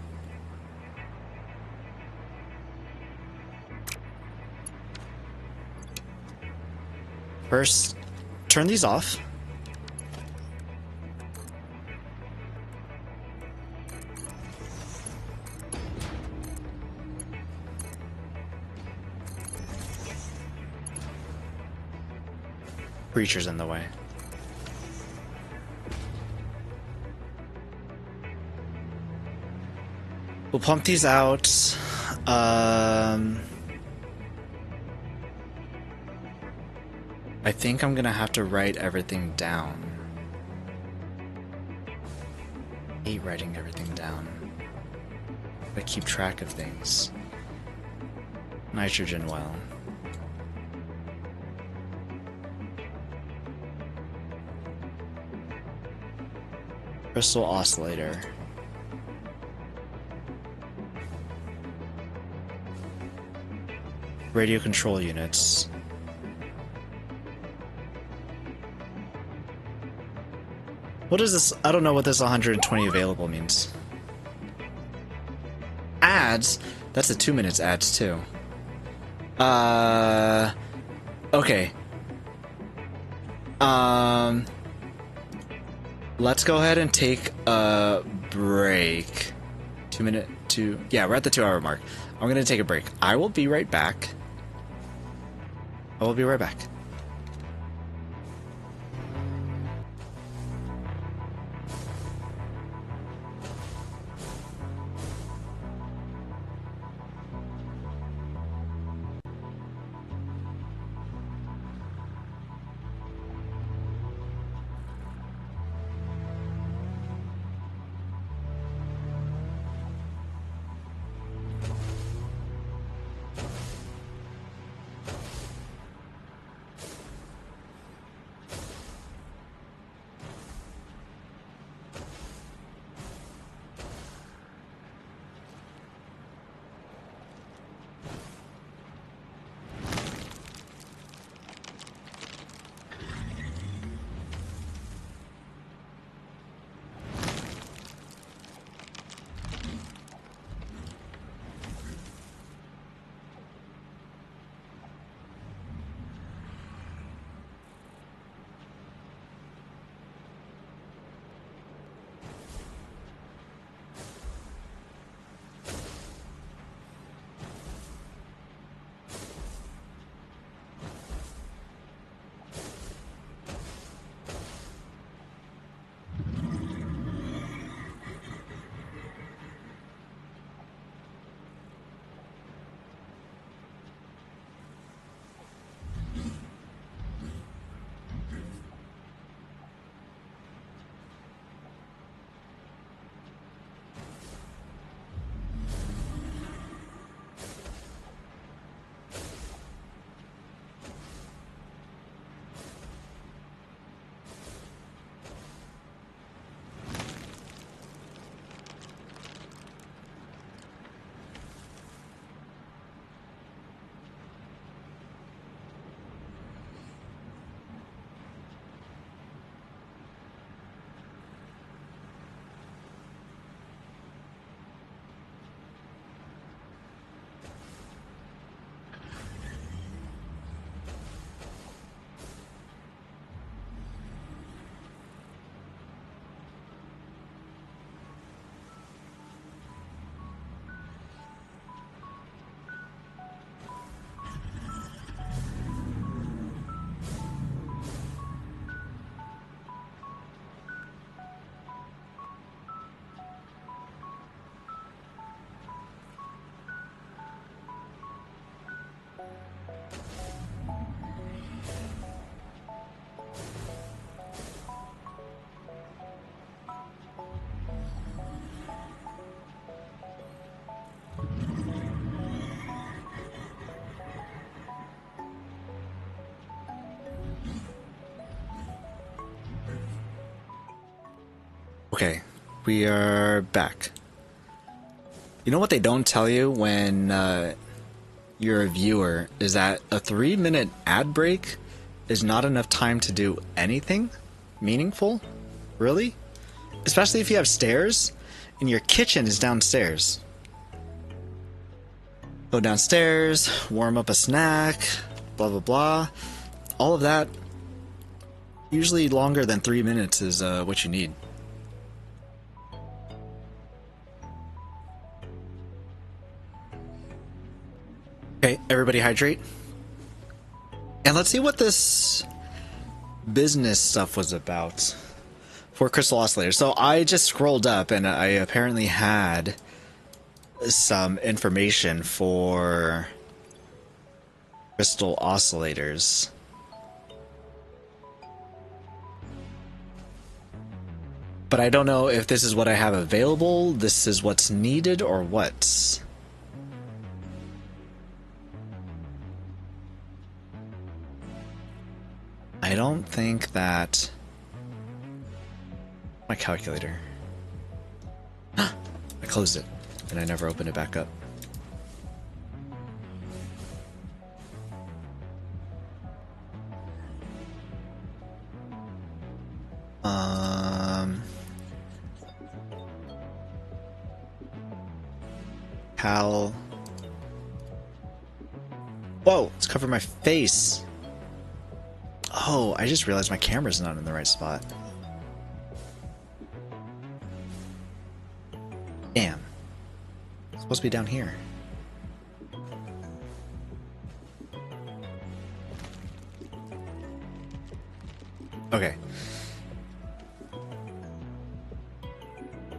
First, turn these off. Creatures in the way. We'll pump these out. I think I'm gonna have to write everything down. I hate writing everything down. I keep track of things. Nitrogen well. Crystal oscillator. Radio control units. What is this? I don't know what this 120 available means. Ads? That's a 2 minutes ads too. Okay. Let's go ahead and take a break. 2 minute, yeah, we're at the 2-hour mark. I'm gonna take a break. I will be right back. I will be right back. Okay, we are back. You know what they don't tell you when you're a viewer is that a 3-minute ad break is not enough time to do anything meaningful? Really? Especially if you have stairs and your kitchen is downstairs. Go downstairs, warm up a snack, blah blah blah. All of that, usually longer than 3 minutes is what you need. Okay, everybody hydrate. And let's see what this business stuff was about for Crystal Oscillator. So I just scrolled up and I apparently had some information for crystal oscillators. But I don't know if this is what I have available, this is what's needed, or what. I don't think that... My calculator. I closed it, and I never opened it back up. Cal... Whoa, it's covering my face. Oh, I just realized my camera's not in the right spot. Damn. It's supposed to be down here. Okay.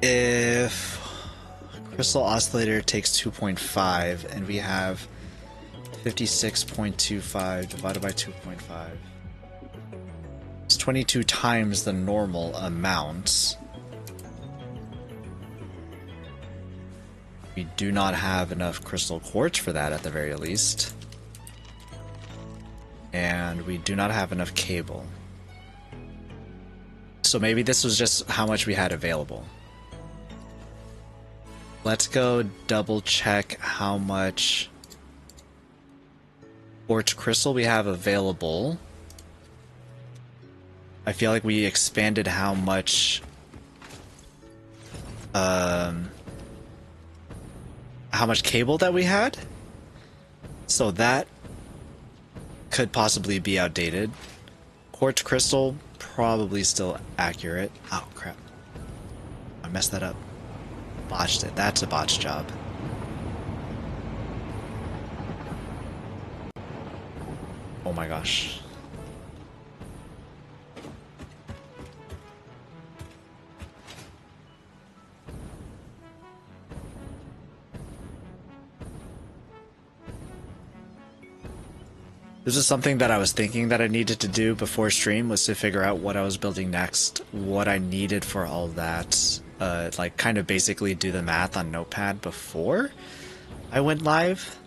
If crystal oscillator takes 2.5 and we have 56.25 divided by 2.5. It's 22 times the normal amount. We do not have enough crystal quartz for that at the very least. And we do not have enough cable. So maybe this was just how much we had available. Let's go double check how much quartz crystal we have available. I feel like we expanded how much cable that we had. So that could possibly be outdated. Quartz crystal, probably still accurate. Oh crap. I messed that up. Botched it. That's a botch job. Oh my gosh. This is something that I was thinking that I needed to do before stream, was to figure out what I was building next, what I needed for all that. Like kind of basically do the math on Notepad before I went live.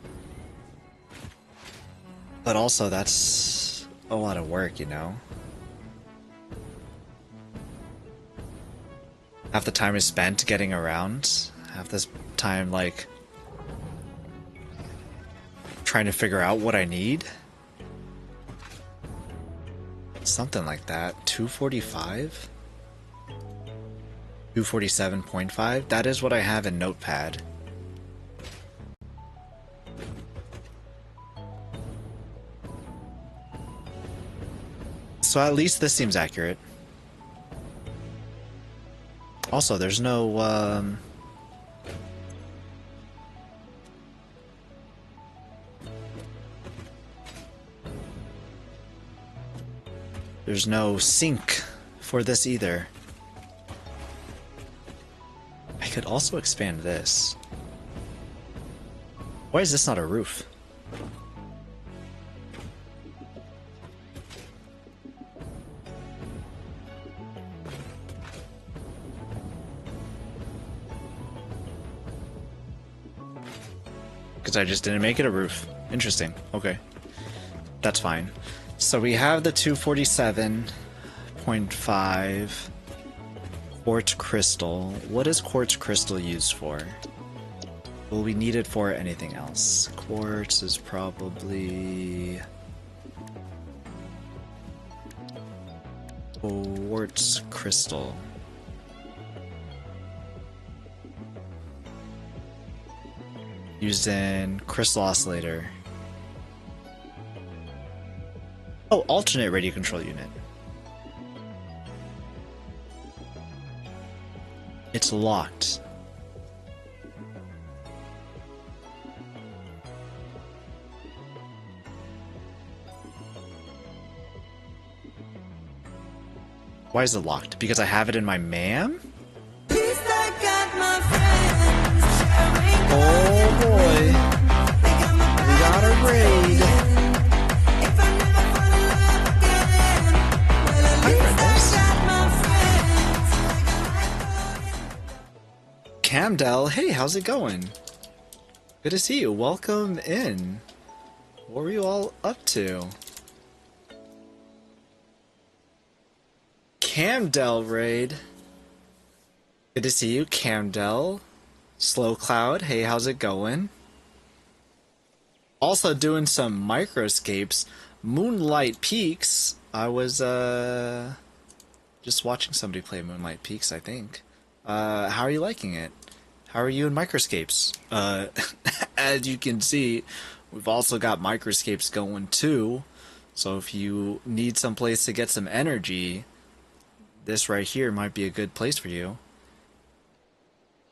But also that's a lot of work, you know? Half the time is spent getting around, half this time like trying to figure out what I need. Something like that. 245? 247.5? That is what I have in Notepad. So at least this seems accurate. Also, there's no, there's no sink for this either. I could also expand this. Why is this not a roof? Because I just didn't make it a roof. Interesting. Okay. That's fine. So we have the 247.5 quartz crystal. What is quartz crystal used for? Will we need it for anything else? Quartz is probably... quartz crystal. Used in crystal oscillator. Oh, alternate radio control unit. It's locked. Why is it locked? Because I have it in my MAM? Oh boy. We got a raid. Hi, Brendas. Camdell, hey, how's it going? Good to see you. Welcome in. What were you all up to? Camdell raid. Good to see you, Camdell. Slow Cloud, hey, how's it going? Also doing some microscapes. Moonlight Peaks. I was just watching somebody play Moonlight Peaks, I think. How are you liking it? How are you in microscapes? As you can see, we've also got microscapes going too. So if you need some place to get some energy, this right here might be a good place for you.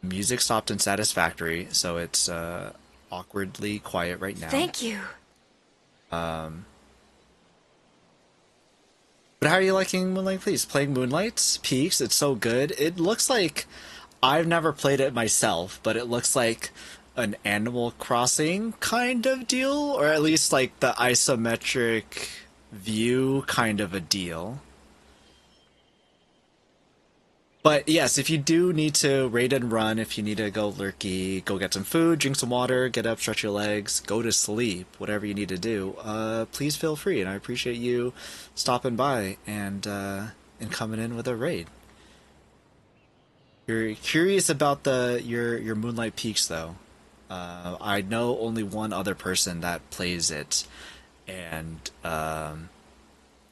Music stopped in Satisfactory, so it's awkwardly quiet right now. Thank you. But how are you liking Moonlight Peaks? Playing Moonlight Peaks, it's so good. It looks like, I've never played it myself, but it looks like an Animal Crossing kind of deal, or at least like the isometric view kind of a deal. But yes, if you do need to raid and run, if you need to go lurky, go get some food, drink some water, get up, stretch your legs, go to sleep, whatever you need to do, please feel free, and I appreciate you stopping by and coming in with a raid. You're curious about your Moonlight Peaks, though. I know only one other person that plays it, and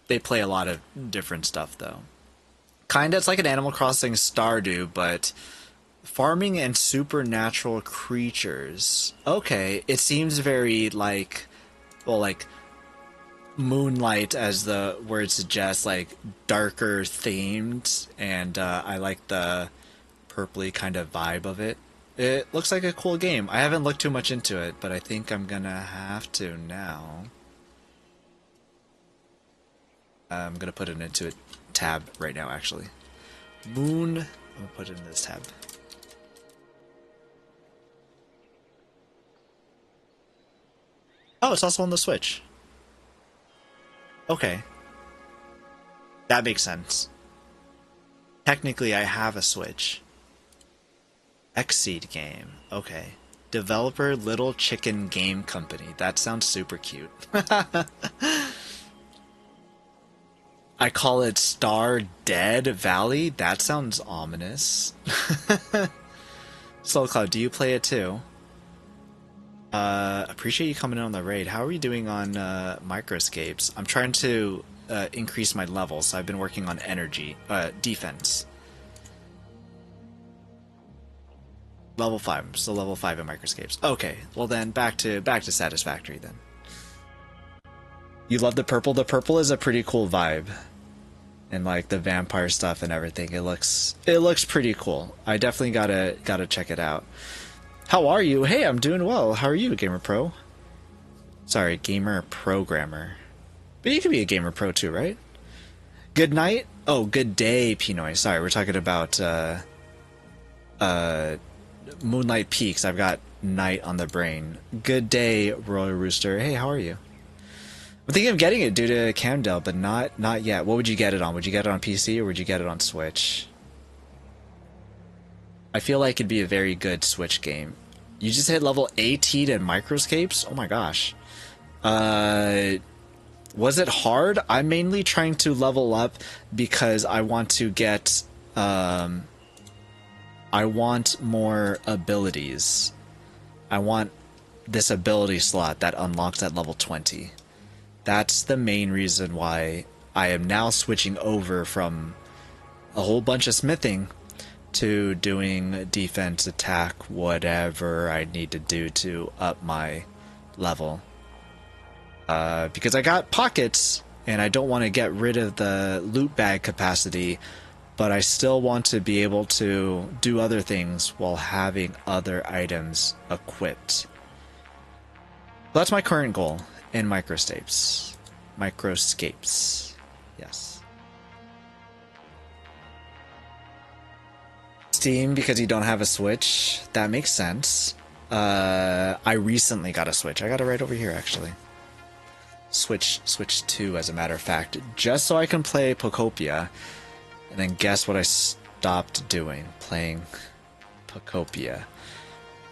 they play a lot of different stuff, though. Kinda, it's like an Animal Crossing Stardew, but farming and supernatural creatures. Okay, it seems very like, well, like Moonlight, as the word suggests, like darker themed, and I like the purpley kind of vibe of it. It looks like a cool game. I haven't looked too much into it, but I think I'm gonna have to now. I'm gonna put it into a tab right now, actually. Moon, I'm gonna put it in this tab. Oh, it's also on the Switch. Okay. That makes sense. Technically, I have a Switch. Xseed game. Okay. Developer Little Chicken Game Company. That sounds super cute. I call it Star Dead Valley. That sounds ominous. Slow Cloud, do you play it too? Appreciate you coming in on the raid. How are you doing on microscapes? I'm trying to increase my levels. So I've been working on energy, defense. Level 5. I'm still level 5 in microscapes. Okay, well then back to Satisfactory then. You love the purple? The purple is a pretty cool vibe. And like the vampire stuff and everything. It looks pretty cool. I definitely gotta check it out. How are you? Hey, I'm doing well. How are you, Gamer Pro? Sorry, Gamer Programmer. But you can be a Gamer Pro too, right? Good night? Oh, good day, P-Noy. Sorry, we're talking about Moonlight Peaks. I've got night on the brain. Good day, Royal Rooster. Hey, how are you? I'm thinking of getting it due to Camdell, but not yet. What would you get it on? Would you get it on PC or would you get it on Switch? I feel like it'd be a very good Switch game. You just hit level 18 in microscapes? Oh my gosh. Was it hard? I'm mainly trying to level up because I want to get, I want more abilities. I want this ability slot that unlocks at level 20. That's the main reason why I am now switching over from a whole bunch of smithing to doing defense, attack, whatever I need to do to up my level. Because I got pockets, and I don't want to get rid of the loot bag capacity, but I still want to be able to do other things while having other items equipped. That's my current goal in microscapes. Microscapes. Yes. Steam, because you don't have a Switch. That makes sense. I recently got a Switch. I got it right over here, actually. Switch 2, as a matter of fact, just so I can play Pocopia. And then guess what I stopped doing? Playing Pocopia.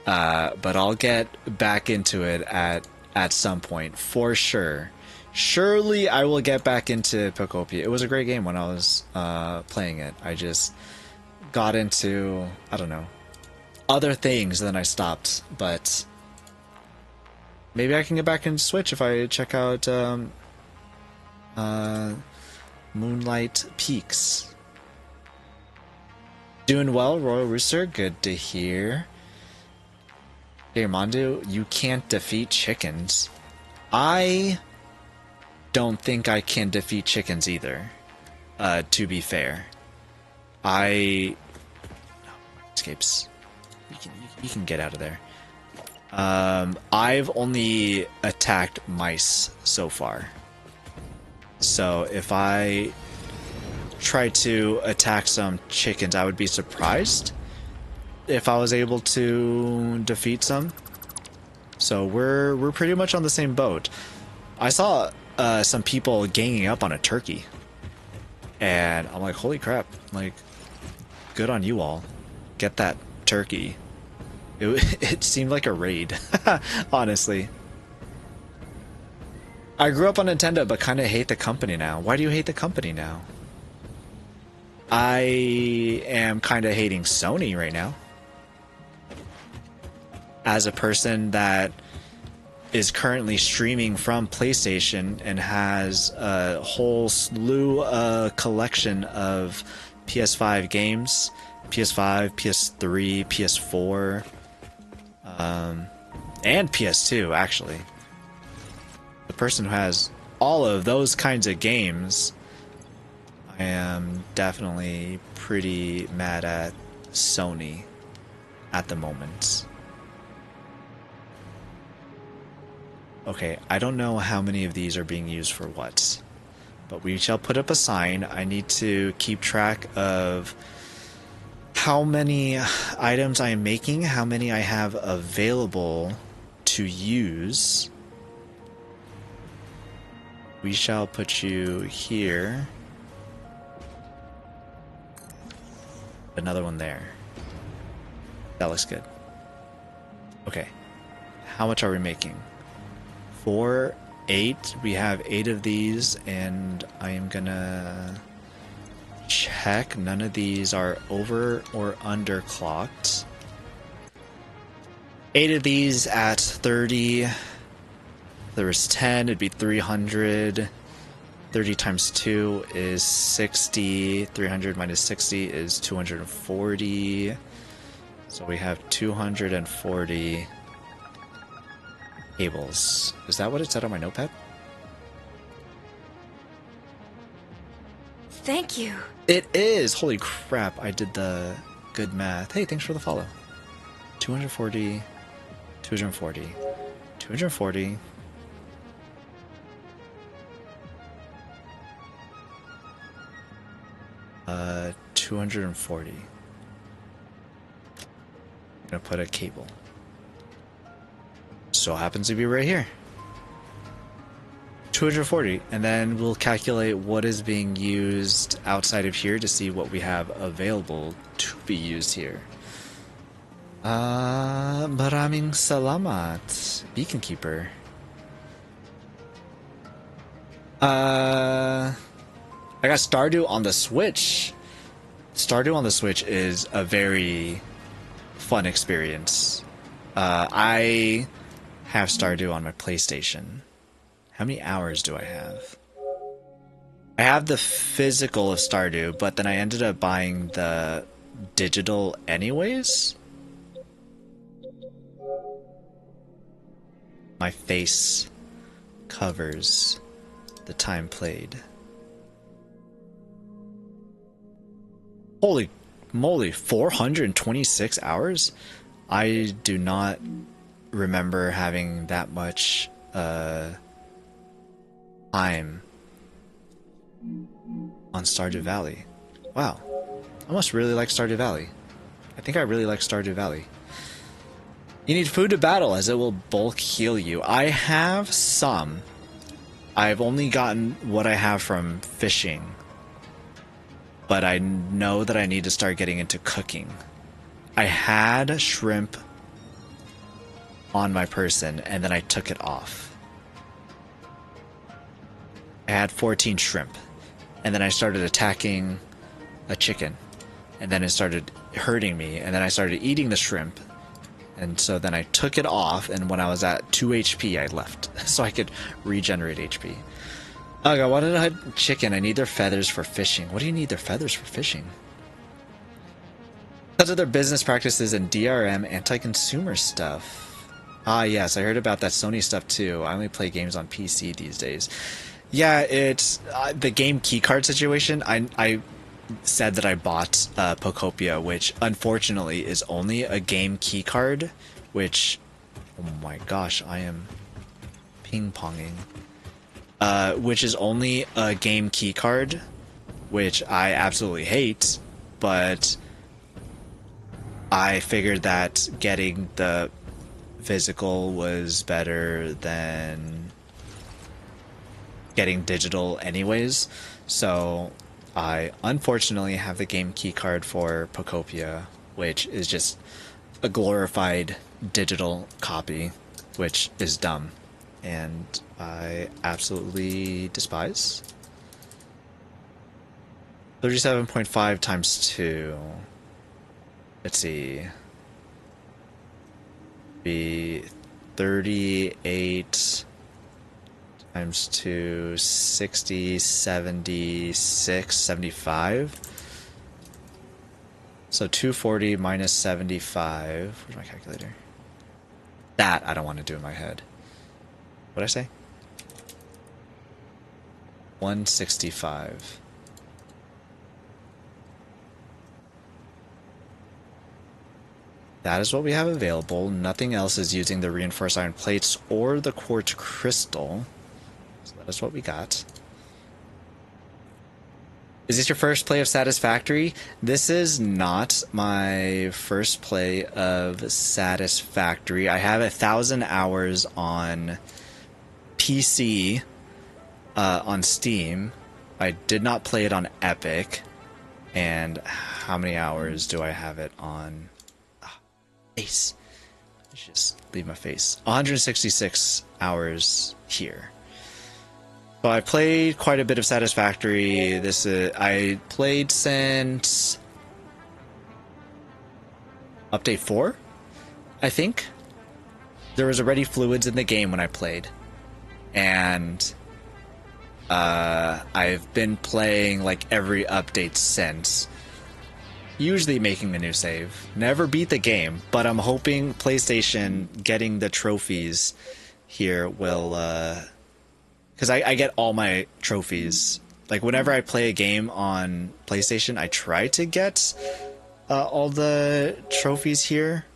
But I'll get back into it at some point, for sure. Surely I will get back into Pocopia. It was a great game when I was playing it. I just got into, I don't know, other things, and then I stopped. But maybe I can get back into Switch if I check out Moonlight Peaks. Doing well, Royal Rooster. Good to hear. Hey, Armando, you can't defeat chickens. I don't think I can defeat chickens either, to be fair. Escapes. You can get out of there. I've only attacked mice so far. So if I try to attack some chickens, I would be surprised if I was able to defeat some. So we're pretty much on the same boat. I saw some people ganging up on a turkey, and I'm like, holy crap, like, good on you all. Get that turkey. It seemed like a raid, honestly. I grew up on Nintendo, but kind of hate the company now. Why do you hate the company now? I am kind of hating Sony right now. As a person that is currently streaming from PlayStation and has a whole slew collection of PS5 games, PS5, PS3, PS4, and PS2, actually. The person who has all of those kinds of games, I am definitely pretty mad at Sony at the moment. Okay, I don't know how many of these are being used for what, but we shall put up a sign. I need to keep track of how many items I am making, how many I have available to use. We shall put you here. Another one there. That looks good. Okay. How much are we making? 4, 8. We have 8 of these, and I am gonna check. None of these are over or underclocked. 8 of these at 30. There was 10, it'd be 300. 30 times 2 is 60. 300 minus 60 is 240. So we have 240 cables. Is that what it said on my notepad? Thank you. It is! Holy crap, I did the good math. Hey, thanks for the follow. 240, 240, 240. 240. I'm gonna put a cable. So happens to be right here. 240, and then we'll calculate what is being used outside of here to see what we have available to be used here. Maraming salamat, Beacon Keeper. I got Stardew on the Switch. Stardew on the Switch is a very fun experience. I have Stardew on my PlayStation. How many hours do I have? I have the physical of Stardew, but then I ended up buying the digital anyways. My face covers the time played. Holy moly, 426 hours? I do not remember having that much time on Stardew Valley. Wow. I must really like Stardew Valley. I think I really like Stardew Valley. You need food to battle as it will bulk heal you. I have some. I've only gotten what I have from fishing. But I know that I need to start getting into cooking. I had shrimp on my person and then I took it off. I had 14 shrimp and then I started attacking a chicken and then it started hurting me and then I started eating the shrimp and so then I took it off and when I was at 2 HP I left so I could regenerate HP. Oh god, why did I have chicken? I need their feathers for fishing. What do you need their feathers for fishing? Because of their business practices and DRM anti-consumer stuff. Ah yes, I heard about that Sony stuff too. I only play games on PC these days. Yeah, it's the game keycard situation. I said that I bought Pocopia, which unfortunately is only a game keycard, which, oh my gosh, I am ping-ponging. Which is only a game keycard, which I absolutely hate, but I figured that getting the physical was better than getting digital anyways, so I unfortunately have the game keycard for Pocopia, which is just a glorified digital copy, which is dumb, and I absolutely despise. 37.5 times 2. Let's see. Be 38 times 2, 60, 76, 75. So 240 minus 75. Where's my calculator? That I don't want to do in my head. What'd I say? 165. That is what we have available. Nothing else is using the reinforced iron plates or the quartz crystal. So that is what we got. Is this your first play of Satisfactory? This is not my first play of Satisfactory. I have 1,000 hours on PC on Steam. I did not play it on Epic. And how many hours do I have it on? Face. I should just leave my face. 166 hours here. So I played quite a bit of Satisfactory. I played since update 4, I think. There was already fluids in the game when I played, and I've been playing like every update since. Usually making a new save. Never beat the game, but I'm hoping PlayStation getting the trophies here will, because I get all my trophies. Like whenever I play a game on PlayStation, I try to get all the trophies here.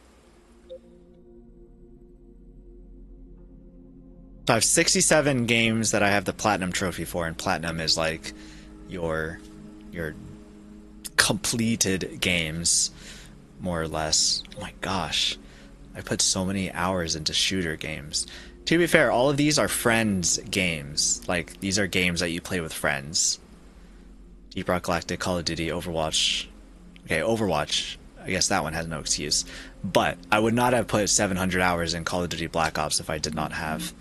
So I have 67 games that I have the Platinum trophy for, and Platinum is like your completed games, more or less. Oh my gosh, I put so many hours into shooter games. To be fair, all of these are friends games. Like, these are games that you play with friends. Deep Rock Galactic, Call of Duty, Overwatch. Okay, Overwatch. I guess that one has no excuse. But I would not have put 700 hours in Call of Duty Black Ops if I did not have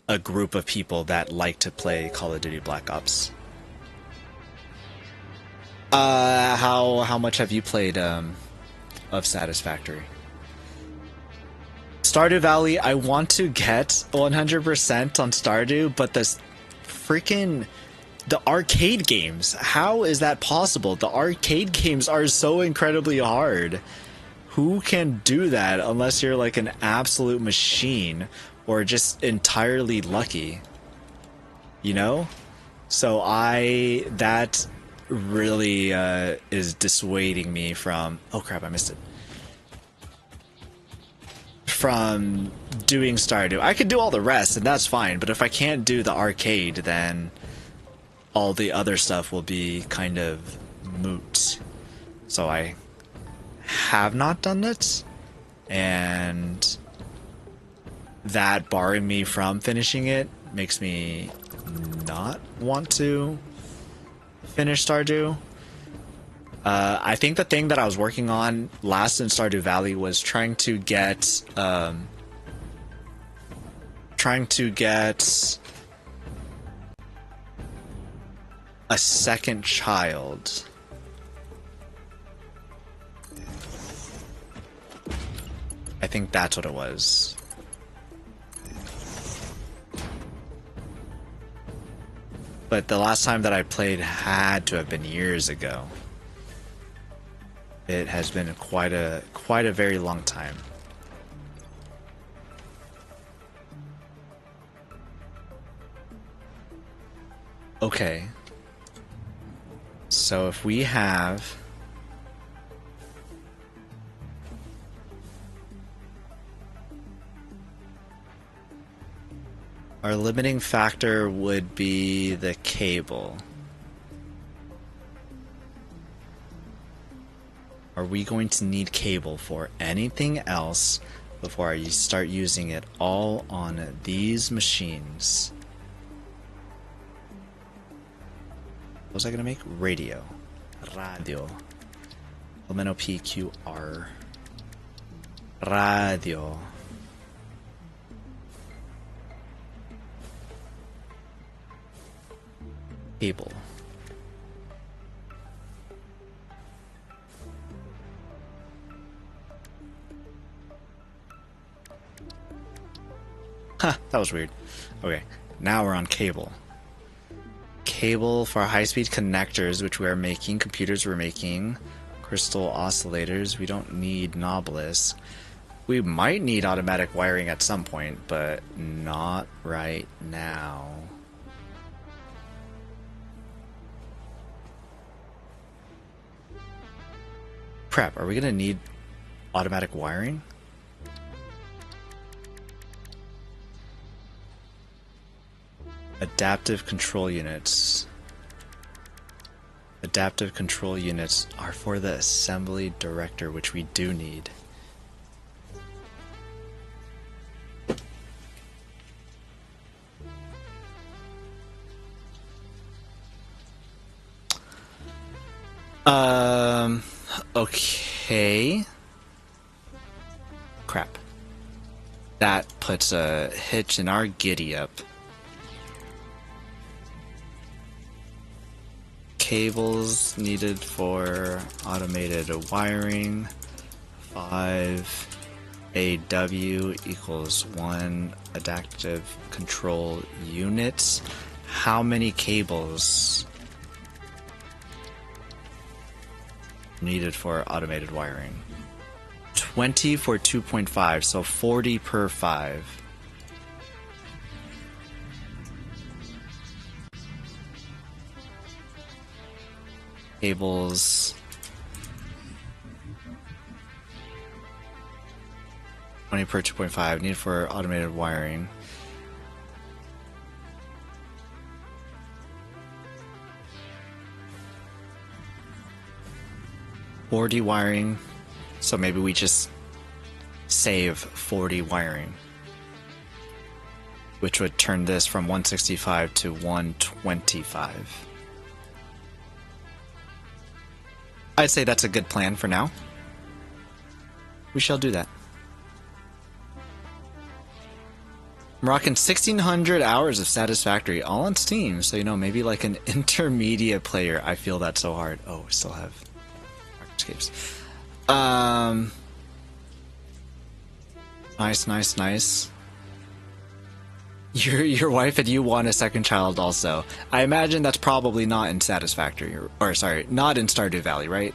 a group of people that like to play Call of Duty Black Ops. How much have you played of Satisfactory? Stardew Valley, I want to get 100% on Stardew, but the arcade games, how is that possible? The arcade games are so incredibly hard. Who can do that unless you're like an absolute machine or just entirely lucky? You know? So that really is dissuading me from, oh crap, I missed it, from doing Stardew. I could do all the rest and that's fine, but if I can't do the arcade, then all the other stuff will be kind of moot. So I have not done it, and that barring me from finishing it makes me not want to finish Stardew. I think the thing that I was working on last in Stardew Valley was trying to get a second child. I think that's what it was. But the last time that I played had to have been years ago. It has been quite a very long time. Okay. So if we have our limiting factor would be the cable. Are we going to need cable for anything else before I start using it all on these machines? What was I gonna make? Radio. Elemento PQR. Radio. Cable. Huh, that was weird. Okay, now we're on cable. Cable for high-speed connectors, which we are making. Computers we're making. Crystal oscillators. We don't need knobless. We might need automatic wiring at some point, but not right now. Crap, are we gonna need automatic wiring? Adaptive control units. Adaptive control units are for the assembly director, which we do need. Okay. Crap. That puts a hitch in our giddy up. Cables needed for automated wiring. 5 AW equals 1 adaptive control units. How many cables needed for automated wiring? 20 for 2.5, so 40 per 5. Cables. 20 per 2.5 needed for automated wiring. $40 wiring, so maybe we just save 40 wiring, which would turn this from 165 to 125. I'd say that's a good plan for now. We shall do that. I'm rocking 1,600 hours of Satisfactory, all on Steam, so, you know, maybe like an intermediate player. I feel that so hard. Oh, we still have escapes. Nice. Your wife and you want a second child also. I imagine that's probably not in Satisfactory, or sorry, not in Stardew Valley, right?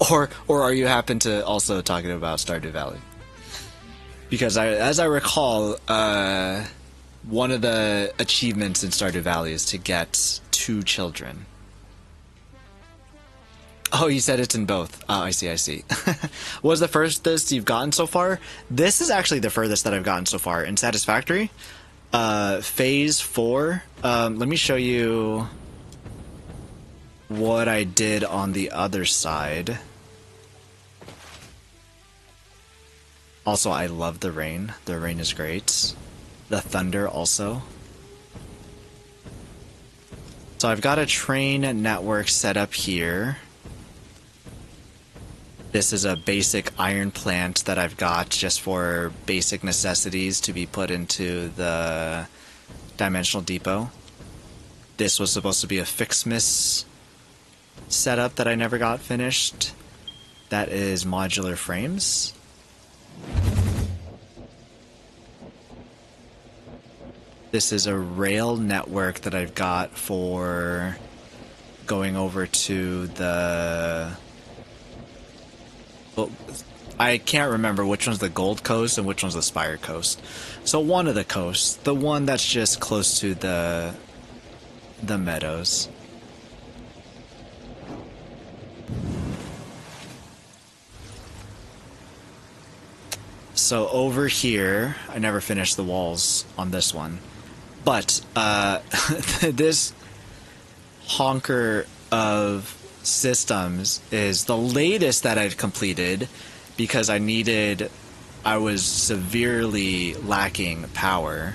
or are you happen to also talking about Stardew Valley? Because as I recall, one of the achievements in Stardew Valley is to get 2 children. Oh, you said it's in both. Oh, I see. What was the furthest you've gotten so far? This is actually the furthest that I've gotten so far in Satisfactory. Phase 4. Let me show you what I did on the other side. Also, I love the rain. The rain is great. The thunder also. So I've got a train network set up here. This is a basic iron plant that I've got just for basic necessities to be put into the Dimensional Depot. This was supposed to be a Fixmas setup that I never got finished. That is modular frames. This is a rail network that I've got for going over to the... Well, I can't remember which one's the Gold Coast and which one's the Spire Coast. So one of the coasts, the one that's just close to the meadows. So over here, I never finished the walls on this one. But this honker of systems is the latest that I've completed because I was severely lacking power,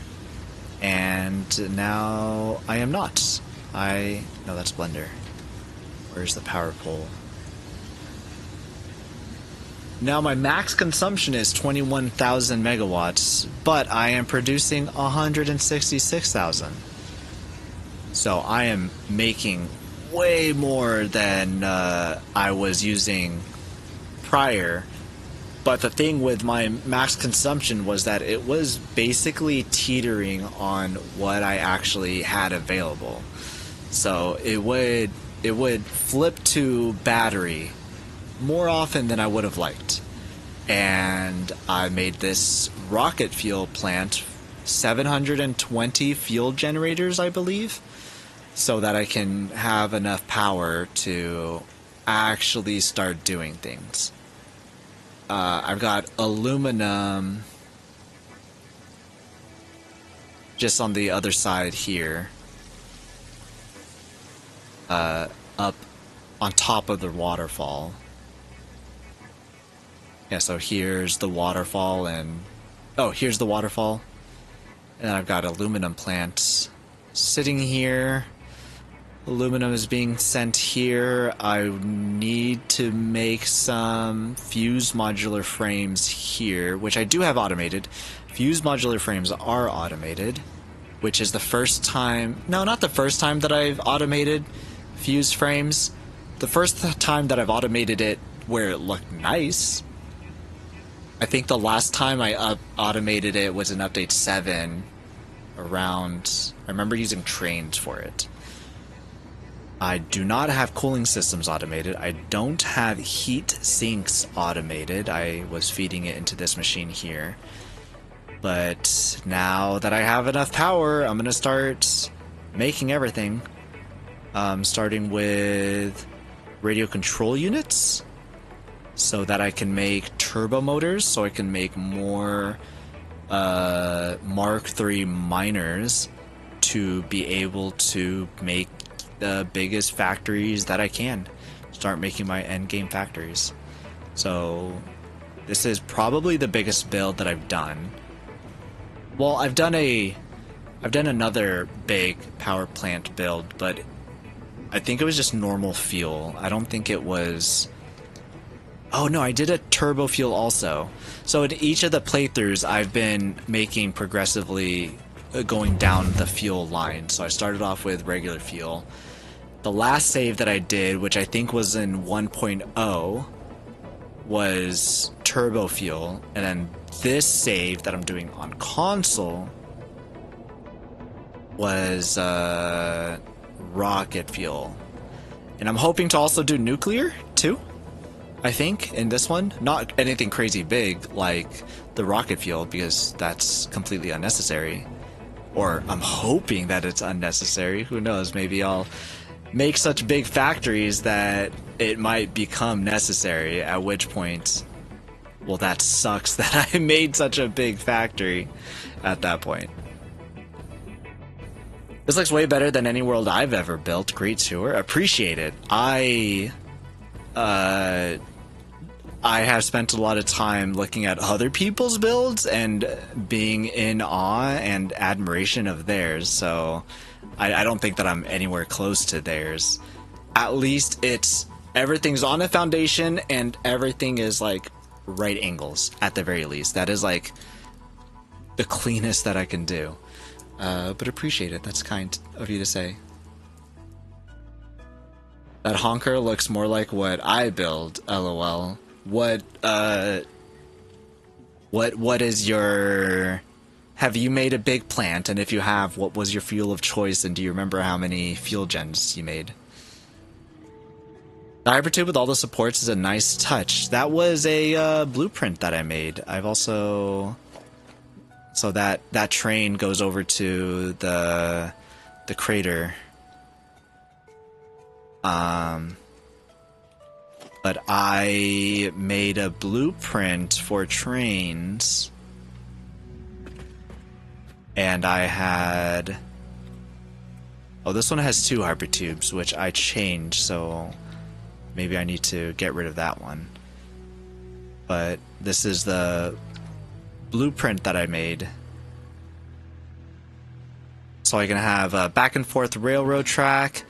and now I am not. No, that's Blender. Where's the power pole? Now my max consumption is 21,000 megawatts, but I am producing 166,000. So I am making way more than I was using prior. But the thing with my max consumption was that it was basically teetering on what I actually had available. So it would flip to battery more often than I would have liked. And I made this rocket fuel plant, 720 fuel generators, I believe, so that I can have enough power to actually start doing things. I've got aluminum just on the other side here, up on top of the waterfall. Yeah, so here's the waterfall, and here's the waterfall, and I've got aluminum plants sitting here. Aluminum is being sent here. I need to make some fused modular frames here, which I do have automated. Fused modular frames are automated, which is the first time... No, not the first time that I've automated fused frames. The first time that I've automated it where it looked nice. I think the last time I automated it was in Update 7 around... I remember using trains for it. I do not have cooling systems automated. I don't have heat sinks automated. I was feeding it into this machine here. But now that I have enough power, I'm going to start making everything. Starting with radio control units, so that I can make turbo motors, so I can make more Mark III miners to be able to make the biggest factories that I can. Start making my endgame factories. So this is probably the biggest build that I've done. Well, I've done another big power plant build, but I think it was just normal fuel. I don't think it was Oh no, I did a turbo fuel also. So in each of the playthroughs, I've been making progressively going down the fuel line. So I started off with regular fuel. The last save that I did, which I think was in 1.0, was turbo fuel. And then this save that I'm doing on console was rocket fuel. And I'm hoping to also do nuclear too, I think, in this one. Not anything crazy big like the rocket fuel, because that's completely unnecessary. Or I'm hoping that it's unnecessary. Who knows? Maybe I'll make such big factories that it might become necessary, at which point, well, that sucks that I made such a big factory at that point. This looks way better than any world I've ever built. Great tour. Appreciate it. I have spent a lot of time looking at other people's builds and being in awe and admiration of theirs, so I don't think that I'm anywhere close to theirs. At least everything's on a foundation and everything is like right angles at the very least. That is like the cleanest that I can do. But appreciate it. That's kind of you to say. That honker looks more like what I build, LOL. What is your... Have you made a big plant? And if you have, what was your fuel of choice? And do you remember how many fuel gens you made? The hypertube with all the supports is a nice touch. That was a blueprint that I made. I've also... So that train goes over to the crater. But I made a blueprint for trains. And I had... Oh, this one has 2 hypertubes, which I changed, so maybe I need to get rid of that one. But this is the blueprint that I made. So I can have a back and forth railroad track,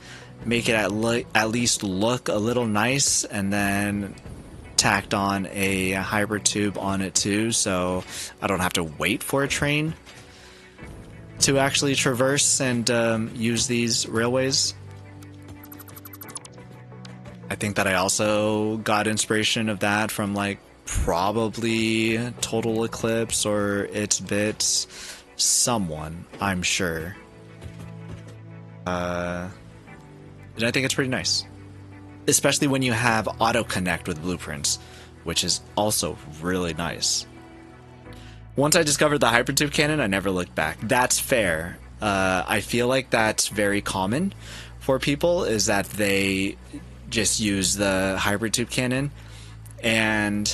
make it at least look a little nice, and then tacked on a hypertube on it too, so I don't have to wait for a train to actually traverse and use these railways. I think that I also got inspiration of that from like probably Total Eclipse or It's Bits, someone, I'm sure. And I think it's pretty nice, especially when you have auto connect with blueprints, which is also really nice. Once I discovered the hypertube cannon, I never looked back. That's fair. I feel like that's very common for people, is that they just use the hypertube cannon. And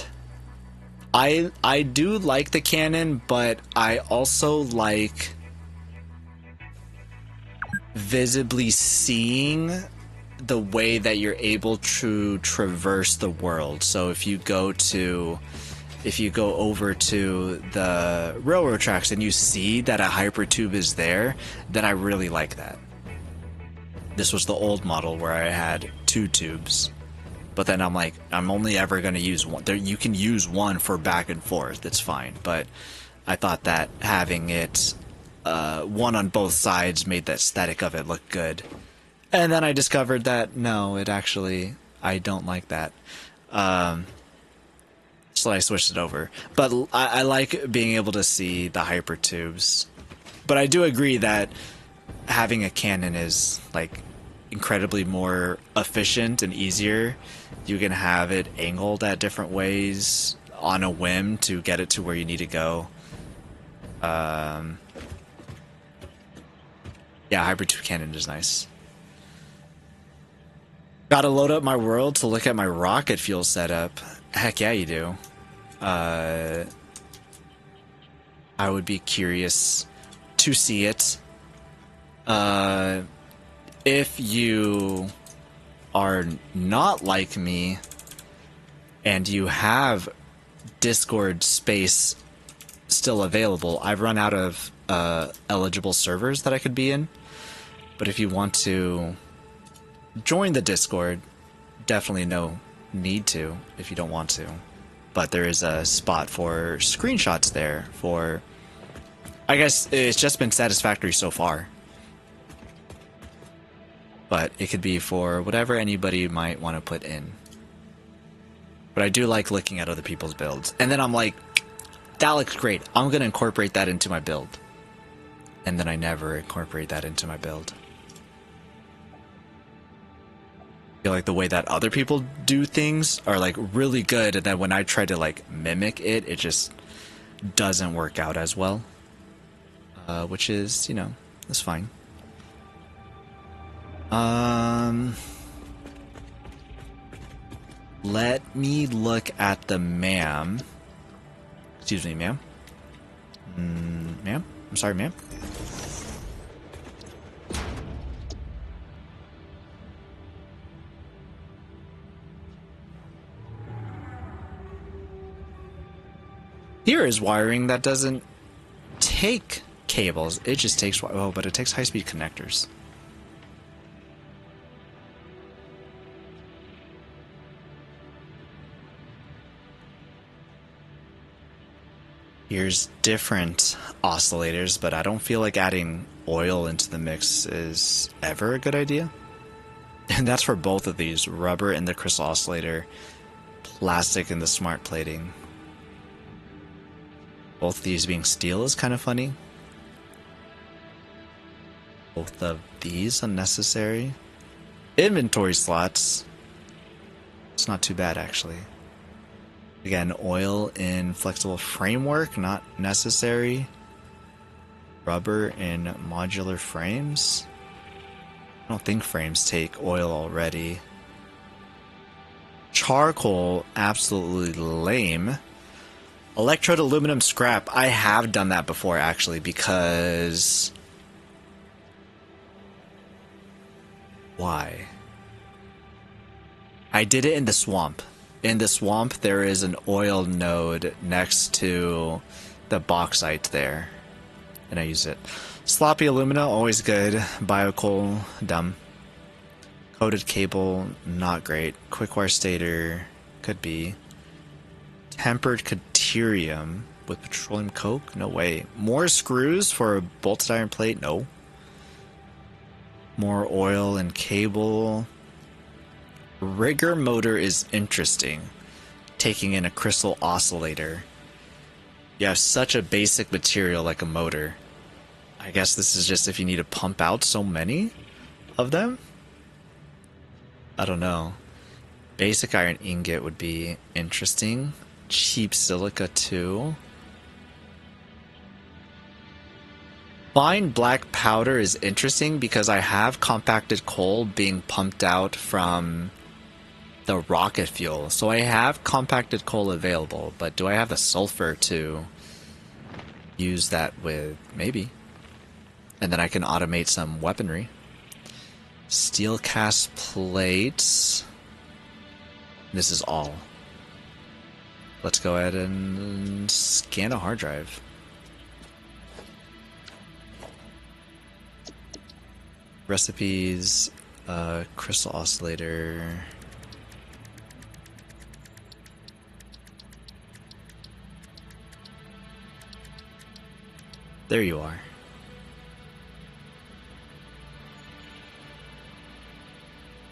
I do like the cannon, but I also like visibly seeing the way that you're able to traverse the world. So if you go over to the railroad tracks and you see that a hypertube is there, then I really like that. This was the old model where I had 2 tubes, but then I'm like, I'm only ever going to use one. There, you can use one for back and forth, it's fine, but I thought that having it one on both sides made the aesthetic of it look good. And then I discovered that no, it actually, I don't like that. So I switched it over. But I like being able to see the hypertubes. But I do agree that having a cannon is like incredibly more efficient and easier. You can have it angled at different ways on a whim to get it to where you need to go. Yeah, hypertube cannon is nice. Gotta load up my world to look at my rocket fuel setup. Heck yeah, you do. I would be curious to see it. If you are not like me and you have Discord space still available, I've run out of eligible servers that I could be in. But if you want to join the Discord, definitely no need to if you don't want to. But there is a spot for screenshots there for... I guess it's just been Satisfactory so far. But it could be for whatever anybody might want to put in. But I do like looking at other people's builds. And then I'm like, that looks great. I'm going to incorporate that into my build. And then I never incorporate that into my build. I feel like the way that other people do things are like really good, and then when I try to like mimic it, it just doesn't work out as well. Which is, you know, that's fine. Let me look at the ma'am. Excuse me, ma'am. Ma'am? I'm sorry, ma'am. Here is wiring that doesn't take cables. It just takes... Oh, but it takes high-speed connectors. Here's different oscillators, but I don't feel like adding oil into the mix is ever a good idea. And that's for both of these. Rubber in the crystal oscillator, plastic in the smart plating. Both of these being steel is kind of funny. Both of these unnecessary. Inventory slots. It's not too bad, actually. Again, oil in flexible framework, not necessary. Rubber in modular frames. I don't think frames take oil already. Charcoal, absolutely lame. Electrode aluminum scrap. I have done that before, actually, because... Why? I did it in the swamp. In the swamp, there is an oil node next to the bauxite there. And I use it. Sloppy alumina, always good. Biocoal, dumb. Coated cable, not great. Quickwire stator, could be. Tempered deuterium with petroleum coke? No way. More screws for a bolted iron plate? No. More oil and cable. Rigger motor is interesting. Taking in a crystal oscillator. You have such a basic material like a motor. I guess this is just if you need to pump out so many of them? I don't know. Basic iron ingot would be interesting. Cheap silica too. Fine black powder is interesting because I have compacted coal being pumped out from the rocket fuel. So I have compacted coal available, but do I have the sulfur to use that with? Maybe. And then I can automate some weaponry. Steel cast plates. This is all. Let's go ahead and scan a hard drive. Recipes, crystal oscillator. There you are.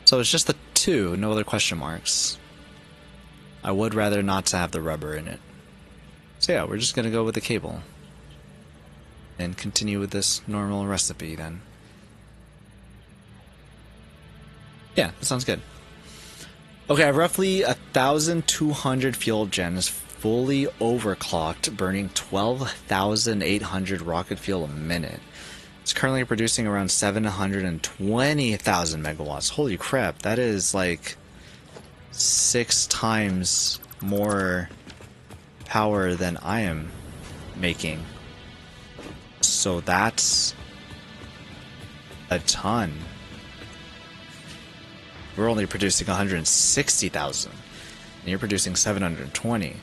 So it's just the two, no other question marks. I would rather not to have the rubber in it. So yeah, we're just gonna go with the cable. And continue with this normal recipe then. Yeah, that sounds good. Okay, I have roughly 1,200 fuel gens fully overclocked, burning 12,800 rocket fuel a minute. It's currently producing around 720,000 megawatts. Holy crap, that is like 6 times more power than I am making. So that's a ton. We're only producing 160,000, and you're producing 720,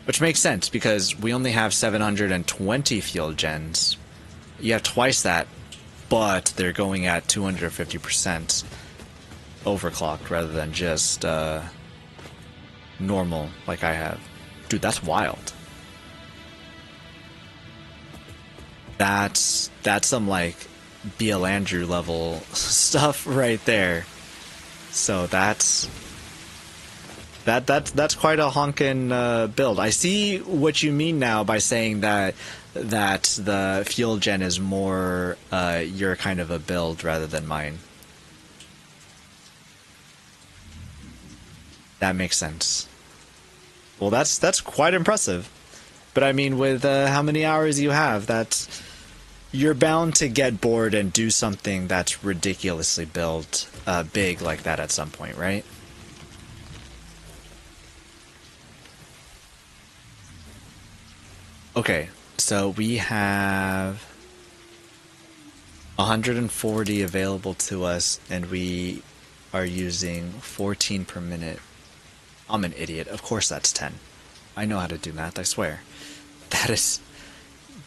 which makes sense because we only have 720 fuel gens. You have twice that, but they're going at 250% overclocked rather than just normal like I have. Dude, that's wild. That's some like BL Andrew level stuff right there. So that's quite a honkin' build. I see what you mean now by saying that the fuel gen is more your kind of a build rather than mine. That makes sense. Well, that's quite impressive. But I mean, with how many hours you have, you're bound to get bored and do something that's ridiculously built big like that at some point, right? Okay, so we have 140 available to us, and we are using 14 per minute. I'm an idiot. Of course that's 10. I know how to do math, I swear. That is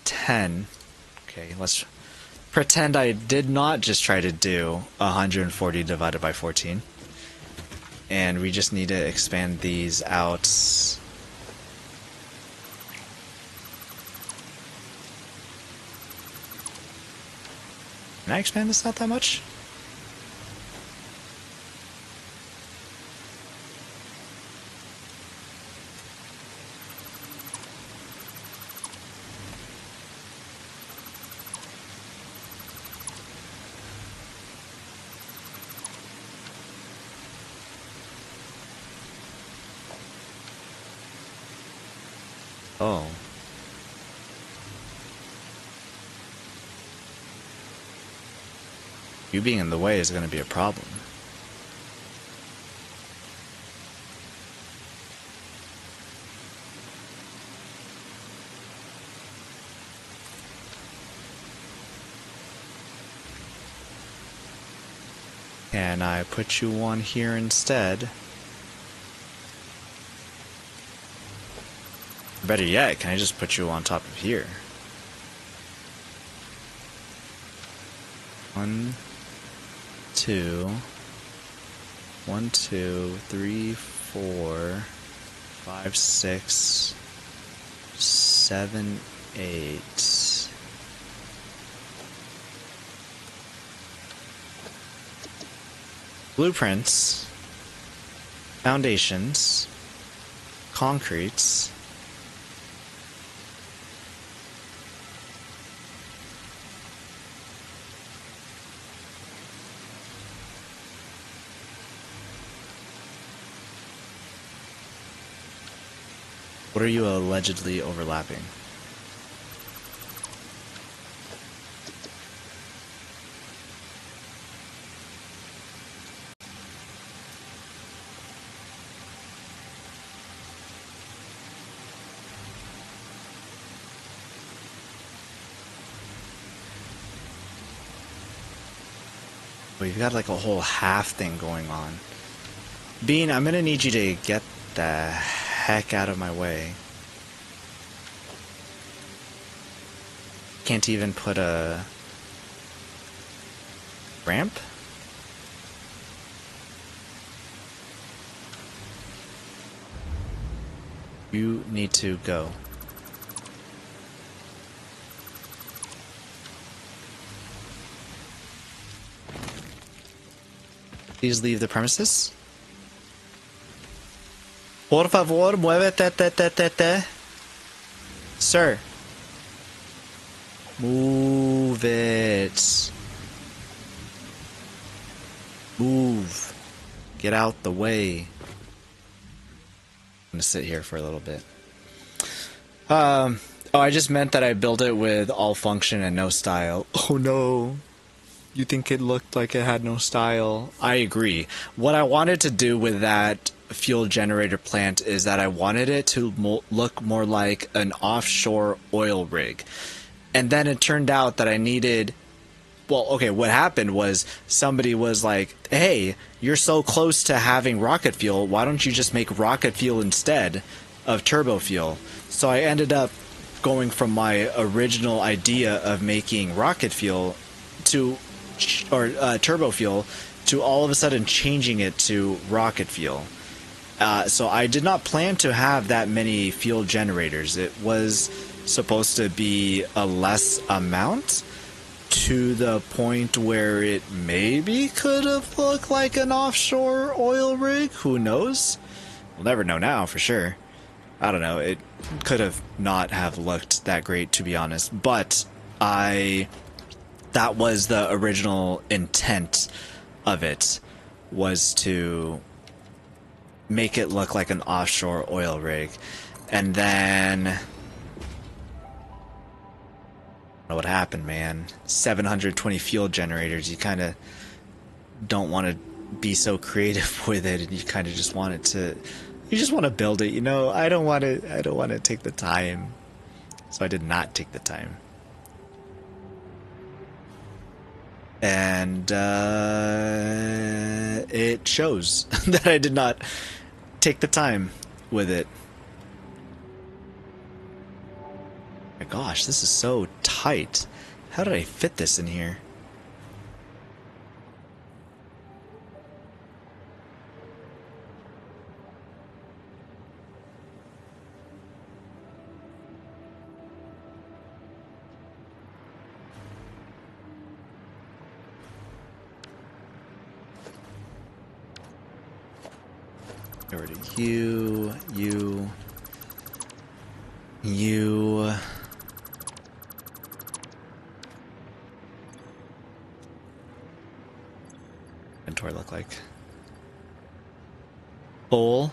10. Okay, let's pretend I did not just try to do 140 divided by 14. And we just need to expand these out. Can I expand this out that much? Oh. You being in the way is going to be a problem. Can I put you on here instead? Better yet, can I just put you on top of here? 1, 2, 1, 2, 3, 4, 5, 6, 7, 8. Blueprints, foundations, concretes. What are you allegedly overlapping? Well, you've got like a whole half thing going on. Bean, I'm gonna need you to get the heck out of my way. Can't even put a ramp? You need to go. Please leave the premises. Por favor, muévete. Sir. Move it. Move. Get out the way. I'm gonna sit here for a little bit. Oh, I just meant that I built it with all function and no style. Oh no. You think it looked like it had no style? I agree. What I wanted to do with that fuel generator plant is that I wanted it to look more like an offshore oil rig. And then it turned out that I needed... Well, okay, what happened was somebody was like, hey, you're so close to having rocket fuel, why don't you just make rocket fuel instead of turbo fuel? So I ended up going from my original idea of making rocket fuel to... or turbo fuel, to all of a sudden changing it to rocket fuel. So I did not plan to have that many fuel generators. It was supposed to be a less amount, to the point where it maybe could have looked like an offshore oil rig. Who knows? We'll never know now for sure. I don't know. It could have not have looked that great, to be honest. But that was the original intent of it, was to make it look like an offshore oil rig. And then, I don't know what happened, man. 720 fuel generators. You kind of don't want to be so creative with it, and you kind of just want it to, you just want to build it, you know. I don't want to take the time. So I did not take the time. And it shows that I did not take the time with it. My gosh, this is so tight. How did I fit this in here? Over to you. Inventory look like full.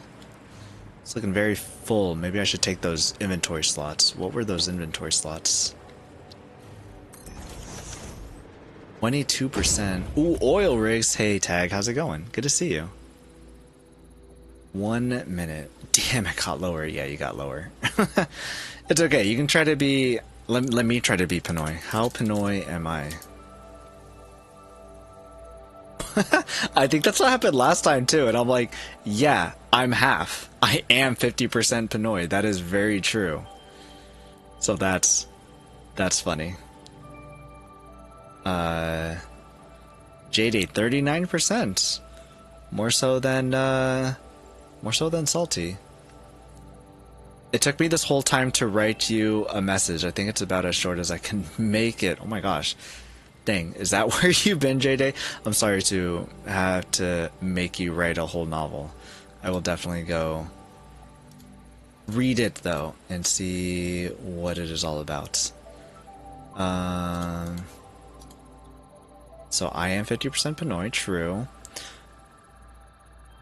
It's looking very full. Maybe I should take those inventory slots. What were those inventory slots? 22%. Ooh, oil rigs. Hey, Tag, how's it going? Good to see you. 1 minute. Damn, I got lower. Yeah, you got lower. It's okay. You can try to be... Let me try to be P-Noy. How P-Noy am I? I think that's what happened last time, too. And I'm like, yeah, I'm half. I am 50% P-Noy. That is very true. So that's funny. JD, 39%. More so than Salty. It took me this whole time to write you a message. I think it's about as short as I can make it. Oh my gosh. Dang, is that where you've been, JD? I'm sorry to have to make you write a whole novel. I will definitely go read it, though, and see what it is all about. So I am 50% P-Noy, true.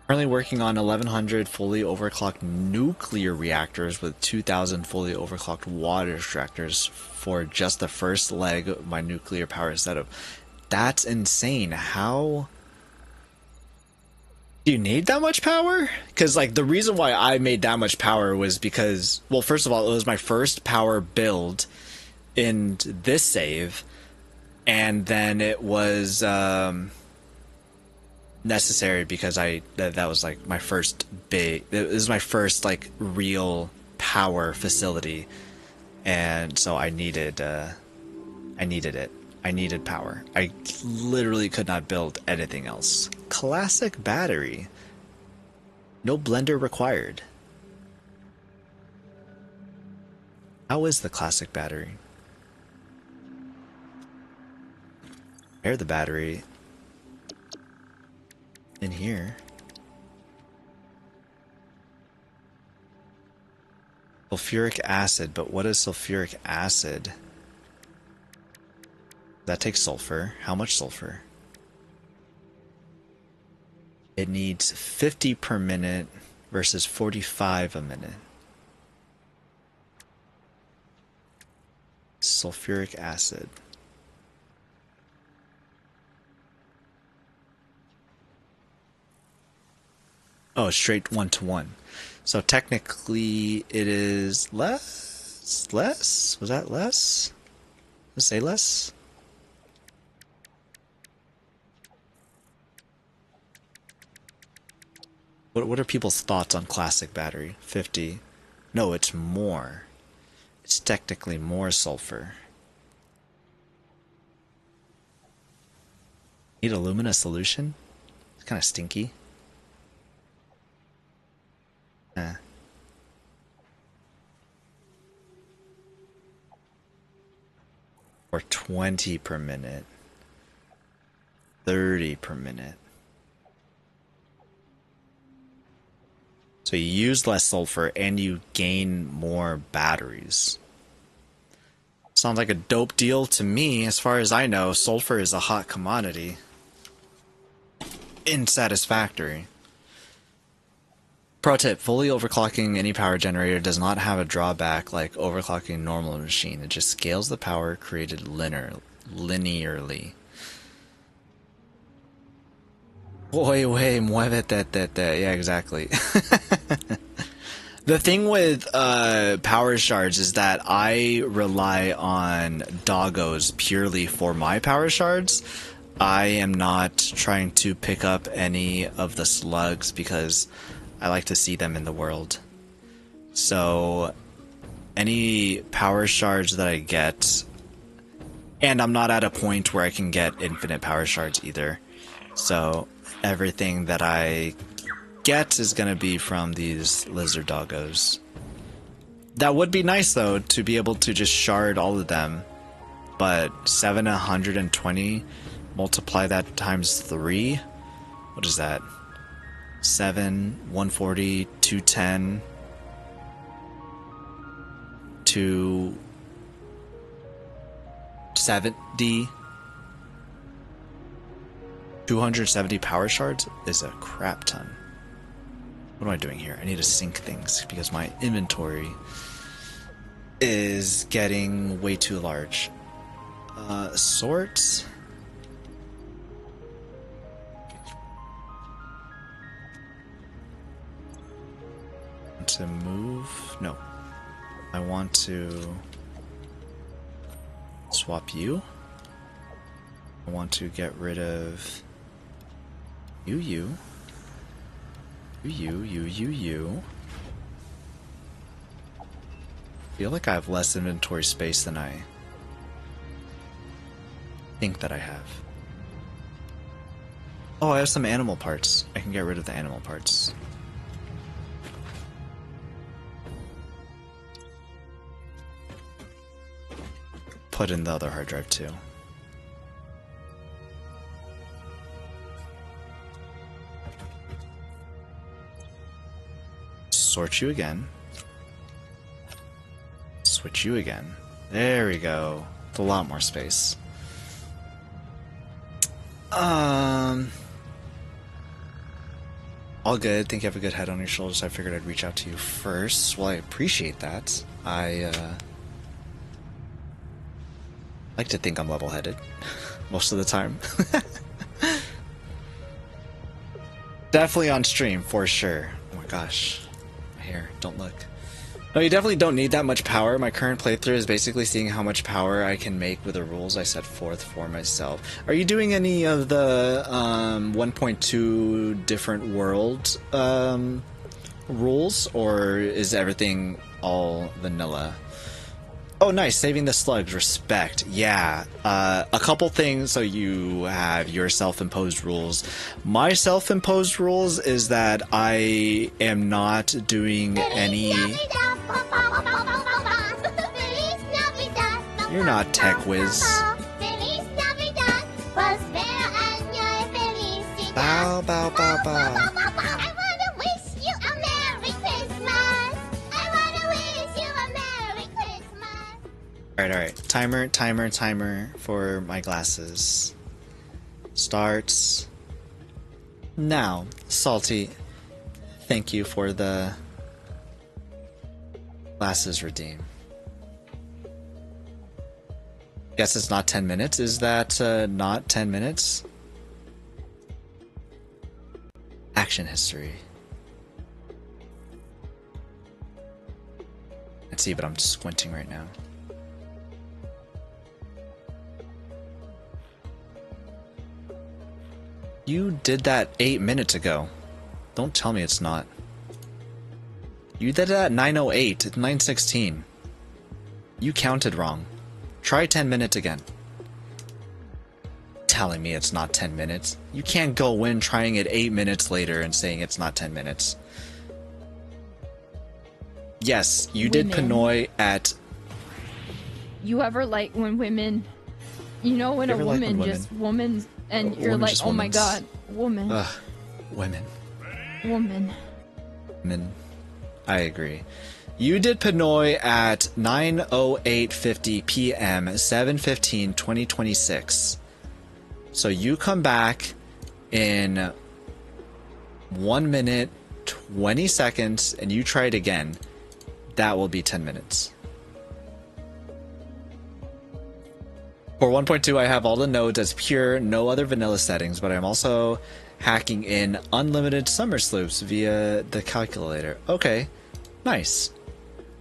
Currently working on 1100 fully overclocked nuclear reactors with 2000 fully overclocked water extractors for just the first leg of my nuclear power setup. That's insane. How do you need that much power? Because, like, the reason why I made that much power was because, well, first of all, it was my first power build in this save, and then it was necessary because that was like my first big, it was my first like real power facility, and so I needed it. I needed power. I literally could not build anything else. Classic battery. No blender required. How is the classic battery? Air the battery in here. Sulfuric acid, but what is sulfuric acid? That takes sulfur. How much sulfur? It needs 50 per minute versus 45 a minute. Sulfuric acid. Oh, straight 1-to-1. So technically it is less? Less? Was that less? Let's say less? What are people's thoughts on classic battery? 50. No, it's more. It's technically more sulfur. Need alumina solution? It's kind of stinky. or 20 per minute. 30 per minute. So you use less sulfur and you gain more batteries. Sounds like a dope deal to me. As far as I know, sulfur is a hot commodity in Satisfactory. Pro tip, fully overclocking any power generator does not have a drawback like overclocking a normal machine. It just scales the power created linearly. Oye, muévete. Yeah, exactly. The thing with power shards is that I rely on doggos purely for my power shards. I am not trying to pick up any of the slugs because I like to see them in the world. So any power shards that I get, and I'm not at a point where I can get infinite power shards either. So everything that I get is going to be from these lizard doggos. That would be nice though, to be able to just shard all of them. But 720, multiply that times 3. What is that? 7, 140, 210, 270. 270 power shards is a crap ton. What am I doing here? I need to sync things because my inventory is getting way too large. Sort. To move? No. I want to swap you. I want to get rid of you. Feel like I have less inventory space than I think that I have. Oh, I have some animal parts. I can get rid of the animal parts. Put in the other hard drive too. Sort you again. Switch you again. There we go. It's a lot more space. All good. Think you have a good head on your shoulders. I figured I'd reach out to you first. Well, I appreciate that. I like to think I'm level-headed most of the time. Definitely on stream, for sure. Oh my gosh. My hair. Don't look. No, you definitely don't need that much power. My current playthrough is basically seeing how much power I can make with the rules I set forth for myself. Are you doing any of the 1.2 different world rules, or is everything all vanilla? Oh, nice. Saving the slugs. Respect. Yeah. A couple things. So you have your self-imposed rules. My self-imposed rules is that I am not doing any... You're not Tech Whiz. Bow, bow, bow, bow. Alright. Timer for my glasses. Starts now. Salty, thank you for the glasses redeem. Guess it's not 10 minutes. Is that not 10 minutes? Action history. Let's see, but I'm squinting right now. You did that 8 minutes ago. Don't tell me it's not. You did it at 9:08. It's 9:16. You counted wrong. Try 10 minutes again. Telling me it's not 10 minutes. You can't go in trying it 8 minutes later and saying it's not 10 minutes. Yes, you did P-Noy at... You ever like when women You know when You a ever like when woman women- just woman's and you're women like, just oh my womans. god, woman, Ugh, women. woman. Women. I agree. You did P-Noy at 9:08:50 p.m. 7/15/2026. So you come back in 1 minute 20 seconds and you try it again. That will be 10 minutes. For 1.2, I have all the nodes as pure, no other vanilla settings, but I'm also hacking in unlimited summer sloops via the calculator. Okay, nice.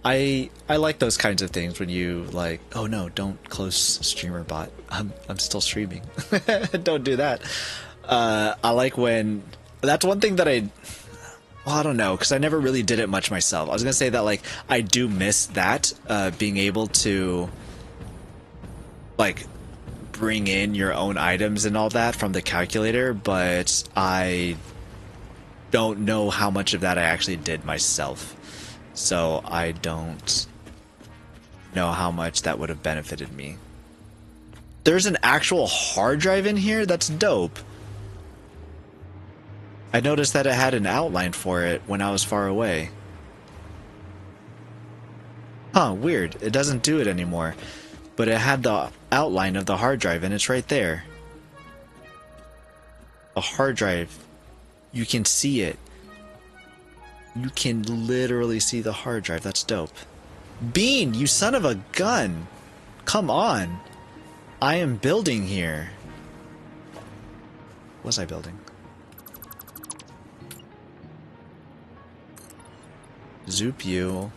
I like those kinds of things when you like, oh no, don't close streamer bot. I'm still streaming. Don't do that. I like when that's one thing that I don't know, because I never really did it much myself. I was gonna say that like I do miss that, being able to like bring in your own items and all that from the calculator, but I don't know how much of that I actually did myself. So I don't know how much that would have benefited me. There's an actual hard drive in here? That's dope. I noticed that it had an outline for it when I was far away. Huh, weird. It doesn't do it anymore. But it had the outline of the hard drive and it's right there. A hard drive. You can see it. You can literally see the hard drive. That's dope. Bean, you son of a gun. Come on. I am building here. What was I building? Zoop you.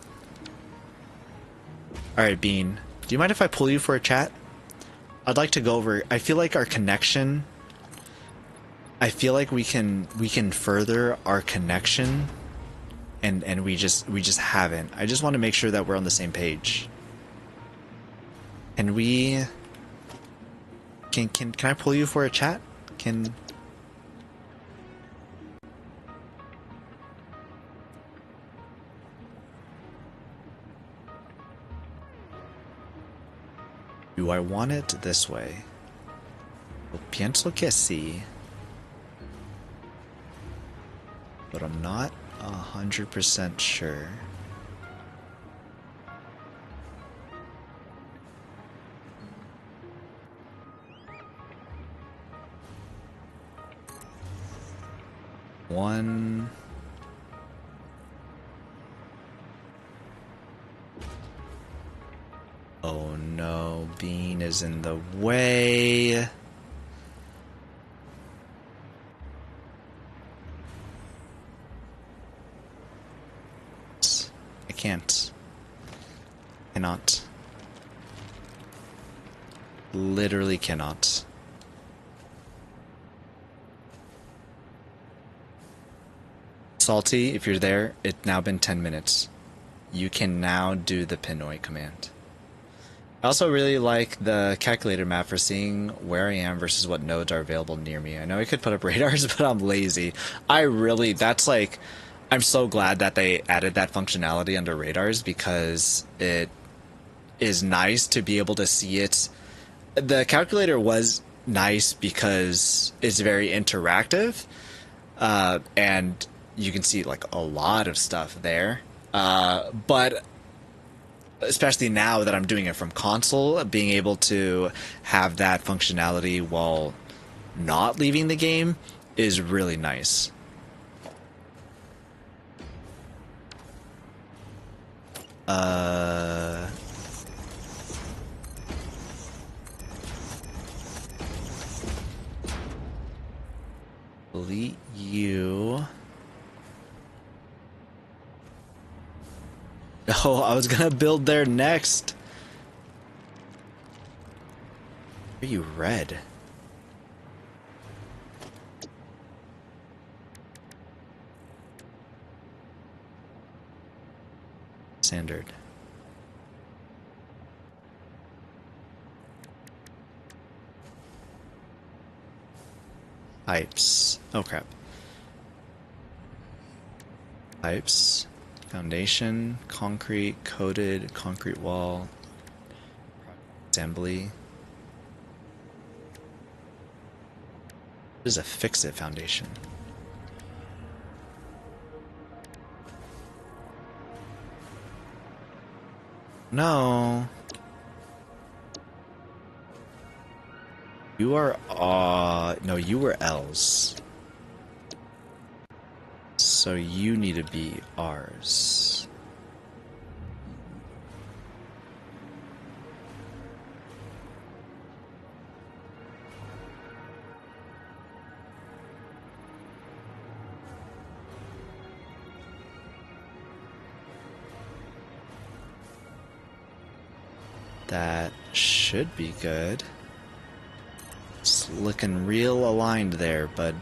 Alright, Bean. Do you mind if I pull you for a chat? I'd like to go over... I feel like our connection... I feel like we can further our connection... And we just haven't. I just want to make sure that we're on the same page. And we can I pull you for a chat? Can do I want it this way? Pienso que sí. But I'm not 100% sure. One. Oh no, Bean is in the way. Can't. Cannot. Literally cannot. Salty, if you're there, it's now been 10 minutes. You can now do the P-Noy command. I also really like the calculator map for seeing where I am versus what nodes are available near me. I know I could put up radars, but I'm lazy. That's like... I'm so glad that they added that functionality under radars because it is nice to be able to see it. The calculator was nice because it's very interactive, and you can see like a lot of stuff there. But especially now that I'm doing it from console, being able to have that functionality while not leaving the game is really nice. Delete you. Oh, I was gonna build there next. Are you red? Standard. Pipes. Oh crap. Pipes. Foundation. Concrete. Coated. Concrete wall. Assembly. What is a fix-it foundation? No. You are, no, you were L's. So you need to be R's. That should be good. It's looking real aligned there, bud.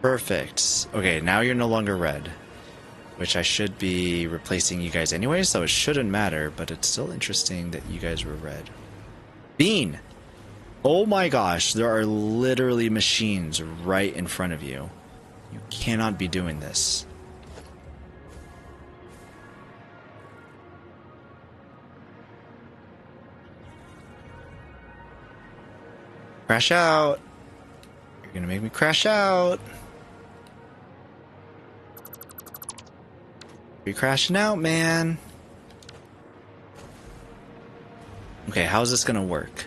Perfect. Okay, now you're no longer red. Which I should be replacing you guys anyway, so it shouldn't matter, but it's still interesting that you guys were red. Bean! Oh my gosh, there are literally machines right in front of you. You cannot be doing this. Crash out! You're gonna make me crash out! You're crashing out, man! Okay, how's this gonna work?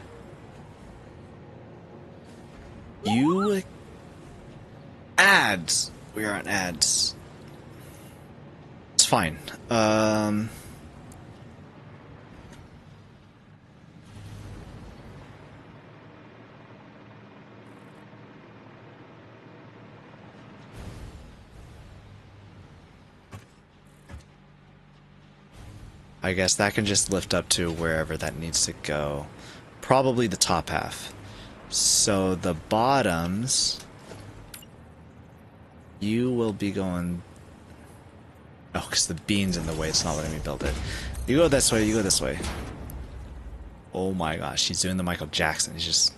You... Ads! We are on ads. It's fine. I guess that can just lift up to wherever that needs to go. Probably the top half. So the bottoms... You will be going... Oh, because the bean's in the way, it's not letting me build it. You go this way, you go this way. Oh my gosh, he's doing the Michael Jackson. He's just...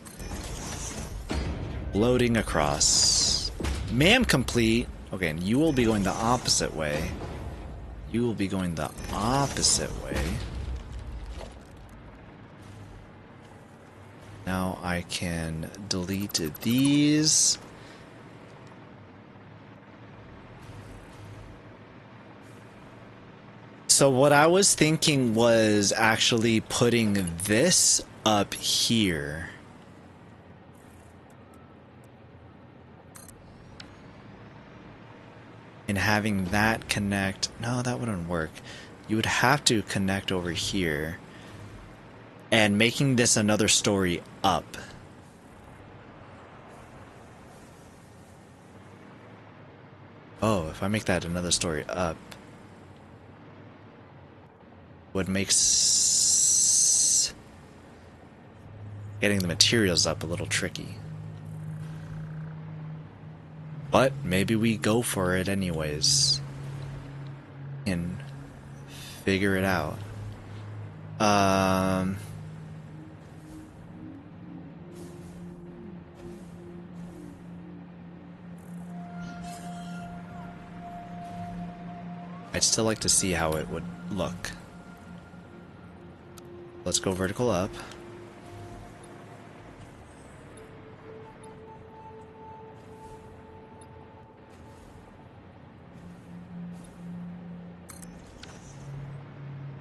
Loading across. Ma'am complete! Okay, and you will be going the opposite way. You will be going the opposite way. Now I can delete these. So what I was thinking was actually putting this up here. And having that connect... No, that wouldn't work. You would have to connect over here. And making this another story up. Oh, if I make that another story up... Would make... Getting the materials up a little tricky. But maybe we go for it anyways. And figure it out. I'd still like to see how it would look. Let's go vertical up.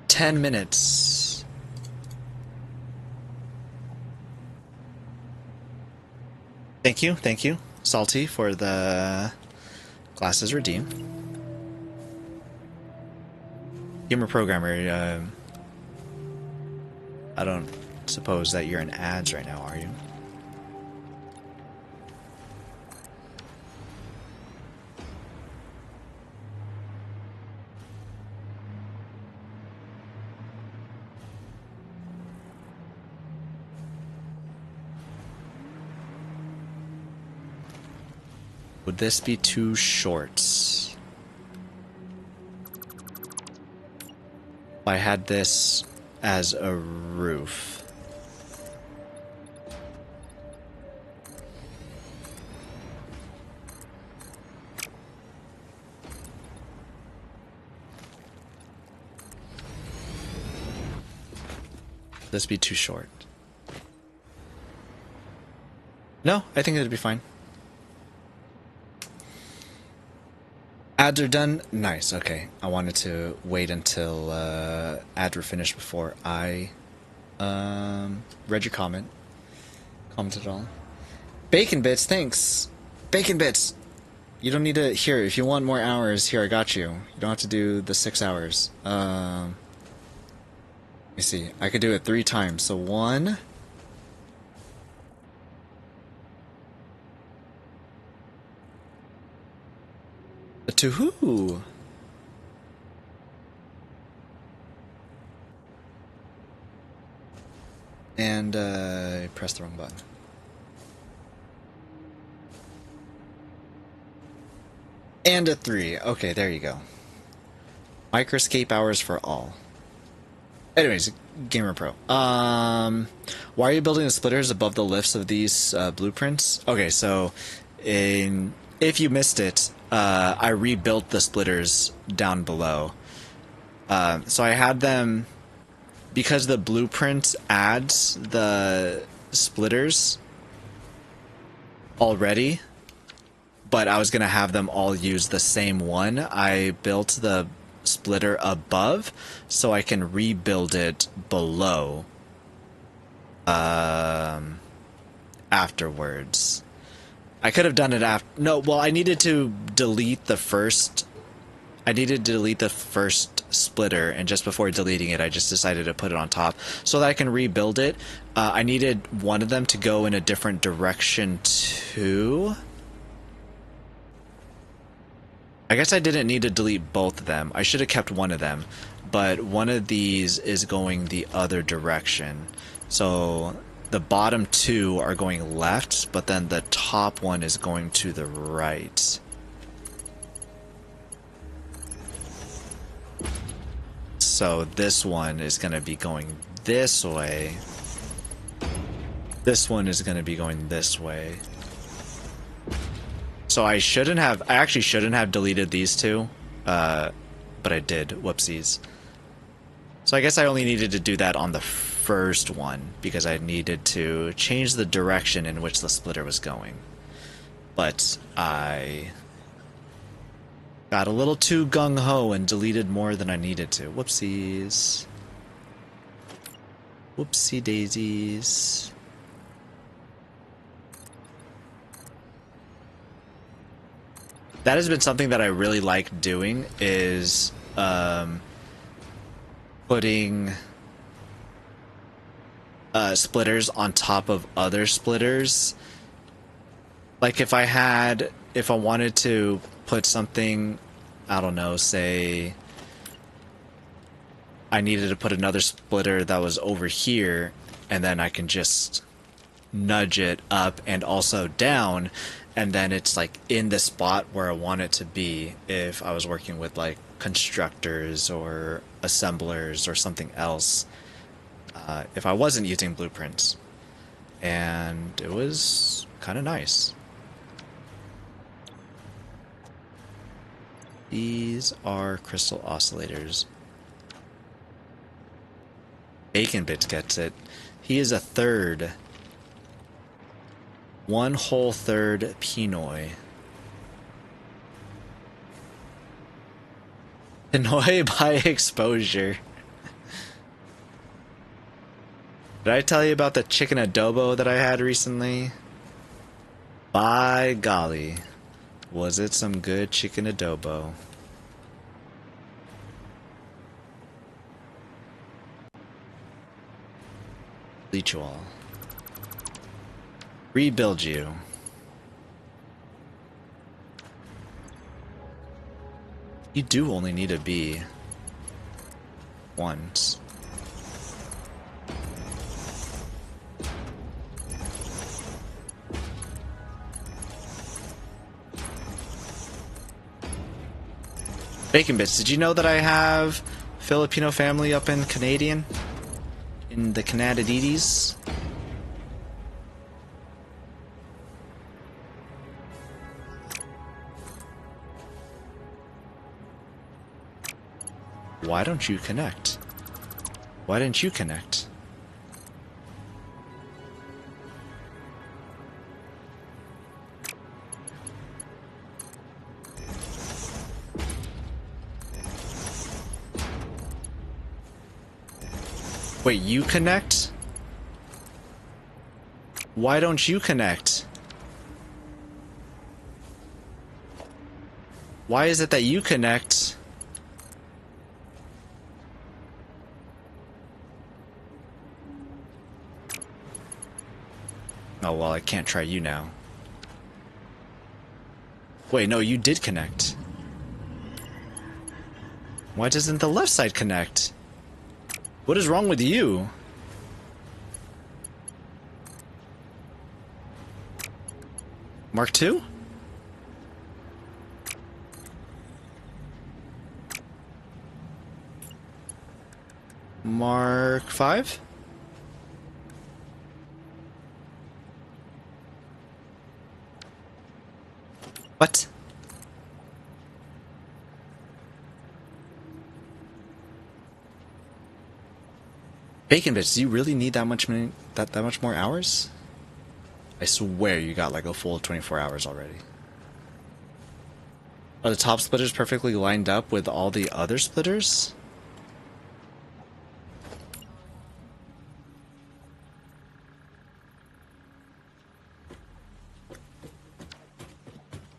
$10. Thank you, Salty, for the glasses redeemed. Gamer programmer, I don't suppose that you're in ads right now, are you? Would this be too short? If I had this as a roof. this be too short? No, I think it'd be fine. Ads are done? Nice, okay. I wanted to wait until ads were finished before I read your comment. Commented all. Bacon Bits, thanks! Bacon Bits! You don't need to... Here, if you want more hours, here, I got you. You don't have to do the 6 hours. Let me see. I could do it 3 times. So 1... 2. And press the wrong button. And a 3. Okay, there you go. Microscape hours for all. Anyways, Gamer Pro. Why are you building the splitters above the lifts of these blueprints? Okay, so if you missed it, I rebuilt the splitters down below. So I had them, because the blueprint adds the splitters already, but I was going to have them all use the same one. I built the splitter above so I can rebuild it below afterwards. I could have done it after... No, well, I needed to delete the first... I needed to delete the first splitter, and just before deleting it, I just decided to put it on top so that I can rebuild it. I needed one of them to go in a different direction too. I guess I didn't need to delete both of them. I should have kept one of them, but one of these is going the other direction. So the bottom 2 are going left, but then the top one is going to the right. So this one is going to be going this way. This one is going to be going this way. So I actually shouldn't have deleted these 2, but I did. Whoopsies. So I guess I only needed to do that on the first one, because I needed to change the direction in which the splitter was going. But I got a little too gung-ho and deleted more than I needed to. Whoopsies. Whoopsie daisies. That has been something that I really like doing, is putting splitters on top of other splitters. Like if I wanted to put something, I don't know, say I needed to put another splitter that was over here, and then I can just nudge it up and also down, and then it's like in the spot where I want it to be if I was working with like constructors or assemblers or something else, if I wasn't using blueprints. And it was kind of nice. These are crystal oscillators. Bacon Bits gets it. He is a third. 1 whole third P-Noy. P-Noy by exposure. Did I tell you about the chicken adobo that I had recently? By golly, was it some good chicken adobo. Delete you all. Rebuild you. You do only need to be once. Bacon Bits, did you know that I have Filipino family up in Canadian? In the Canadides? Why don't you connect? Why didn't you connect? Wait, you connect? Why don't you connect? Why is it that you connect? Oh, well, I can't try you now. Wait, no, you did connect. Why doesn't the left side connect? What is wrong with you? Mark 2? Mark 5? What? Bacon bits, do you really need that much that much more hours? I swear you got like a full 24 hours already. Are the top splitters perfectly lined up with all the other splitters?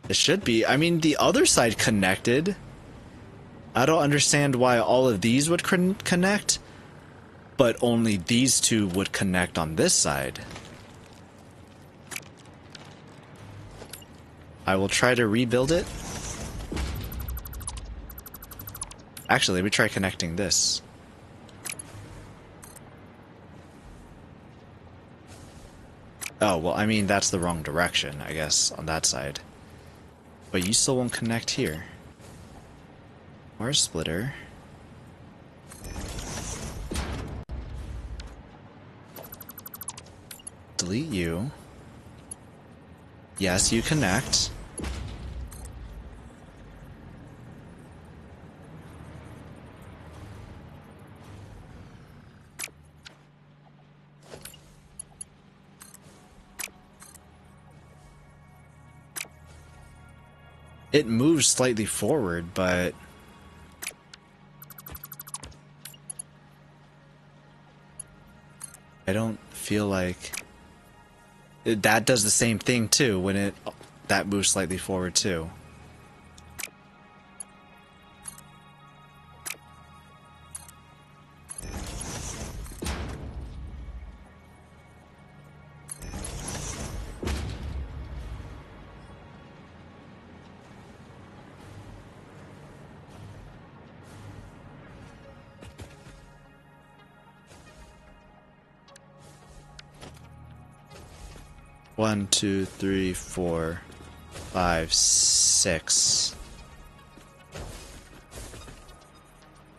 It should be. I mean, the other side connected. I don't understand why all of these would connect, but only these two would connect on this side. I will try to rebuild it. Actually, let me try connecting this. Oh, well, I mean, that's the wrong direction, I guess, on that side. But you still won't connect here. Where's splitter? Delete you. Yes, you connect. It moves slightly forward, but I don't feel like that does the same thing too when that moves slightly forward too. One, two, three, 4, 5, 6,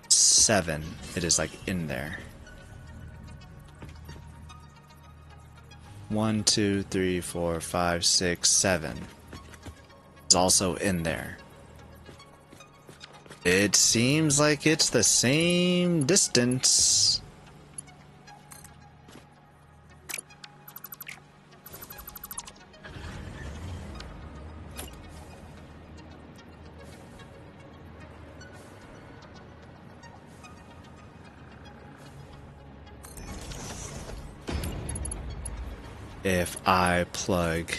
7. It is like in there. 1, 2, 3, 4, 5, 6, 7. It's also in there. It seems like it's the same distance. If I plug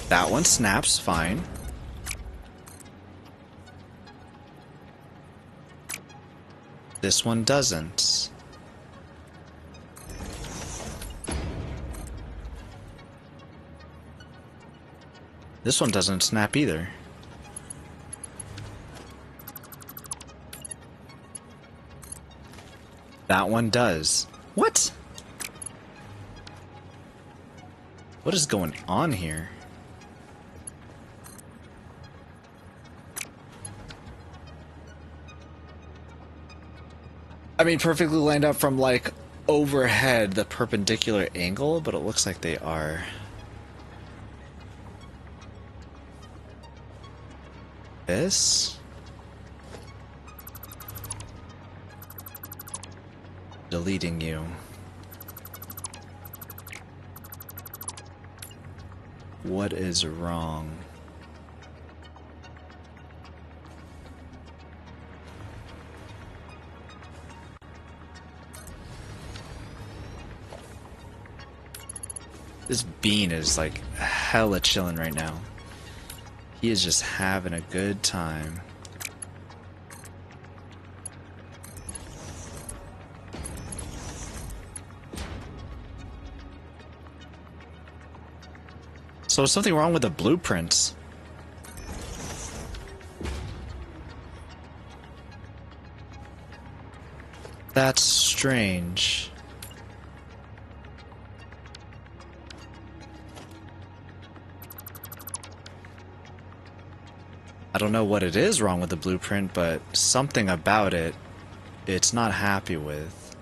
that one, snaps fine. This one doesn't. This one doesn't snap either. That one does. What? What is going on here? I mean, perfectly lined up from like overhead, the perpendicular angle, but it looks like they are. This? Deleting you. What is wrong? This bean is like hella chilling right now. He is just having a good time. So is something wrong with the blueprints? That's strange. I don't know what it is wrong with the blueprint, but something about it, it's not happy with.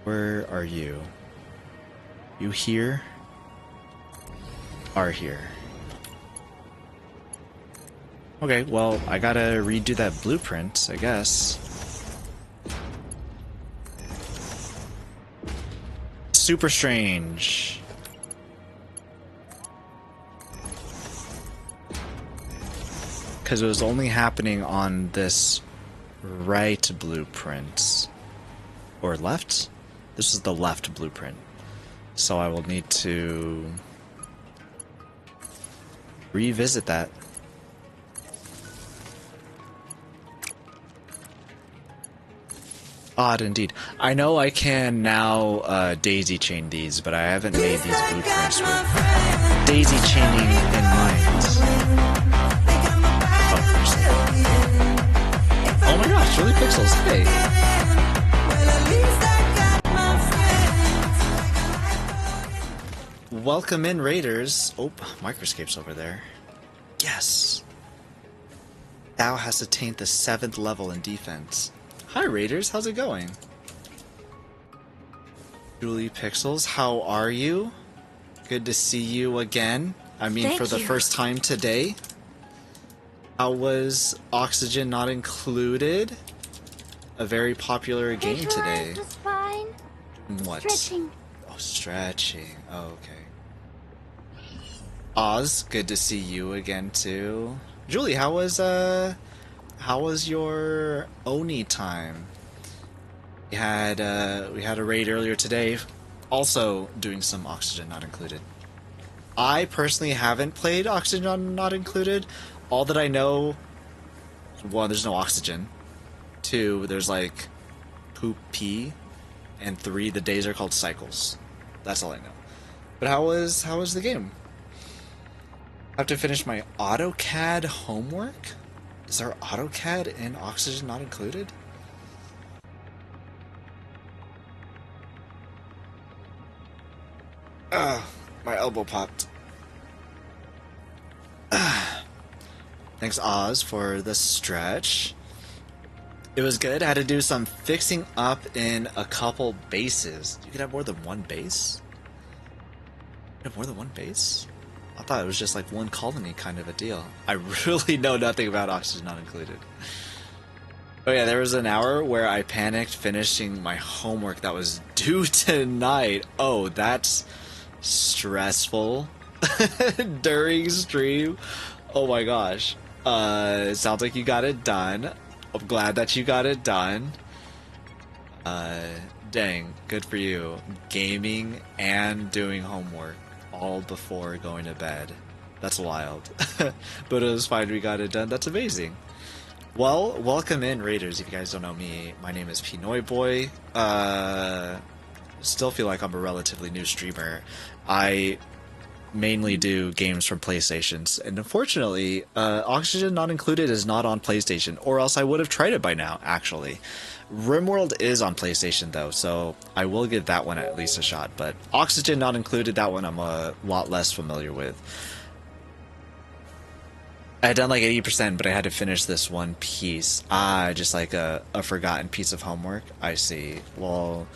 Where are you? You here? Are here. Okay, well, I gotta redo that blueprint, I guess. Super strange. Because it was only happening on this right blueprint. Or left? This is the left blueprint. So I will need to revisit that. Odd indeed. I know I can now daisy chain these, but I haven't made these blueprints with daisy chaining in mind. Oh my gosh, Julie Pixels, hey! Welcome in, Raiders. Oh, Microscape's over there. Yes! Thou hast attained the 7th level in defense. Hi, Raiders, how's it going? Julie Pixels, how are you? Good to see you again. I mean, Thank for the you. first time today. How was Oxygen Not Included? A very popular game today. Visualize the spine. What? Stretching. Oh, stretching. Oh, okay. Oz, good to see you again too. Julie, how was your Oni time? We had a raid earlier today, also doing some Oxygen Not Included. I personally haven't played Oxygen Not Included. All that I know, 1, there's no oxygen. 2, there's like poop pee, and 3, the days are called cycles. That's all I know. But how was the game? I have to finish my AutoCAD homework? Is there AutoCAD in Oxygen Not Included? Ugh, my elbow popped. Thanks, Oz, for the stretch. It was good. I had to do some fixing up in a couple bases. You could have more than one base? You have more than one base? I thought it was just like one colony kind of a deal. I really know nothing about Oxygen Not Included. Oh yeah, there was an hour where I panicked finishing my homework that was due tonight. Oh, that's stressful. During stream. Oh my gosh. It sounds like you got it done. I'm glad that you got it done. Dang, good for you. Gaming and doing homework all before going to bed. That's wild. But it was fine, we got it done. That's amazing. Well, welcome in, Raiders. If you guys don't know me, my name is P-NoyBoy. Still feel like I'm a relatively new streamer. I mainly do games from PlayStations, and unfortunately, Oxygen Not Included is not on PlayStation, or else I would have tried it by now, actually. RimWorld is on PlayStation, though, so I will give that one at least a shot, but Oxygen Not Included, that one I'm a lot less familiar with. I had done like 80%, but I had to finish this one piece. Just like a forgotten piece of homework. I see. Well,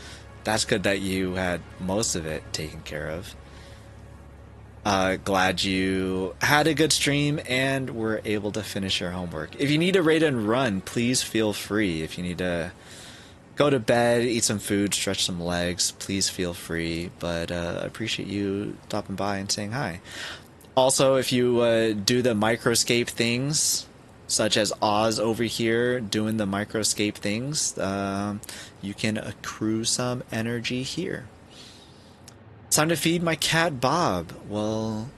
that's good that you had most of it taken care of. Glad you had a good stream and were able to finish your homework. If you need to raid and run, please feel free. If you need to go to bed, eat some food, stretch some legs, please feel free. But I appreciate you stopping by and saying hi. Also, if you do the microscape things, such as Oz over here doing the microscape things, you can accrue some energy here. time to feed my cat Bob. Well,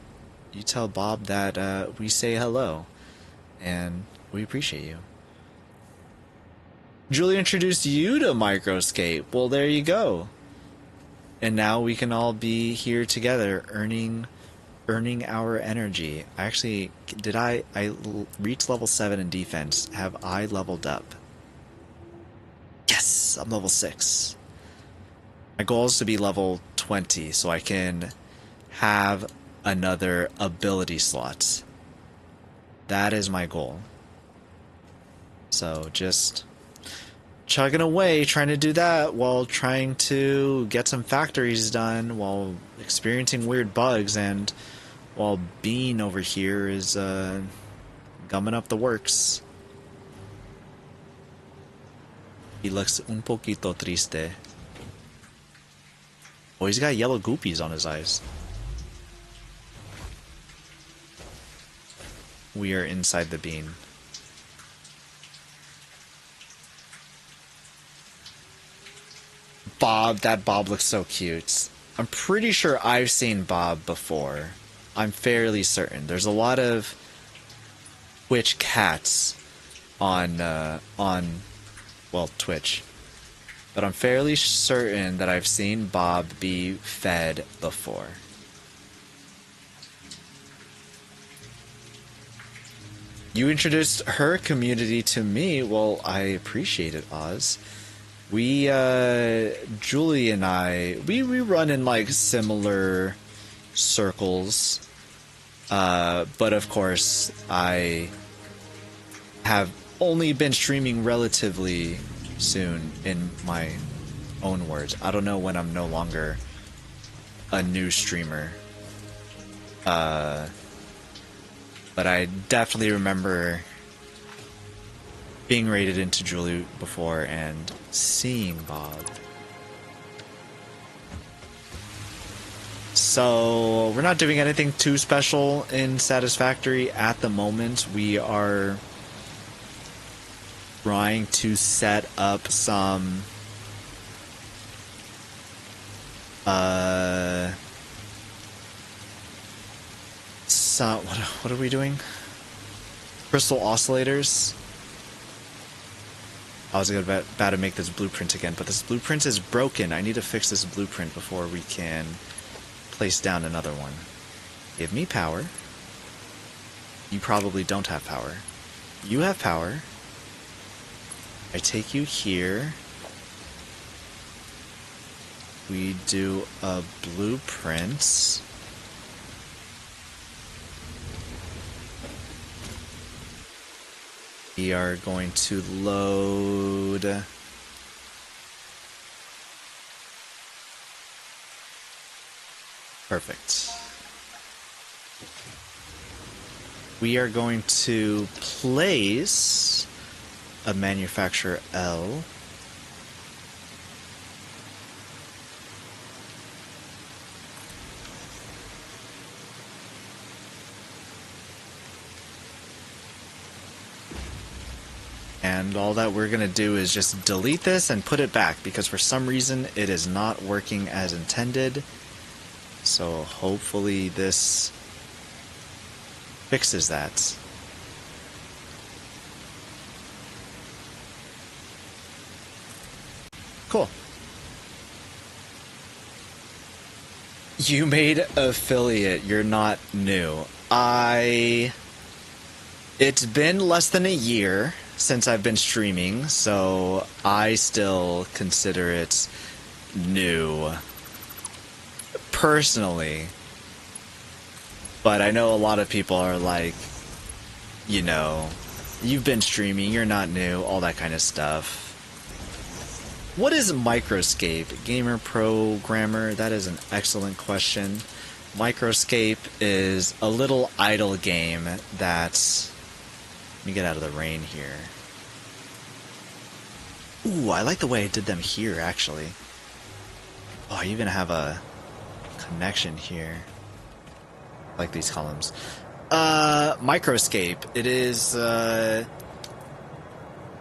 you tell Bob that we say hello, and we appreciate you. Julie introduced you to Microscape. Well, there you go. And now we can all be here together, earning our energy. Actually, did I reached level 7 in defense? Have I leveled up? Yes, I'm level 6. My goal is to be level 20 so I can have another ability slot. That is my goal. So just chugging away, trying to do that while trying to get some factories done, while experiencing weird bugs, and while Bean over here is gumming up the works. He looks un poquito triste. Oh, he's got yellow goopies on his eyes. We are inside the bean. Bob, that Bob looks so cute. I'm pretty sure I've seen Bob before. I'm fairly certain. There's a lot of Twitch cats on well, Twitch. But I'm fairly certain that I've seen Bob be fed before. You introduced her community to me. Well, I appreciate it, Oz. We, Julie and I, we run in, like, similar circles. But of course, I have only been streaming relatively soon, in my own words. I don't know when I'm no longer a new streamer. But I definitely remember being raided into Julie before and seeing Bob. So we're not doing anything too special in Satisfactory at the moment. We are trying to set up some what are we doing? Crystal oscillators. I was about to make this blueprint again, but this blueprint is broken. I need to fix this blueprint before we can place down another one. Give me power. You probably don't have power. You have power. I take you here. We do a blueprint. We are going to load perfect. We are going to place a manufacturer L. And all that we're going to do is just delete this and put it back, because for some reason it is not working as intended. So hopefully this fixes that. Cool. You made affiliate. You're not new. It's been less than a year since I've been streaming, so I still consider it new, personally. But I know a lot of people are like, you know, you've been streaming, you're not new, all that kind of stuff. What is Microscape? Gamer programmer? That is an excellent question. Microscape is a little idle game that's... Let me get out of the rain here. Ooh, I like the way I did them here, actually. Oh, I even have a connection here. I like these columns. Microscape. It is,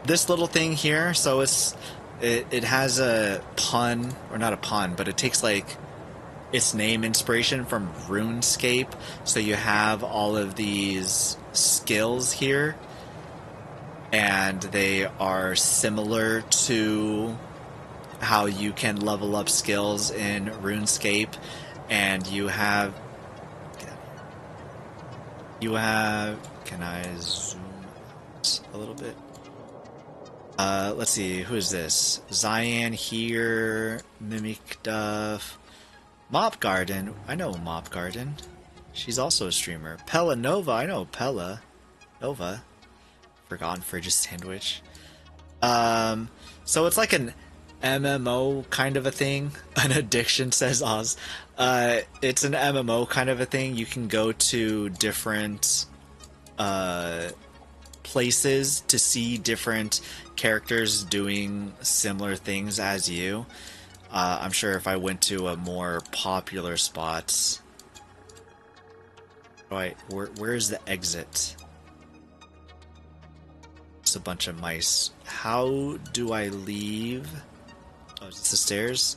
this little thing here, so it has a pun, or not a pun, but it takes, like, its name inspiration from RuneScape. So you have all of these skills here, and they are similar to how you can level up skills in RuneScape. And you have, can I zoom out a little bit? Let's see, who is this? Cyan here, Mimic Duff, Mop Garden. I know Mop Garden. She's also a streamer. Pella Nova. I know Pella Nova. Forgotten Fridge's Sandwich. So it's like an MMO kind of a thing. An addiction, says Oz. It's an MMO kind of a thing. You can go to different places to see different characters doing similar things as you. I'm sure if I went to a more popular spot... Right, where is the exit? Just a bunch of mice. How do I leave? Oh, it's the stairs?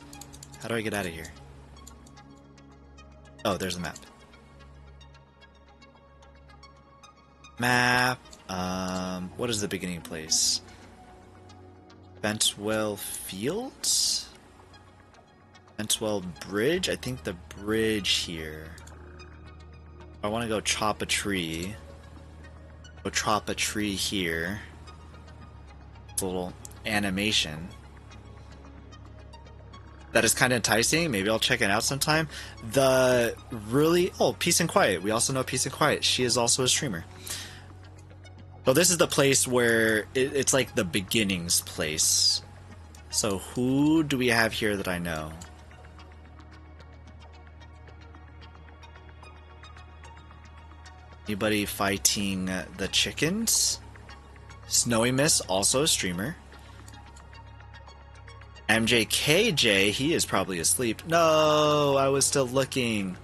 How do I get out of here? Oh, there's the map. Map. What is the beginning place? Bentwell Fields? Bentwell Bridge? I think the bridge here. I want to go chop a tree. Go chop a tree here. It's a little animation. That is kind of enticing. Maybe I'll check it out sometime. The really... Oh, Peace and Quiet. We also know Peace and Quiet. She is also a streamer. So this is the place where it's like the beginnings place. So who do we have here that I know? Anybody fighting the chickens? Snowy Miss, also a streamer. MJKJ, he is probably asleep. No, I was still looking.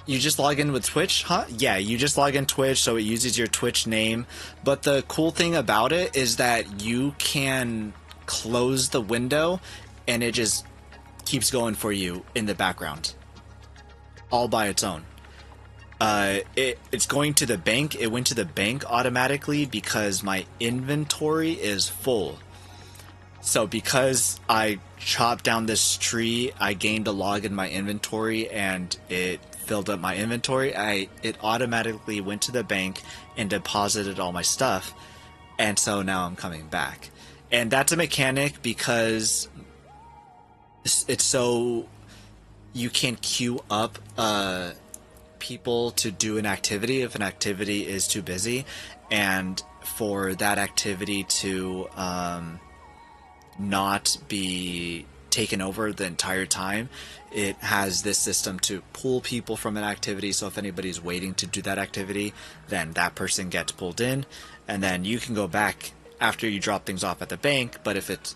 You just log in with Twitch, huh? Yeah, you just log in Twitch, so it uses your Twitch name. But the cool thing about it is that you can close the window, and it just keeps going for you in the background, all by its own. It's going to the bank. It went to the bank automatically because my inventory is full. So because I chopped down this tree, I gained a log in my inventory, and it filled up my inventory. It automatically went to the bank and deposited all my stuff, and so now I'm coming back. And that's a mechanic because it's so you can queue up people to do an activity if an activity is too busy, and for that activity to not be taken over the entire time, it has this system to pull people from an activity. So if anybody's waiting to do that activity, then that person gets pulled in, and then you can go back after you drop things off at the bank. But if it's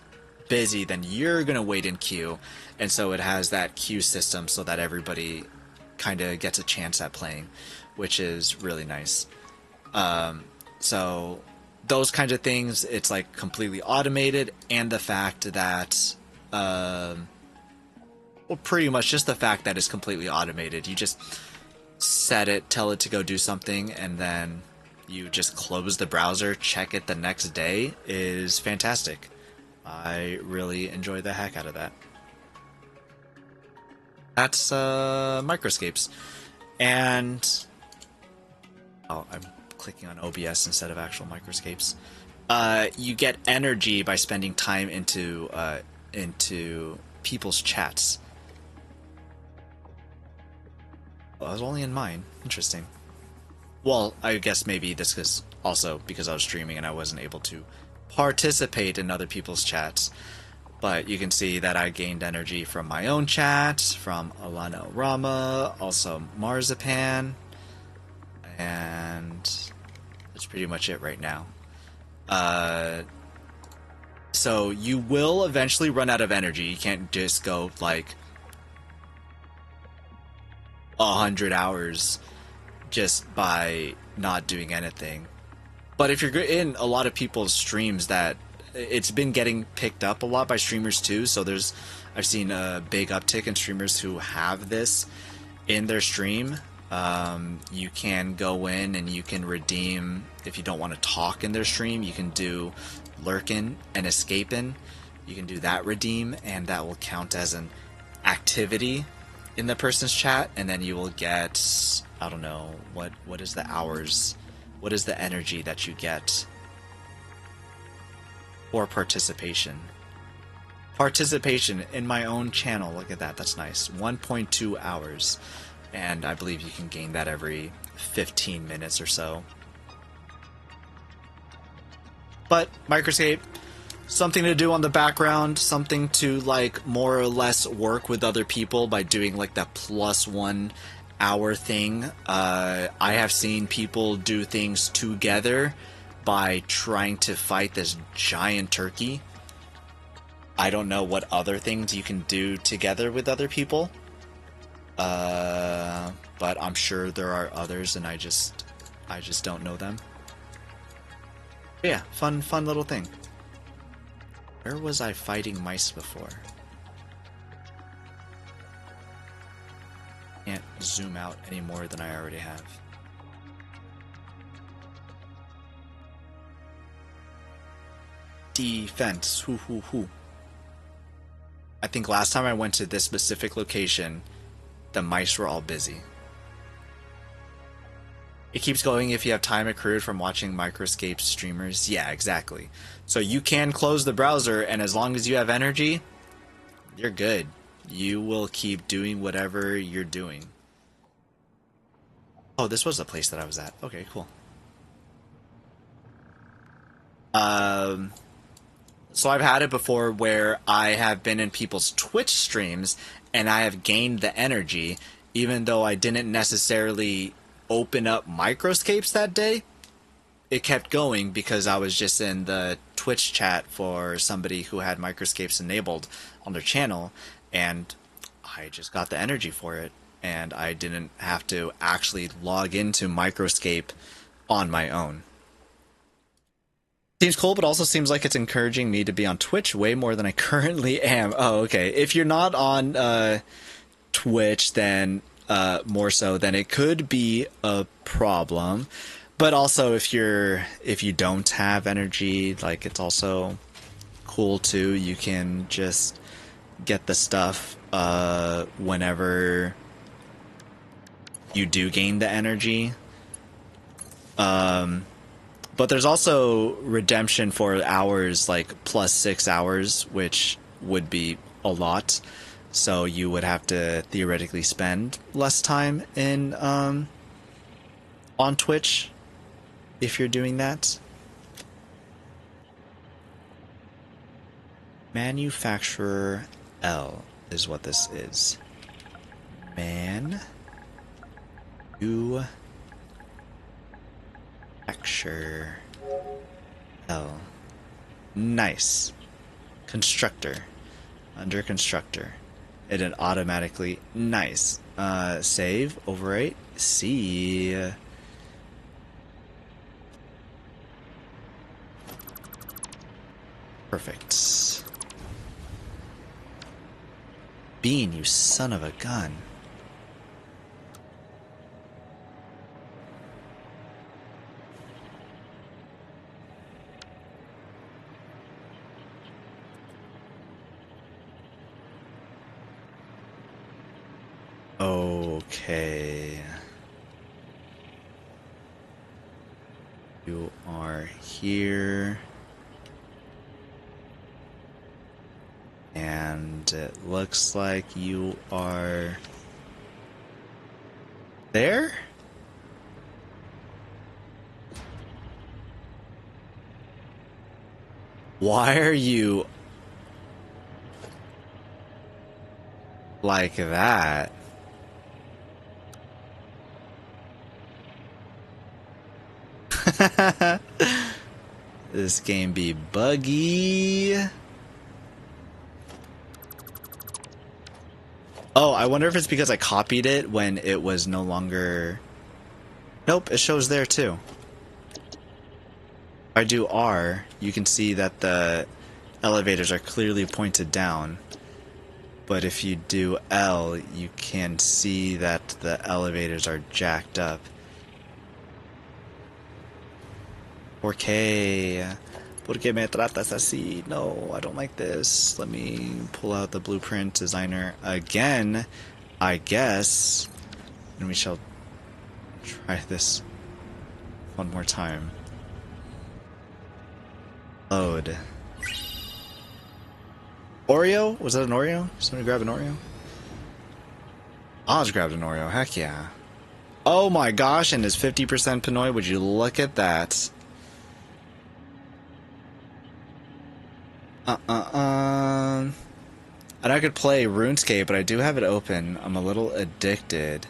busy, then you're gonna wait in queue, and so it has that queue system so that everybody kind of gets a chance at playing, which is really nice. So those kinds of things, it's like completely automated, and the fact that well, pretty much just the fact that it's completely automated. You just set it, tell it to go do something, and then you just close the browser, check it the next day, is fantastic. I really enjoy the heck out of that. That's Microscapes. And oh, I'm clicking on OBS instead of actual Microscapes. You get energy by spending time into people's chats. Well, I was only in mine. Interesting. Well, I guess maybe this is also because I was streaming and I wasn't able to participate in other people's chats. But you can see that I gained energy from my own chat, from Alano Rama, also Marzipan, and that's pretty much it right now. So you will eventually run out of energy. You can't just go like 100 hours just by not doing anything. But if you're in a lot of people's streams that it's been getting picked up a lot by streamers too. So I've seen a big uptick in streamers who have this in their stream. You can go in and you can redeem, if you don't want to talk in their stream, you can do lurkin and escapin. You can do that redeem, and that will count as an activity in the person's chat, and then you will get, I don't know, what is the hours, what is the energy that you get for participation. Participation in my own channel, look at that, that's nice. 1.2 hours. And I believe you can gain that every 15 minutes or so. But Microscape, something to do on the background, something to like more or less work with other people by doing like that +1 hour thing. I have seen people do things together by trying to fight this giant turkey. I don't know what other things you can do together with other people. But I'm sure there are others, and I just don't know them. But yeah, fun little thing. Where was I fighting mice before? Can't zoom out any more than I already have. Defense. Hoo hoo hoo. I think last time I went to this specific location, the mice were all busy. It keeps going if you have time accrued from watching Microscape streamers. Yeah, exactly. So you can close the browser, and as long as you have energy, you're good. You will keep doing whatever you're doing. Oh, this was the place that I was at. Okay, cool. So I've had it before where I have been in people's Twitch streams and I have gained the energy, even though I didn't necessarily open up Microscapes that day. It kept going because I was just in the Twitch chat for somebody who had Microscapes enabled on their channel, and I just got the energy for it, and I didn't have to actually log into Microscape on my own. Seems cool, but also seems like it's encouraging me to be on Twitch way more than I currently am. Oh, okay. If you're not on Twitch, then more so, then it could be a problem. But also, if you don't have energy, like, it's also cool too. You can just get the stuff whenever you do gain the energy. But there's also redemption for hours, like +6 hours, which would be a lot. So you would have to theoretically spend less time in on Twitch if you're doing that. Manufacturer L is what this is. Manufacturer L. Nice. Constructor. Under constructor. It automatically nice. Save, overwrite, C. Perfect. Bean, you son of a gun. Okay. You are here. And it looks like you are there? Why are you like that? This game be buggy. Oh, I wonder if it's because I copied it when it was no longer... Nope, it shows there too. I do R, you can see that the elevators are clearly pointed down. But if you do L, you can see that the elevators are jacked up. 4K. ¿Por qué me tratas así? No, I don't like this. Let me pull out the blueprint designer again, I guess. And we shall try this one more time. Load. Oreo? Was that an Oreo? Somebody grab an Oreo? Oz grabbed an Oreo. Heck yeah. Oh my gosh, and it's 50% P-Noy. Would you look at that? And I could play RuneScape, but I do have it open. I'm a little addicted.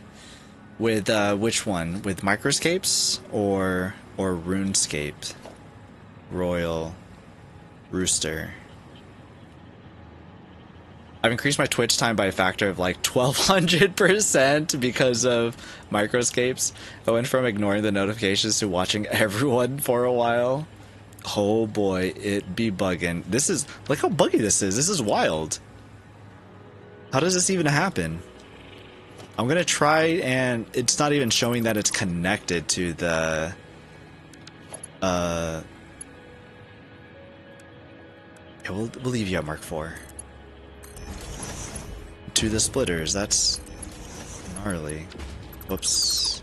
With, which one? With Microscapes or RuneScape? Royal Rooster. I've increased my Twitch time by a factor of like 1200% because of Microscapes. I went from ignoring the notifications to watching everyone for a while. Oh boy, it be bugging. This is, look how buggy this is. This is wild. How does this even happen? I'm gonna try, and it's not even showing that it's connected to the yeah, we'll leave you at Mark 4. To the splitters, that's gnarly. Whoops.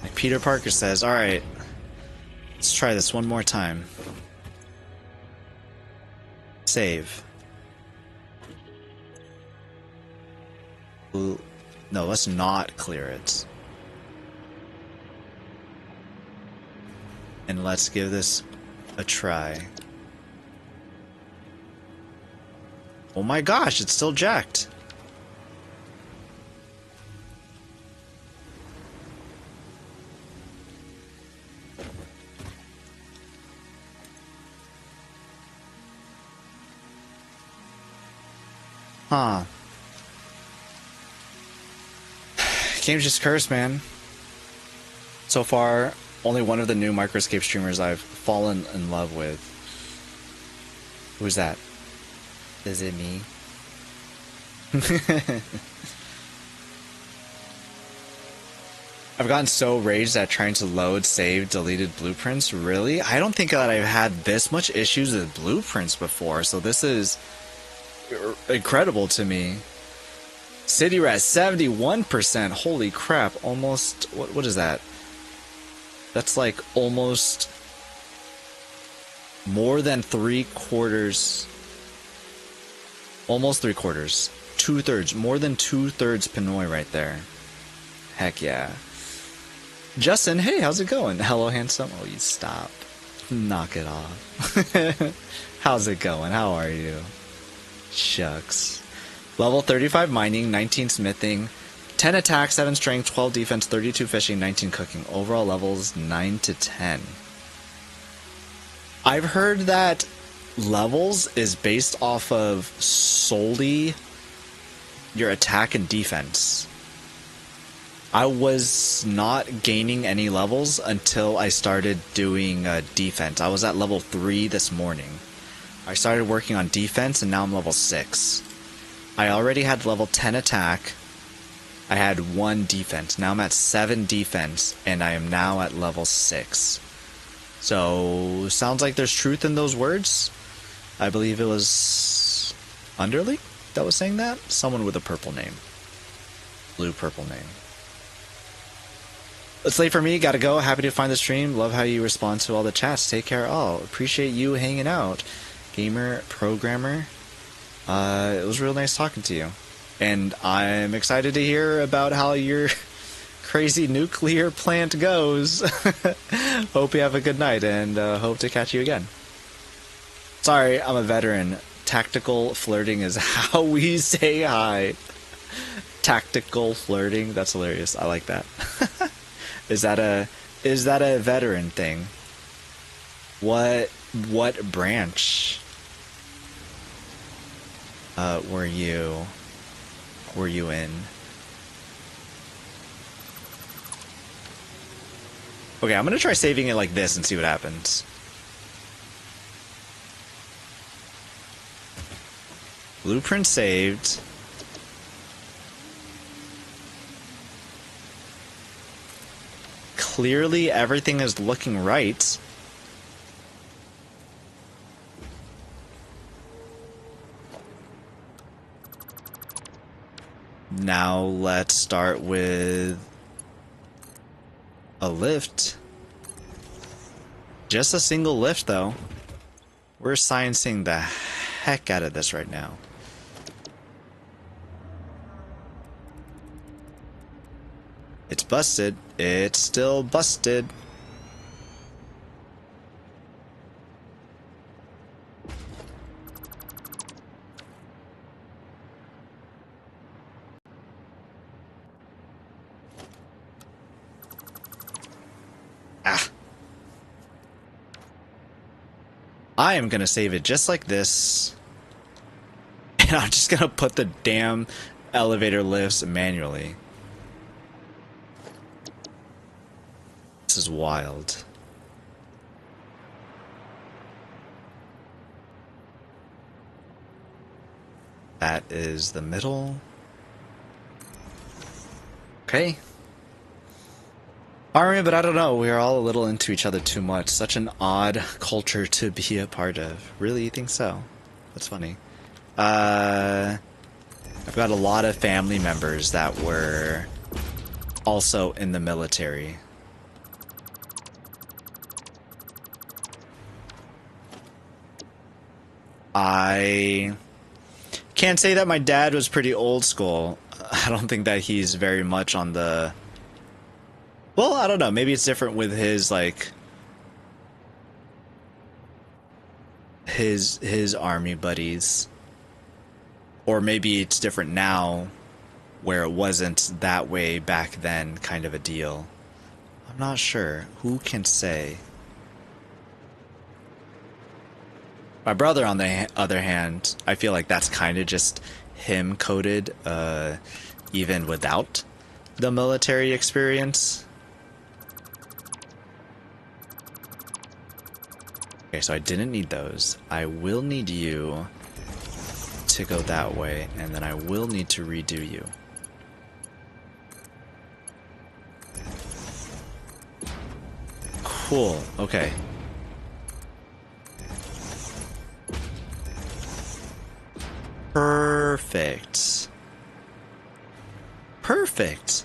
Like Peter Parker says, alright, let's try this one more time. Save. No, let's not clear it. And let's give this a try. Oh my gosh, it's still jacked. Huh. Game's just cursed, man. So far, only one of the new Microscape streamers I've fallen in love with. Who's that? Is it me? I've gotten so raged at trying to load, save, deleted blueprints. Really? I don't think that I've had this much issues with blueprints before, so this is incredible to me. City res 71%. Holy crap. Almost, what is that? That's like almost more than 3/4. Almost 3/4. 2/3. More than 2/3 P-Noy right there. Heck yeah. Justin, hey, how's it going? Hello, handsome. Oh, you stop. Knock it off. How's it going? How are you? Shucks. Level 35 mining, 19 smithing, 10 attack, 7 strength, 12 defense, 32 fishing, 19 cooking. Overall levels 9 to 10. I've heard that levels is based off of solely your attack and defense. I was not gaining any levels until I started doing defense. I was at level 3 this morning. I started working on defense and now I'm level 6. I already had level 10 attack. I had 1 defense. Now I'm at 7 defense, and I am now at level 6. So, sounds like there's truth in those words. I believe it was Underly that was saying that? Someone with a purple name. Blue purple name. It's late for me, gotta go. Happy to find the stream. Love how you respond to all the chats. Take care all. Appreciate you hanging out. Gamer, programmer. It was real nice talking to you. And I'm excited to hear about how your crazy nuclear plant goes. Hope you have a good night, and hope to catch you again. Sorry, I'm a veteran. Tactical flirting is how we say hi. Tactical flirting? That's hilarious. I like that. Is that a veteran thing? What branch were you were you in? Okay, I'm gonna try saving it like this and see what happens. Blueprint saved. Clearly everything is looking right. Now let's start with a lift. Just a single lift though. We're sciencing the heck out of this right now. It's busted. It's still busted. Ah. I am gonna save it just like this. And I'm just gonna put the damn elevator lifts manually. This is wild. That is the middle. Okay. Alright, but I don't know. We are all a little into each other too much. Such an odd culture to be a part of. Really? You think so? That's funny. I've got a lot of family members that were also in the military. I can't say that my dad was pretty old school. I don't think that he's very much on the... Well, I don't know. Maybe it's different with his, like... His army buddies. Or maybe it's different now, where it wasn't that way back then kind of a deal. I'm not sure. Who can say? My brother, on the other hand, I feel like that's kind of just him coded, even without the military experience. Okay, so I didn't need those. I will need you to go that way, and then I will need to redo you. Cool, okay. Perfect. Perfect.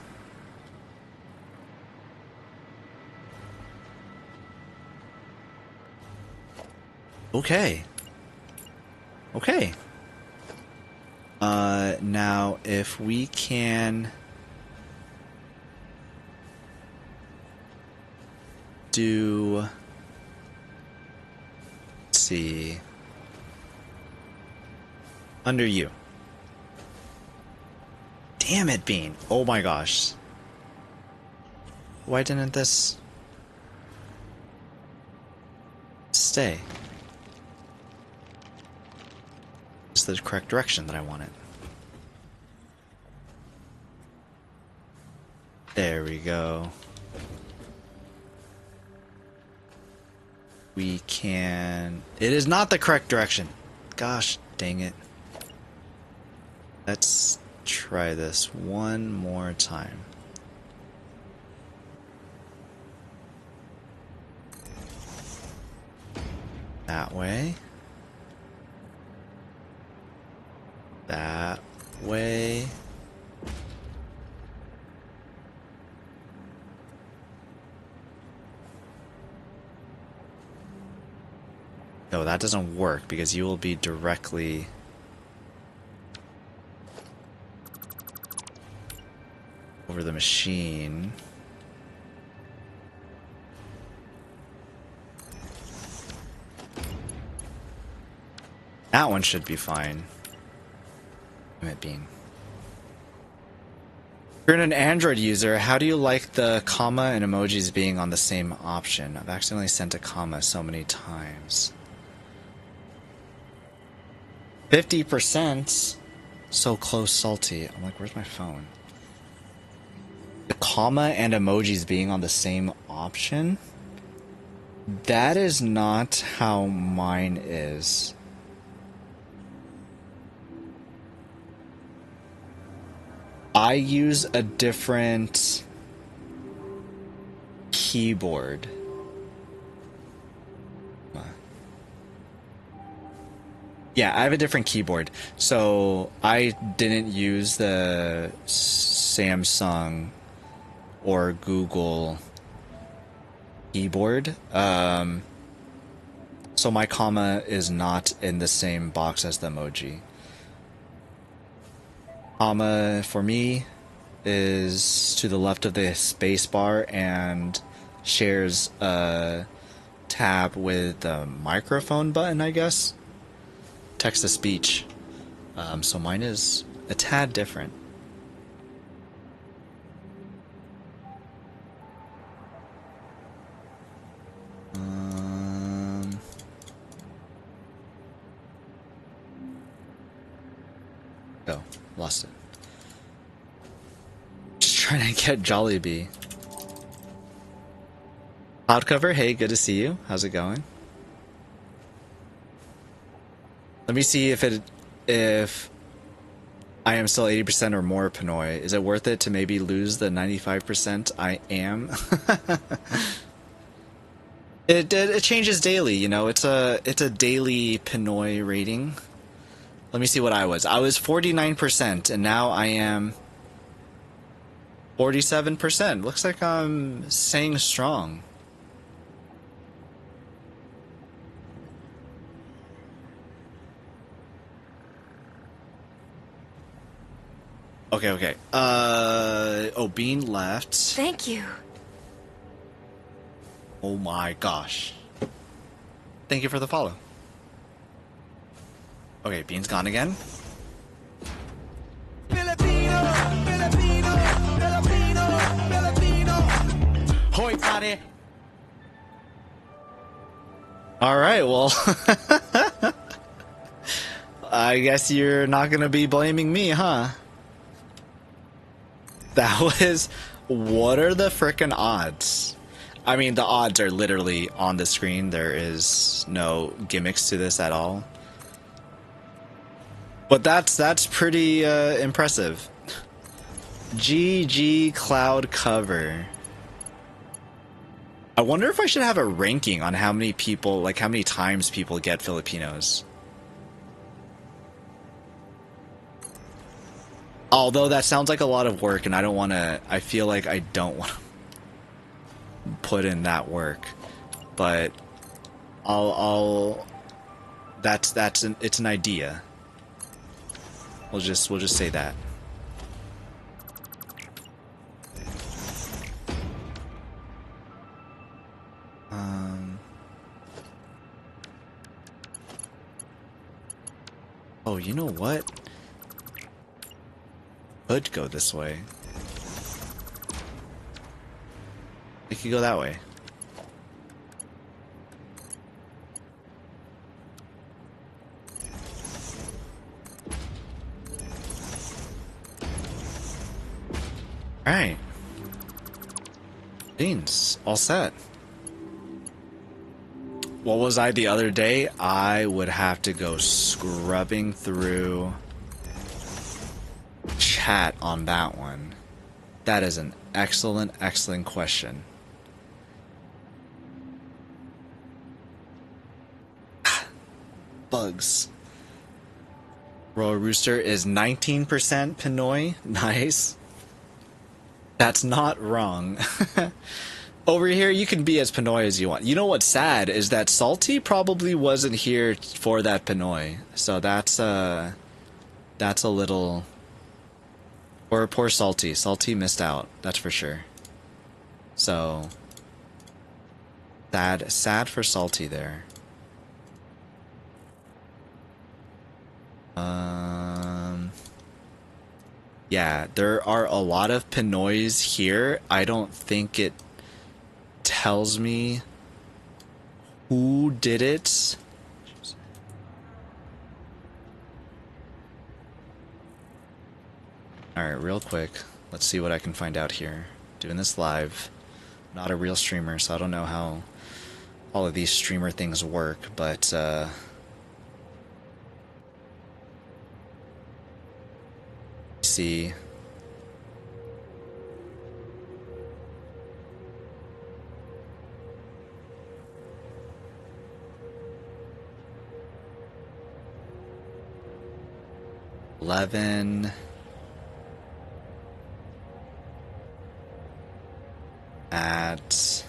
Okay. Okay. Now if we can do, let's see, under you. Damn it, Bean. Oh my gosh. Why didn't this stay? It's the correct direction that I want it. There we go. We can... It is not the correct direction. Gosh dang it. Let's try this one more time. That way. That way. No, that doesn't work because you will be directly... over the machine. That one should be fine. Damn it, Bean. If you're an Android user, how do you like the comma and emojis being on the same option? I've accidentally sent a comma so many times. 50%? So close, salty. I'm like, where's my phone? The comma and emojis being on the same option? That is not how mine is. I use a different keyboard. Yeah, I have a different keyboard. So I didn't use the Samsung or Google keyboard. So my comma is not in the same box as the emoji. Comma for me is to the left of the space bar and shares a tab with the microphone button, I guess. Text to speech. So mine is a tad different. Oh, lost it. Just trying to get Jollibee. Cloudcover, hey, good to see you. How's it going? Let me see if I am still 80% or more P-Noy. Is it worth it to maybe lose the 95% I am? It changes daily, you know. It's a daily P-Noy rating. Let me see what I was. I was 49% and now I am 47%. Looks like I'm staying strong. Okay. Oh, Bean left. Thank you. Oh my gosh. Thank you for the follow. Okay, Bean's gone again. Alright, well. I guess you're not gonna be blaming me, huh? That was... What are the frickin' odds? I mean, the odds are literally on the screen. There is no gimmicks to this at all. But that's pretty impressive. GG Cloud Cover. I wonder if I should have a ranking on how many people, like how many times people get Filipinos. Although that sounds like a lot of work, and I don't want to. I feel like I don't want to put in that work, but I'll. It's an idea. We'll just say that. Oh, you know what? Could go this way. We could go that way. Alright. Beans, all set. What was I the other day? I would have to go scrubbing through chat on that one. That is an excellent question. Bugs. Royal Rooster is 19% P-Noy. Nice. That's not wrong. Over here, you can be as P-Noy as you want. You know what's sad is that Salty probably wasn't here for that P-Noy. So that's a little... Poor Salty. Salty missed out, that's for sure. So... Sad for Salty there. Yeah, there are a lot of P-Noys here. I don't think it tells me who did it. Alright, real quick. Let's see what I can find out here. Doing this live. Not a real streamer, so I don't know how all of these streamer things work, but see. $11 at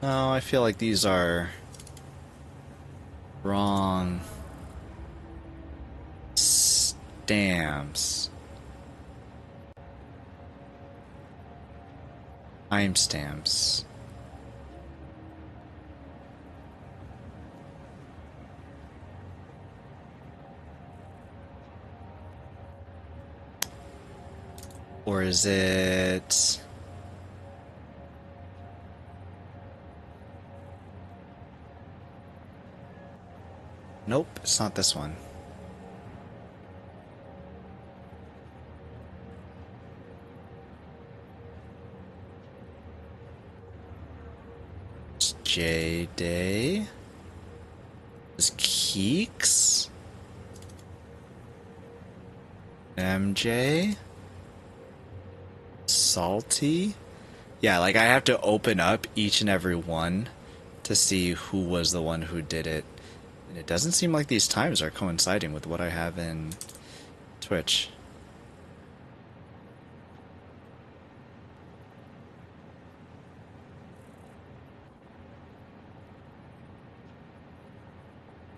No, I feel like these are wrong stamps. Timestamps. Or is it... Nope, it's not this one. It's J-Day. It's Keeks. MJ. Salty. Yeah, like I have to open up each and every one to see who was the one who did it. And it doesn't seem like these times are coinciding with what I have in Twitch.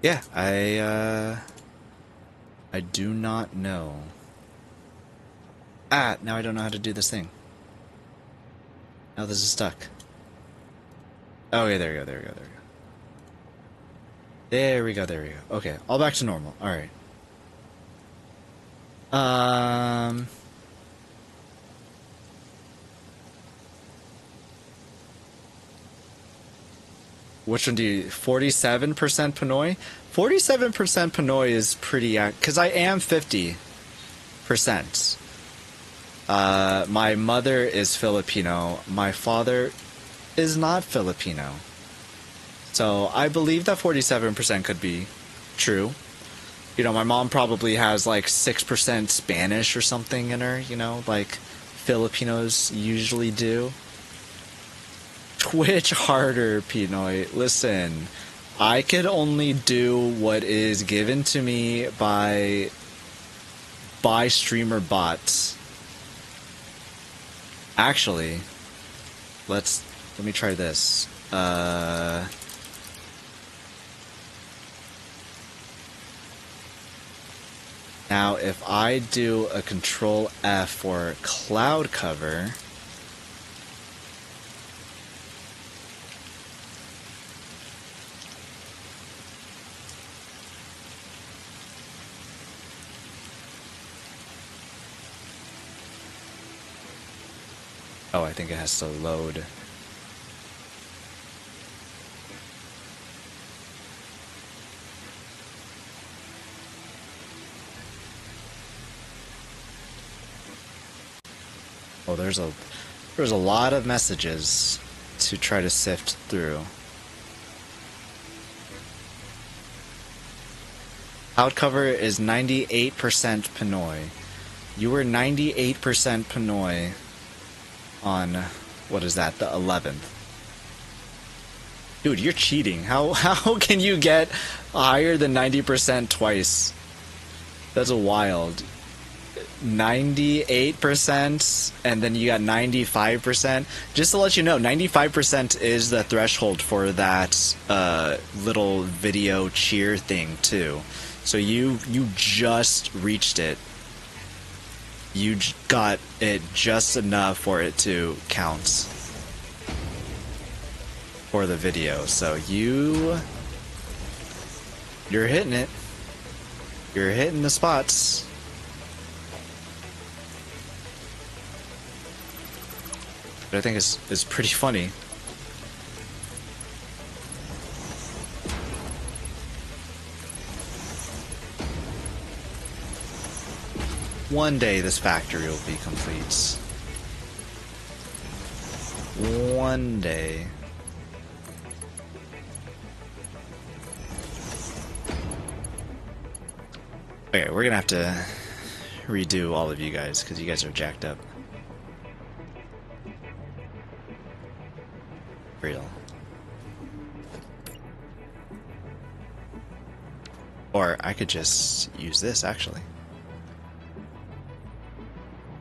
Yeah, I do not know. Ah, now I don't know how to do this thing. Now this is stuck. Oh, yeah, there we go, there we go, there we go. There we go, there we go. Okay, all back to normal. Alright. Which one do you... 47% Pinoy? 47% Pinoy is pretty... Because I am 50%. My mother is Filipino. My father is not Filipino. So I believe that 47% could be true. You know, my mom probably has like 6% Spanish or something in her, you know, like Filipinos usually do. Twitch harder, P-Noy. Listen, I could only do what is given to me by streamer bots. Actually, let me try this. Now, if I do a Control F for cloud cover, oh, I think it has to load. Oh, there's a lot of messages to try to sift through. Cloud cover is 98% Pinoy. You were 98% Pinoy on, what is that, the 11th. Dude, you're cheating. How can you get higher than 90% twice? That's wild. 98% and then you got 95%. Just to let you know, 95% is the threshold for that little video cheer thing too. So you just reached it. You got it just enough for it to count for the video. So you're hitting it. You're hitting the spots. But I think is pretty funny. One day this factory will be complete. One day. Okay, we're gonna have to redo all of you guys because you guys are jacked up. Real. Or I could just use this actually.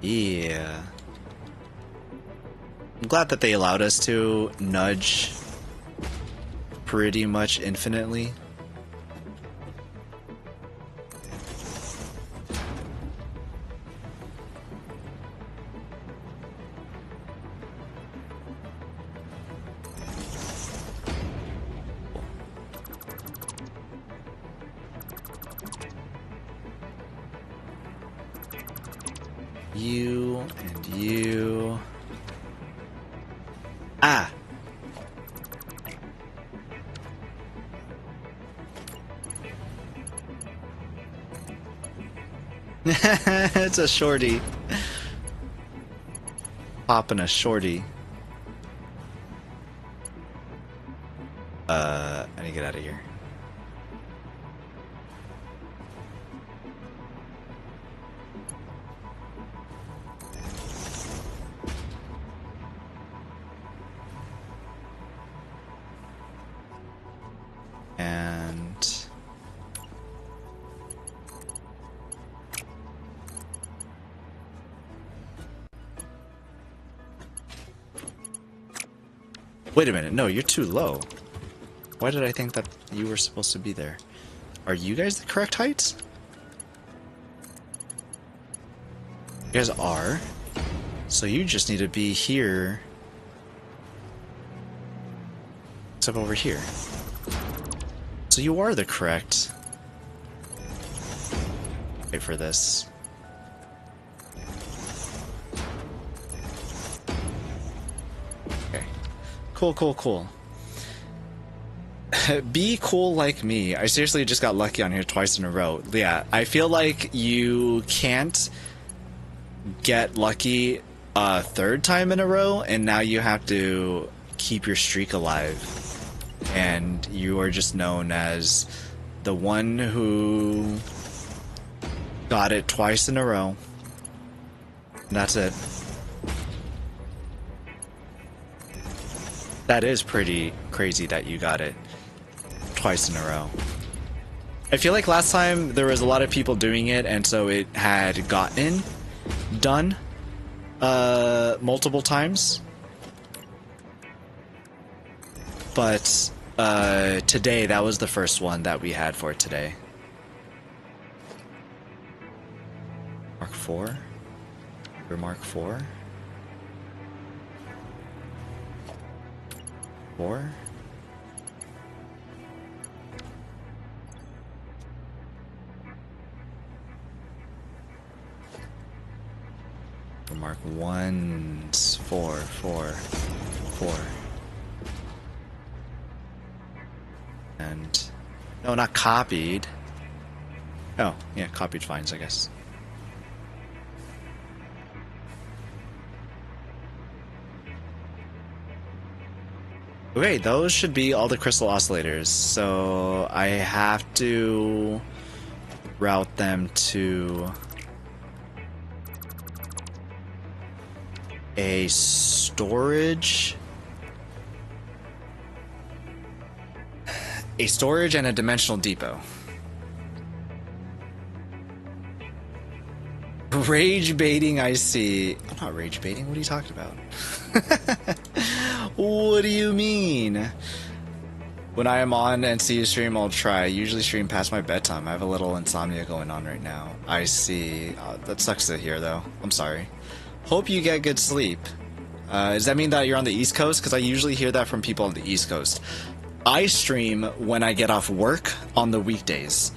Yeah. I'm glad that they allowed us to nudge pretty much infinitely. You and you. Ah! It's a shorty. Popping a shorty. I need to get out of here. And wait a minute, no, you're too low. Why did I think that you were supposed to be there? Are you guys the correct heights? You guys are. So you just need to be here. Except over here. So you are the correct. Wait for this. Okay. Cool, cool, cool. Be cool like me. I seriously just got lucky on here twice in a row. Yeah, I feel like you can't get lucky a third time in a row, and now you have to keep your streak alive. And you are just known as the one who got it twice in a row. And that's it. That is pretty crazy that you got it twice in a row. I feel like last time there was a lot of people doing it, and so it had gotten done multiple times. But today, that was the first one that we had for today. Mark 4? Or Mark 4? 4? Or Mark 1, 4, 4, 4. And no, not copied. Oh, yeah, copied finds, I guess. Okay, those should be all the crystal oscillators. So I have to route them to a storage. A storage and a dimensional depot. Rage baiting, I see. I'm not rage baiting. What are you talking about? What do you mean? When I am on and see you stream, I'll try. I usually stream past my bedtime. I have a little insomnia going on right now. I see. That sucks to hear, though. I'm sorry. Hope you get good sleep. Does that mean that you're on the East Coast? Because I usually hear that from people on the East Coast. I stream when I get off work on the weekdays.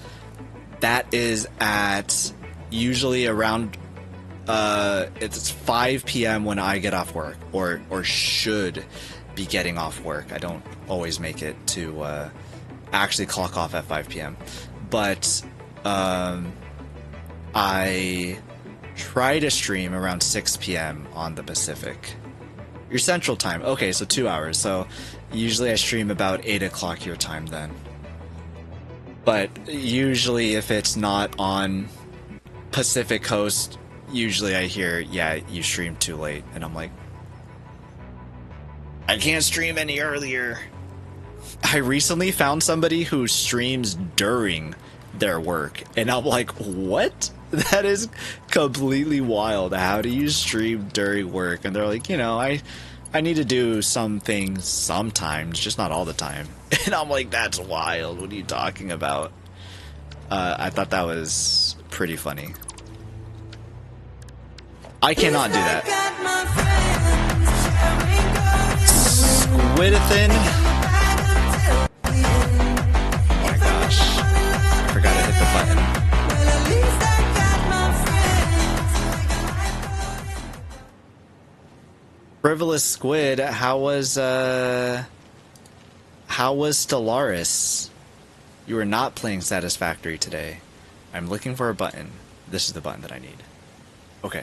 That is at usually around it's 5 p.m. when I get off work, or should be getting off work. I don't always make it to actually clock off at 5 p.m. But I try to stream around 6 p.m. on the Pacific. Your Central Time. Okay, so 2 hours. So usually I stream about 8 o'clock your time then. But usually if it's not on Pacific Coast, usually I hear, yeah, you streamed too late. And I'm like, I can't stream any earlier. I recently found somebody who streams during their work. And I'm like, what? That is completely wild. How do you stream during work? And they're like, you know, I need to do some things sometimes, just not all the time. And I'm like, that's wild. What are you talking about? I thought that was pretty funny. I cannot do that. Squidithin. Oh my gosh. I forgot to hit the button. Frivolous Squid, how was Stellaris? You were not playing Satisfactory today. I'm looking for a button. This is the button that I need. Okay.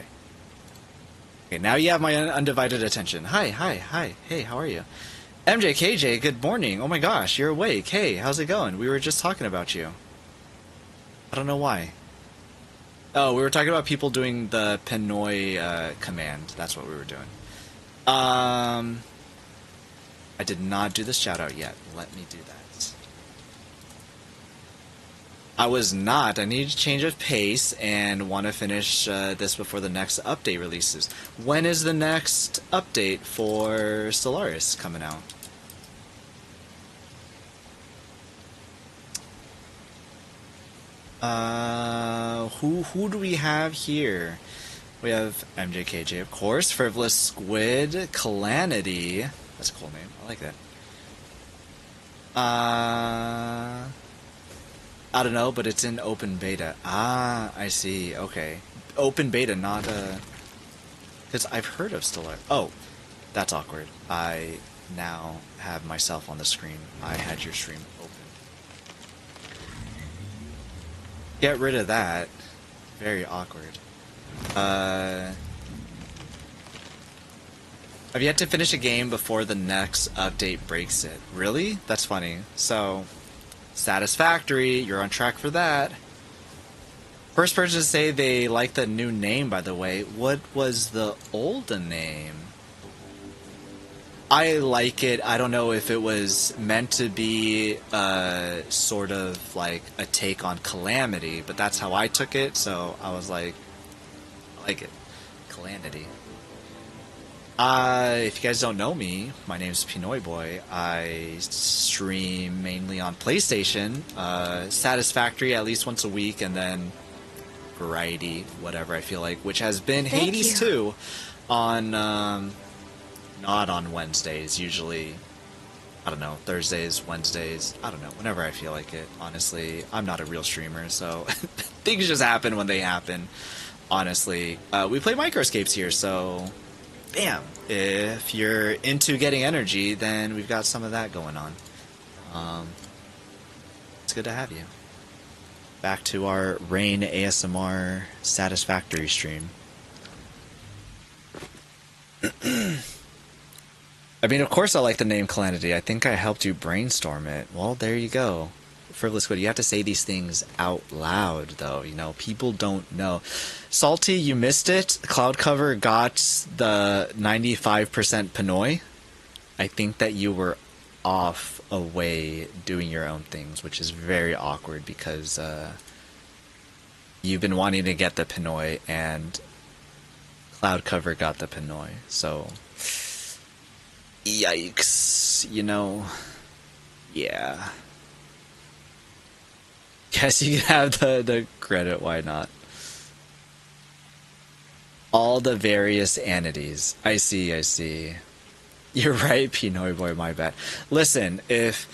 Okay, now you have my undivided attention. Hi. Hey, how are you? MJKJ, good morning. Oh my gosh, you're awake. Hey, how's it going? We were just talking about you. I don't know why. Oh, we were talking about people doing the P-Noy command. That's what we were doing. I did not do the shout out yet. Let me do that. I was not. I need a change of pace and want to finish this before the next update releases. When is the next update for Stellaris coming out? Who do we have here? We have MJKJ, of course, Frivolous Squid, Calamity. That's a cool name. I like that. I don't know, but it's in open beta. Ah, I see. Okay. Open beta, not because I've heard of Stellar. Oh, that's awkward. I now have myself on the screen. I had your stream open. Get rid of that. Very awkward. I've yet to finish a game before the next update breaks it. Really? That's funny. So, Satisfactory, you're on track for that. First person to say they like the new name, by the way. What was the old name? I like it. I don't know if it was meant to be sort of like a take on Calamity, but that's how I took it, so I was like, I like it. Calamity. If you guys don't know me, my name is P-NoyBoy. I stream mainly on PlayStation, Satisfactory at least once a week, and then Variety, whatever I feel like, which has been Hades 2 on, not on Wednesdays, usually, I don't know, Thursdays, Wednesdays, I don't know, whenever I feel like it. Honestly, I'm not a real streamer, so things just happen when they happen. Honestly, we play Microscapes here, so bam! If you're into getting energy, then we've got some of that going on. It's good to have you. Back to our Rain ASMR Satisfactory stream. I mean, of course I like the name Calamity. I think I helped you brainstorm it. Well, there you go. Frivolous Squid, you have to say these things out loud, though. You know, people don't know. Salty, you missed it. Cloud Cover got the 95% P-Noy. I think that you were off away doing your own things, which is very awkward because you've been wanting to get the P-Noy and Cloud Cover got the P-Noy. So, yikes. You know, yeah. Guess you can have the credit, why not? All the various anities. I see. You're right, P-NoyBoy, my bad. Listen, if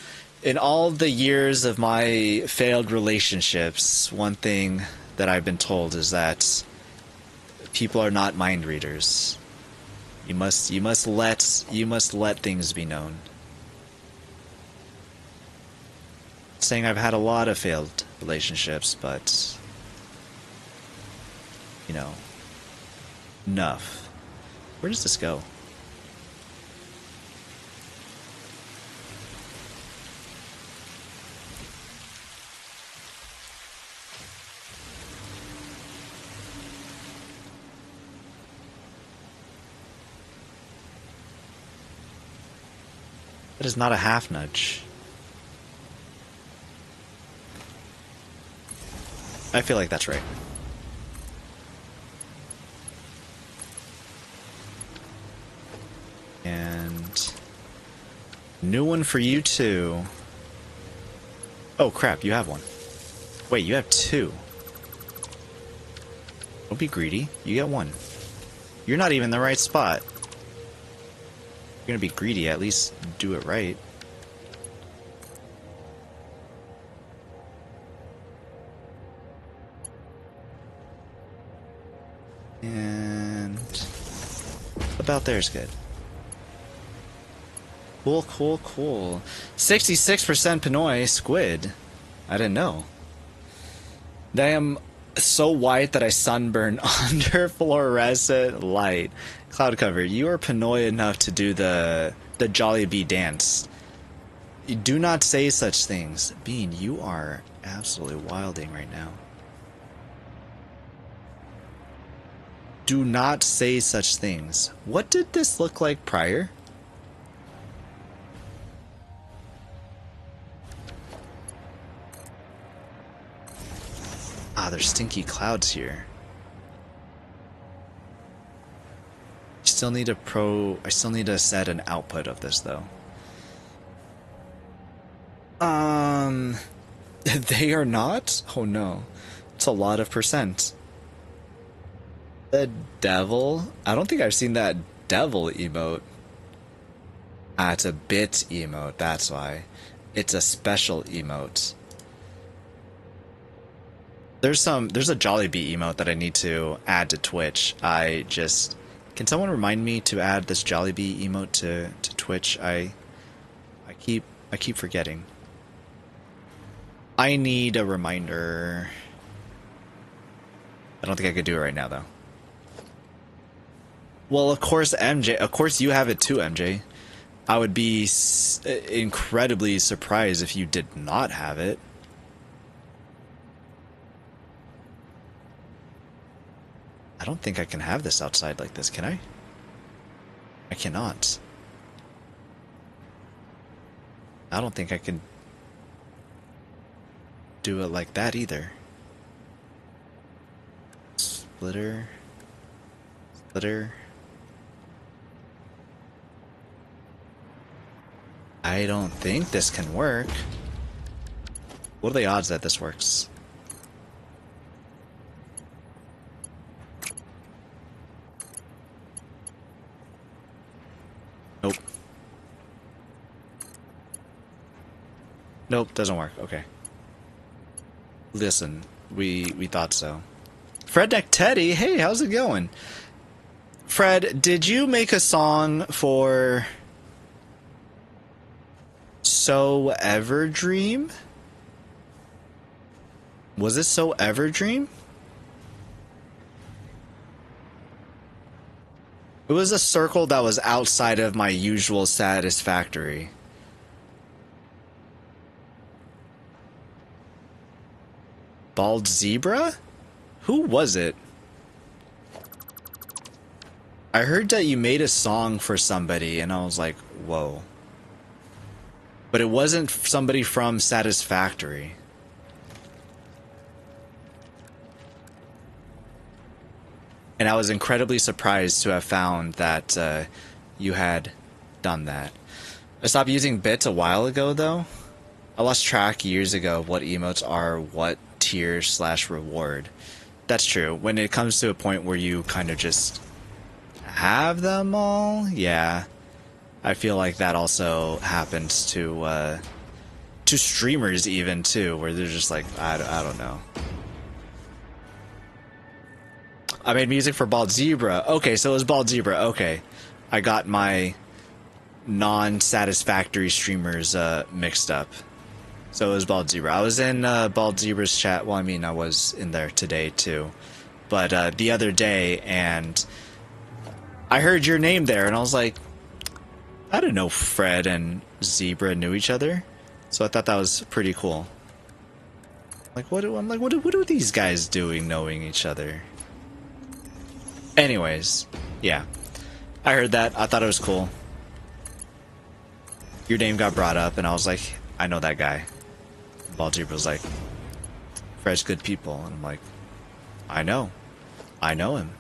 in all the years of my failed relationships, one thing that I've been told is that People are not mind readers. You must let things be known. Saying I've had a lot of failed relationships, but you know, enough. Where does this go? That is not a half nudge. I feel like that's right. And new one for you too. Oh crap, you have one. Wait, you have two. Don't be greedy. You get one. You're not even in the right spot. You're gonna be greedy, at least do it right. And about there's good. Cool, cool, cool. 66% P-Noy squid. I didn't know. I am so white that I sunburn under fluorescent light. Cloud cover, you are P-Noy enough to do the Jollibee dance. You do not say such things. Bean, you are absolutely wilding right now. Do not say such things. What did this look like prior? Ah, there's stinky clouds here. I still need to set an output of this though. They are not? Oh no. It's a lot of percent. The devil? I don't think I've seen that devil emote. Ah, it's a bit emote, that's why. It's a special emote. There's a Jollibee emote that I need to add to Twitch. Can someone remind me to add this Jollibee emote to Twitch? I keep forgetting. I need a reminder. I don't think I could do it right now though. Well, of course, MJ. Of course, you have it too, MJ. I would be incredibly surprised if you did not have it. I don't think I can have this outside like this, can I? I cannot. I don't think I can do it like that either. Splitter. Splitter. I don't think this can work. What are the odds that this works? Nope. Nope, doesn't work. Okay. Listen, we thought so. Fred Neck Teddy, hey, how's it going? Fred, did you make a song for So Ever Dream? Was it So Ever Dream? It was a circle that was outside of my usual Satisfactory. Bald Zebra? Who was it? I heard that you made a song for somebody, and I was like, whoa. But it wasn't somebody from Satisfactory. And I was incredibly surprised to have found that you had done that. I stopped using bits a while ago, though. I lost track years ago of what emotes are what tier/reward. That's true. When it comes to a point where you kind of just have them all, yeah. I feel like that also happens to streamers even, too, where they're just like, I don't know. I made music for Bald Zebra. Okay, so it was Bald Zebra. Okay. I got my non-Satisfactory streamers mixed up. So it was Bald Zebra. I was in Bald Zebra's chat. Well, I mean, I was in there today too. But the other day, and I heard your name there, and I was like, I didn't know Fred and Zebra knew each other. So I thought that was pretty cool. Like, what are these guys doing knowing each other? Anyways, yeah. I heard that. I thought it was cool. Your name got brought up, and I was like, I know that guy. Bald Zebra was like, Fred's good people. And I'm like, I know him.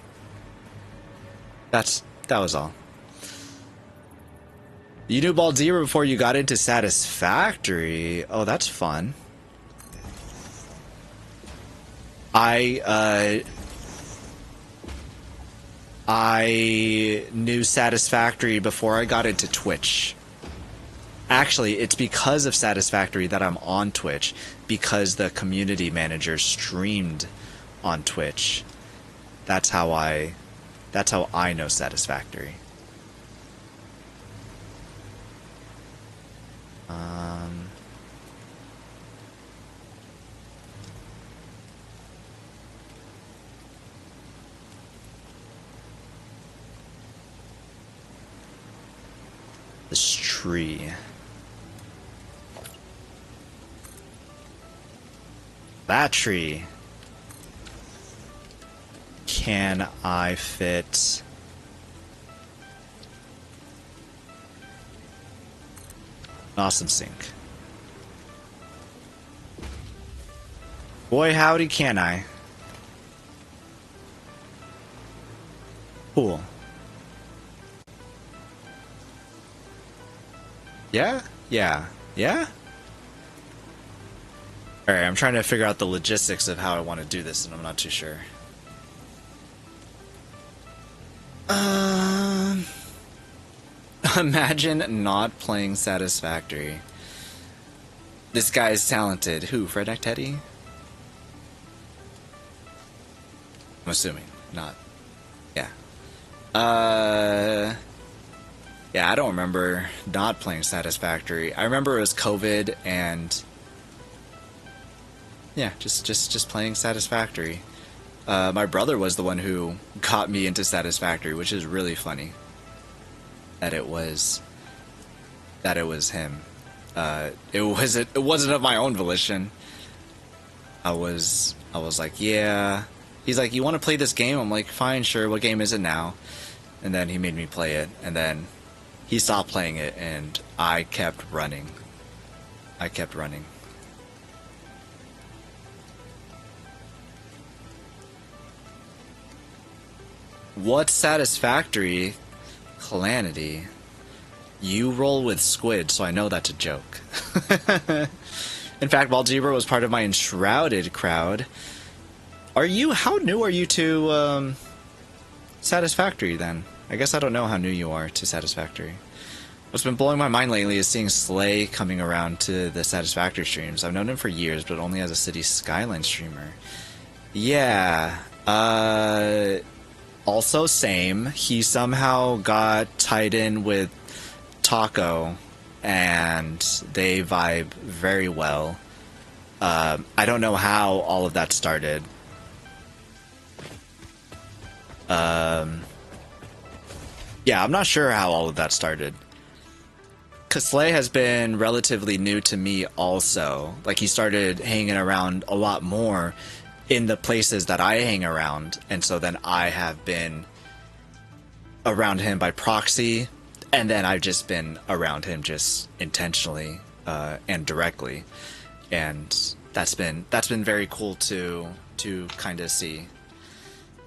That was all. You knew Bald Zebra before you got into Satisfactory. Oh, that's fun. I knew Satisfactory before I got into Twitch. Actually, it's because of Satisfactory that I'm on Twitch, because the community manager streamed on Twitch. That's how I know Satisfactory. This tree. That tree. Can I fit? Awesome sink. Boy, howdy, can I? Cool. Yeah? Yeah. Yeah? Alright, I'm trying to figure out the logistics of how I want to do this, and I'm not too sure. Imagine not playing Satisfactory. This guy's talented. Who? Fred Teddy? I'm assuming. Not. Yeah. Yeah, I don't remember not playing Satisfactory. I remember it was COVID and yeah, just playing Satisfactory. My brother was the one who got me into Satisfactory, which is really funny. That it was him. It wasn't of my own volition. I was like, yeah. He's like, you want to play this game? I'm like, fine, sure. What game is it now? And then he made me play it, and then he stopped playing it, and I kept running. What's Satisfactory? Calamity. You roll with squid, so I know that's a joke. In fact, Bald Zebra was part of my Enshrouded crowd. How new are you to Satisfactory then? I guess I don't know how new you are to Satisfactory. What's been blowing my mind lately is seeing Slay coming around to the Satisfactory streams. I've known him for years, but only as a City Skyline streamer. Yeah. Also, same. He somehow got tied in with Taco, and they vibe very well. I don't know how all of that started. Yeah, I'm not sure how all of that started. Cause Slay has been relatively new to me also. Like, he started hanging around a lot more in the places that I hang around, and so then I have been around him by proxy, and then I've just been around him just intentionally and directly, and that's been very cool to kind of see.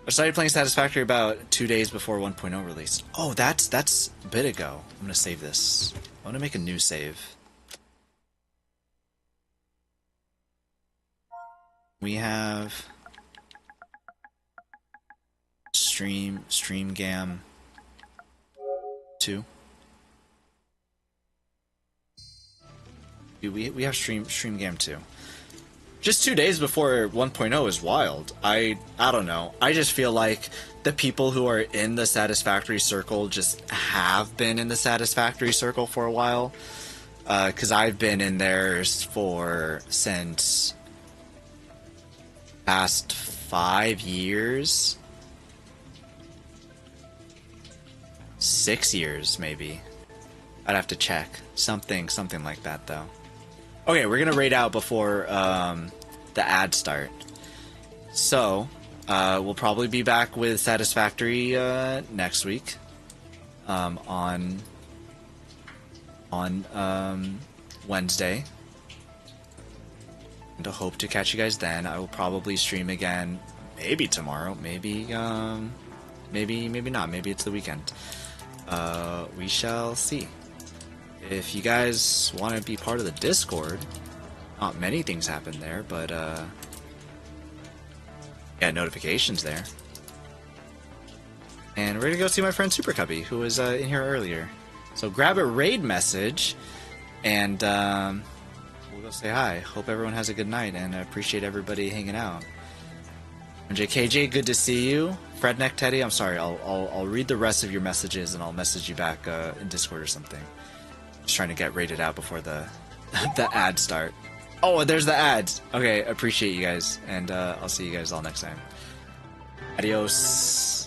I started playing Satisfactory about 2 days before 1.0 released. Oh, that's a bit ago. I'm gonna save this. I'm gonna make a new save. We have StreamGam 2. We have StreamGam 2. just 2 days before 1.0 is wild. I don't know. I just feel like the people who are in the Satisfactory circle just have been in the Satisfactory circle for a while. Because I've been in there since past 5 years. 6 years, maybe. I'd have to check. Something like that, though. Okay, we're gonna raid out before the ads start. So, we'll probably be back with Satisfactory next week on Wednesday. And I hope to catch you guys then. I will probably stream again, maybe tomorrow, maybe not. Maybe it's the weekend. We shall see. If you guys want to be part of the Discord, not many things happen there, but yeah, notifications there. And we're gonna go see my friend Super Cubby, who was in here earlier. So grab a raid message, and we'll go say hi. Hope everyone has a good night, and I appreciate everybody hanging out. JKJ, good to see you. Fredneck Teddy, I'm sorry. I'll read the rest of your messages, and I'll message you back in Discord or something. Just trying to get rated out before the the ads start. Oh, there's the ads. Okay, appreciate you guys, and I'll see you guys all next time. Adios.